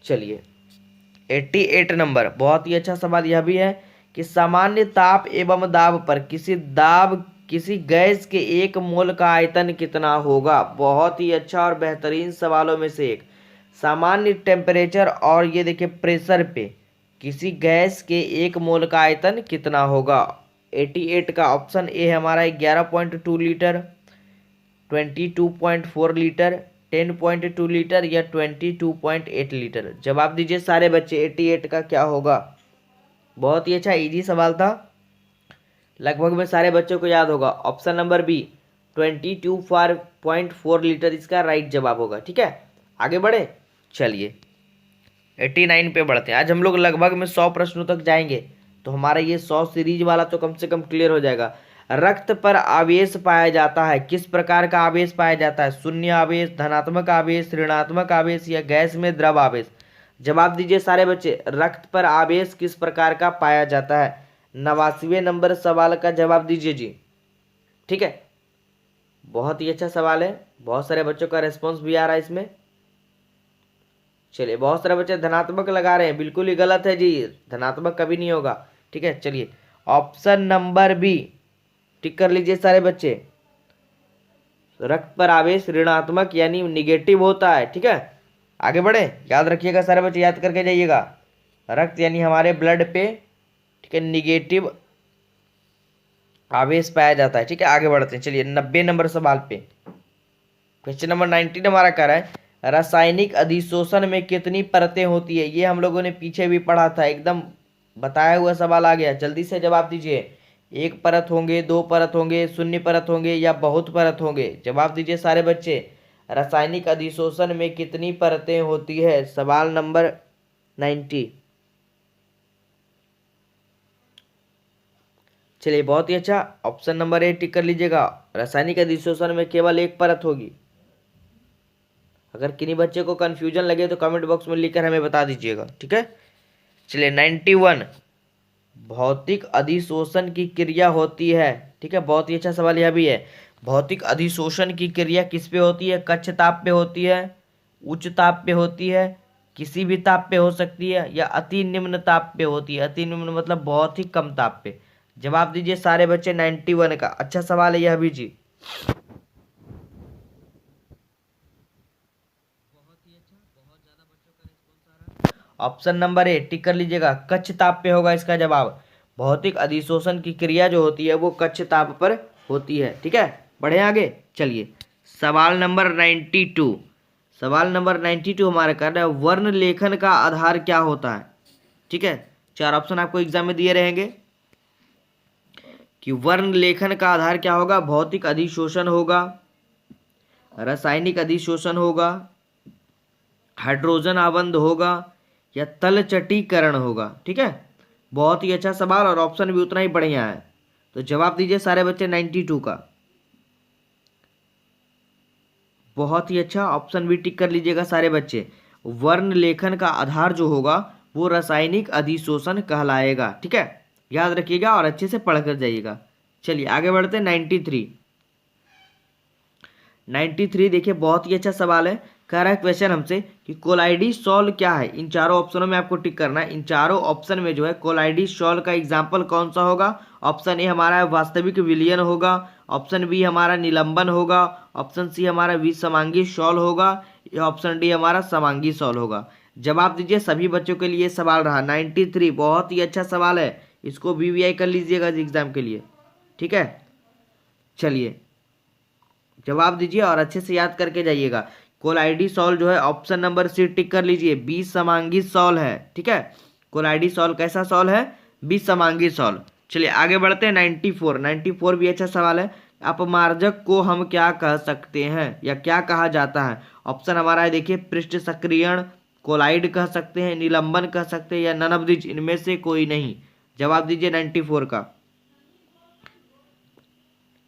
चलिए 88 नंबर, बहुत ही अच्छा सवाल यह भी है कि सामान्य ताप एवं दाब पर किसी गैस के 1 मोल का आयतन कितना होगा? बहुत ही अच्छा और बेहतरीन सवालों में से एक। सामान्य टेम्परेचर और ये देखिए प्रेशर पे किसी गैस के 1 मोल का आयतन कितना होगा? 88 का ऑप्शन ए हमारा 11.2 लीटर, 22.4 लीटर, 10.2 लीटर या 22.8 लीटर। जवाब दीजिए सारे बच्चे 88 का क्या होगा? बहुत ही अच्छा इजी सवाल था, लगभग में सारे बच्चों को याद होगा। ऑप्शन नंबर बी 22.4 लीटर इसका राइट जवाब होगा, ठीक है। आगे बढ़े, चलिए 89 पे बढ़ते हैं। आज हम लोग लगभग में 100 प्रश्नों तक जाएंगे, तो हमारा ये 100 सीरीज वाला तो कम से कम क्लियर हो जाएगा। रक्त पर आवेश पाया जाता है, किस प्रकार का आवेश पाया जाता है? शून्य आवेश, धनात्मक आवेश, ऋणात्मक आवेश या गैस में द्रव आवेश? जवाब दीजिए सारे बच्चे, रक्त पर आवेश किस प्रकार का पाया जाता है? 89वें नंबर सवाल का जवाब दीजिए जी, ठीक है। बहुत ही अच्छा सवाल है, बहुत सारे बच्चों का रेस्पॉन्स भी आ रहा है इसमें। चलिए बहुत सारे बच्चे धनात्मक लगा रहे हैं, बिल्कुल ही गलत है जी, धनात्मक कभी नहीं होगा, ठीक है। चलिए ऑप्शन नंबर बी टिक कर लीजिए सारे बच्चे, रक्त पर आवेश ऋणात्मक यानी निगेटिव होता है, ठीक है। आगे बढ़े, याद रखिएगा सारे बच्चे, याद करके जाइएगा। रक्त यानी हमारे ब्लड पे, ठीक है, निगेटिव आवेश पाया जाता है, ठीक है। आगे बढ़ते हैं, चलिए 90 नंबर सवाल पे। क्वेश्चन नंबर 19 हमारा कह रहा है रासायनिक अधिशोषण में कितनी परतें होती है? ये हम लोगों ने पीछे भी पढ़ा था, एकदम बताया हुआ सवाल आ गया, जल्दी से जवाब दीजिए। 1 परत होंगे, 2 परत होंगे, 0 परत होंगे या बहुत परत होंगे? जवाब दीजिए सारे बच्चे, रासायनिक अधिशोषण में कितनी परतें होती है? सवाल नंबर 90। चलिए बहुत ही अच्छा, ऑप्शन नंबर ए टिक कर लीजिएगा, रासायनिक अधिशोषण में केवल 1 परत होगी। अगर किन्हीं बच्चे को कंफ्यूजन लगे तो कमेंट बॉक्स में लिखकर हमें बता दीजिएगा, ठीक है। चलिए 91, भौतिक अधिशोषण की क्रिया होती है, ठीक है। बहुत ही अच्छा सवाल यह भी है, भौतिक अधिशोषण की क्रिया किस पे होती है? कक्ष ताप पे होती है, उच्च ताप पे होती है, किसी भी ताप पे हो सकती है या अति निम्न ताप पे होती है? अति निम्न मतलब बहुत ही कम ताप पे। जवाब दीजिए सारे बच्चे 91 का। अच्छा सवाल है यह भी जी। ऑप्शन नंबर ए टिक कर लीजिएगा, कक्ष ताप पे होगा इसका जवाब। भौतिक अधिशोषण की क्रिया जो होती है वो कक्ष ताप पर होती है, ठीक है। बढ़े आगे, चलिए सवाल नंबर 92। सवाल नंबर 92 हमारा कर रहा है वर्ण लेखन का आधार क्या होता है। ठीक है, 4 ऑप्शन आपको एग्जाम में दिए रहेंगे कि वर्ण लेखन का आधार क्या होगा। भौतिक अधिशोषण होगा, रासायनिक अधिशोषण होगा, हाइड्रोजन आबंध होगा, या तलचटीकरण होगा। ठीक है, बहुत ही अच्छा सवाल और ऑप्शन भी उतना ही बढ़िया है। तो जवाब दीजिए सारे बच्चे 92 का। बहुत ही अच्छा, ऑप्शन भी टिक कर लीजिएगा सारे बच्चे। वर्ण लेखन का आधार जो होगा वो रासायनिक अधिशोषण कहलाएगा। ठीक है, याद रखिएगा और अच्छे से पढ़ कर जाइएगा। चलिए आगे बढ़ते हैं 93। 93 देखिए, बहुत ही अच्छा सवाल है। कह रहा है क्वेश्चन हमसे कि कोलाइडी सॉल क्या है। इन चारों ऑप्शनों में आपको टिक करना है। इन चारों ऑप्शन में जो है कोलाइडी सॉल का एग्जाम्पल कौन सा होगा। ऑप्शन ए हमारा वास्तविक विलयन होगा, ऑप्शन बी हमारा निलंबन होगा, ऑप्शन सी हमारा विसमांगी सॉल होगा, या ऑप्शन डी हमारा समांगी सॉल होगा। जवाब दीजिए, सभी बच्चों के लिए सवाल रहा 93। बहुत ही अच्छा सवाल है, इसको वीवीआई कर लीजिएगा एग्जाम के लिए। ठीक है, चलिए जवाब दीजिए और अच्छे से याद करके जाइएगा। कोलाइडी सॉल जो है ऑप्शन नंबर सी टिक कर लीजिए, बी समांगी सॉल है। ठीक है, कोलाइडी सॉल कैसा सॉल है, बी समांगी सॉल। चलिए आगे बढ़ते हैं 94। 94 भी अच्छा सवाल है। अपमार्जक को हम क्या कह सकते हैं या क्या कहा जाता है। ऑप्शन हमारा है देखिए, पृष्ठ सक्रियण, कोलाइड कह सकते हैं, निलंबन कह सकते हैं, या नन ऑफ दिस, इनमें से कोई नहीं। जवाब दीजिए 94 का।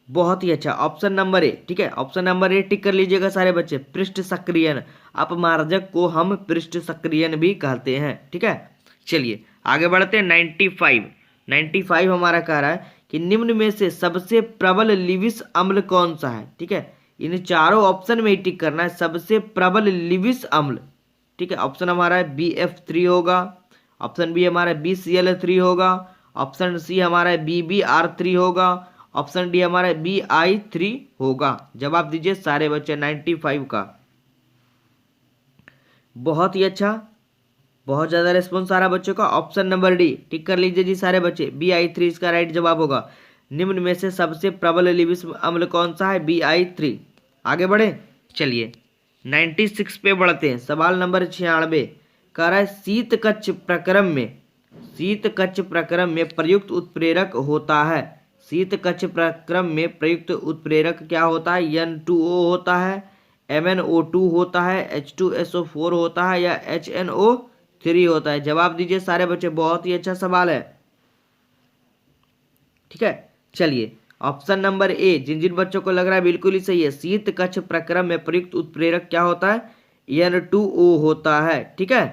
बहुत ही अच्छा, ऑप्शन नंबर ए। ठीक है, ऑप्शन नंबर ए टिक कर लीजिएगा सारे बच्चे, पृष्ठ सक्रियन। अपमार्जक को हम पृष्ठ सक्रियन भी कहते हैं। ठीक है, चलिए आगे बढ़ते हैं 95। 95 हमारा कह रहा है कि निम्न में से सबसे प्रबल लिविस अम्ल कौन सा है। ठीक है, इन चारों ऑप्शन में ही टिक करना है, सबसे प्रबल लिविस अम्ल। ठीक है, ऑप्शन हमारा है BF3 होगा, ऑप्शन बी हमारा BCl3 होगा, ऑप्शन सी हमारा BbR3 होगा, ऑप्शन डी हमारा BI3 होगा। जवाब दीजिए सारे बच्चे 95 का। बहुत ही अच्छा, बहुत ज्यादा रिस्पॉन्स आ रहा बच्चों का। ऑप्शन नंबर डी टिक कर लीजिए जी सारे बच्चे, BI3 इसका राइट जवाब होगा। निम्न में से सबसे प्रबल लिविस अम्ल कौन सा है, BI3। आगे बढ़े, चलिए 96 पे बढ़ते हैं। सवाल नंबर 96 कह रहा है शीत कक्ष प्रक्रम में, शीत कक्ष प्रक्रम में प्रयुक्त उत्प्रेरक होता है। शीत कक्ष प्रक्रम में प्रयुक्त उत्प्रेरक क्या होता है, N2O होता है, MnO2 होता है, H2SO4 होता है, या HNO3 होता है। जवाब दीजिए सारे बच्चे, बहुत ही अच्छा सवाल है। ठीक है, चलिए ऑप्शन नंबर ए, जिन जिन बच्चों को लग रहा है बिल्कुल ही सही है, शीत कक्ष प्रक्रम में प्रयुक्त उत्प्रेरक क्या होता है, N2O होता है। ठीक है,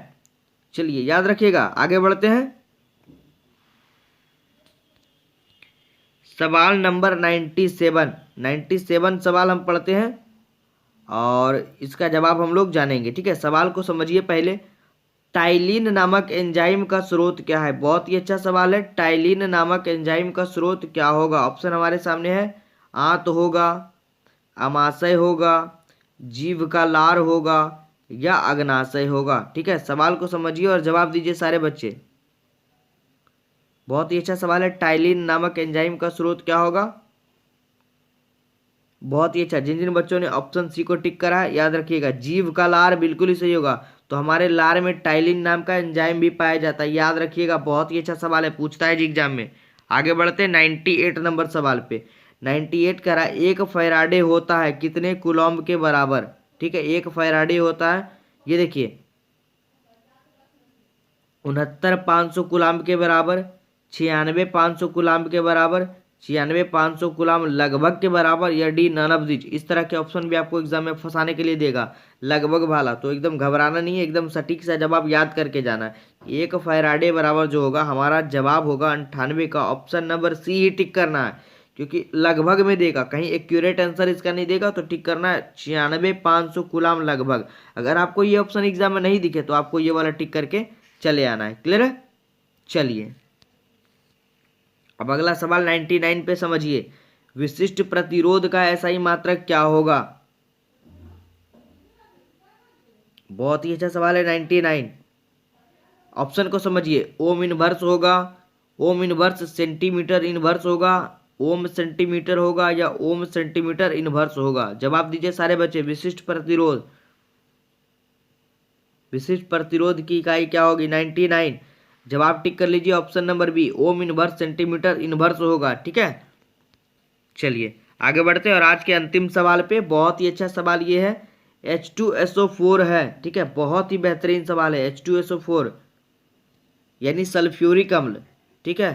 चलिए याद रखिएगा। आगे बढ़ते हैं सवाल नंबर 97। 97 सवाल हम पढ़ते हैं और इसका जवाब हम लोग जानेंगे। ठीक है, सवाल को समझिए पहले। टाइलिन नामक एंजाइम का स्रोत क्या है। बहुत ही अच्छा सवाल है। टाइलिन नामक एंजाइम का स्रोत क्या होगा। ऑप्शन हमारे सामने है, आंत होगा, अमाशय होगा, जीव का लार होगा, या अग्नाशय होगा। ठीक है, सवाल को समझिए और जवाब दीजिए सारे बच्चे। बहुत ही अच्छा सवाल है। टाइलिन नामक एंजाइम का स्रोत क्या होगा। बहुत ही अच्छा, जिन जिन बच्चों ने ऑप्शन सी को टिक करा है याद रखिएगा, जीव का लार बिल्कुल ही सही होगा। तो हमारे लार में टाइलिन नाम का एंजाइम भी पाया जाता है, याद रखिएगा। बहुत ही अच्छा सवाल है, पूछता है जी एग्जाम में। आगे बढ़ते हैं 98 नंबर सवाल पे। 98 कह रहा है एक फैराडे होता है कितने कूलॉम्ब के बराबर। ठीक है, एक फैराडे होता है, ये देखिए 69,500 कूलॉम्ब के बराबर, 96,500 कूलॉम्ब के बराबर, 96,500 कूलॉम्ब लगभग के बराबर, या डी नन ऑफ दिस। इस तरह के ऑप्शन भी आपको एग्जाम में फंसाने के लिए देगा, लगभग वाला। तो एकदम घबराना नहीं है, एकदम सटीक सा जवाब याद करके जाना है। एक फैराडे बराबर जो होगा हमारा जवाब होगा 98 का। ऑप्शन नंबर सी ही टिक करना है, क्योंकि लगभग में देगा, कहीं एक्यूरेट आंसर इसका नहीं देगा। तो टिक करना है 96,500 कूलॉम्ब लगभग। अगर आपको ये ऑप्शन एग्जाम में नहीं दिखे तो आपको ये वाला टिक करके चले आना है। क्लियर है, चलिए अब अगला सवाल 99 पे समझिए। विशिष्ट प्रतिरोध का एसआई मात्रक क्या होगा। बहुत ही अच्छा सवाल है 99। ऑप्शन को समझिए, ओम इनवर्स होगा, ओम इनवर्स सेंटीमीटर इनवर्स होगा, ओम सेंटीमीटर होगा या ओम सेंटीमीटर इनवर्स होगा? जवाब दीजिए सारे बच्चे। विशिष्ट प्रतिरोध की इकाई क्या होगी? 99। जवाब टिक कर लीजिए option number B, ohm inverse centimetre inverse होगा। ठीक है, चलिए आगे बढ़ते हैं और आज के अंतिम सवाल पे। बहुत ही अच्छा सवाल ये है, H2SO4 है। ठीक है, बहुत ही बेहतरीन सवाल है। H2SO4 यानी सल्फ्यूरिक अम्ल। ठीक है,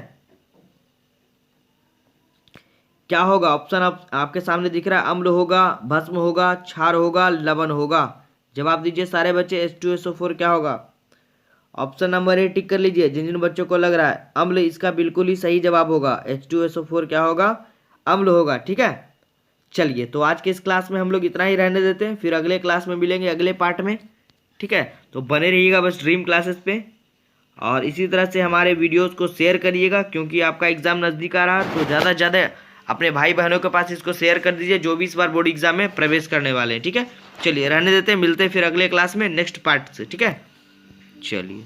क्या होगा? ऑप्शन आपके सामने दिख रहा है, अम्ल होगा, भस्म होगा, क्षार होगा, लवण होगा। जवाब दीजिए सारे बच्चे, H2SO4 क्या होगा? ऑप्शन नंबर ए टिक कर लीजिए जिन जिन बच्चों को लग रहा है अम्ल, इसका बिल्कुल ही सही जवाब होगा। H2SO4 क्या होगा? अम्ल होगा। ठीक है, चलिए तो आज के इस क्लास में हम लोग इतना ही रहने देते हैं, फिर अगले क्लास में मिलेंगे अगले पार्ट में। ठीक है, तो बने रहिएगा बस ड्रीम क्लासेस पे, और इसी तरह से हमारे वीडियोस को शेयर करिएगा, क्योंकि आपका एग्ज़ाम नज़दीक आ रहा है। तो ज़्यादा से ज़्यादा अपने भाई बहनों के पास इसको शेयर कर दीजिए जो भी इस बार बोर्ड एग्जाम में प्रवेश करने वाले हैं। ठीक है, चलिए रहने देते हैं, मिलते हैं फिर अगले क्लास में नेक्स्ट पार्ट से। ठीक है, चलिए।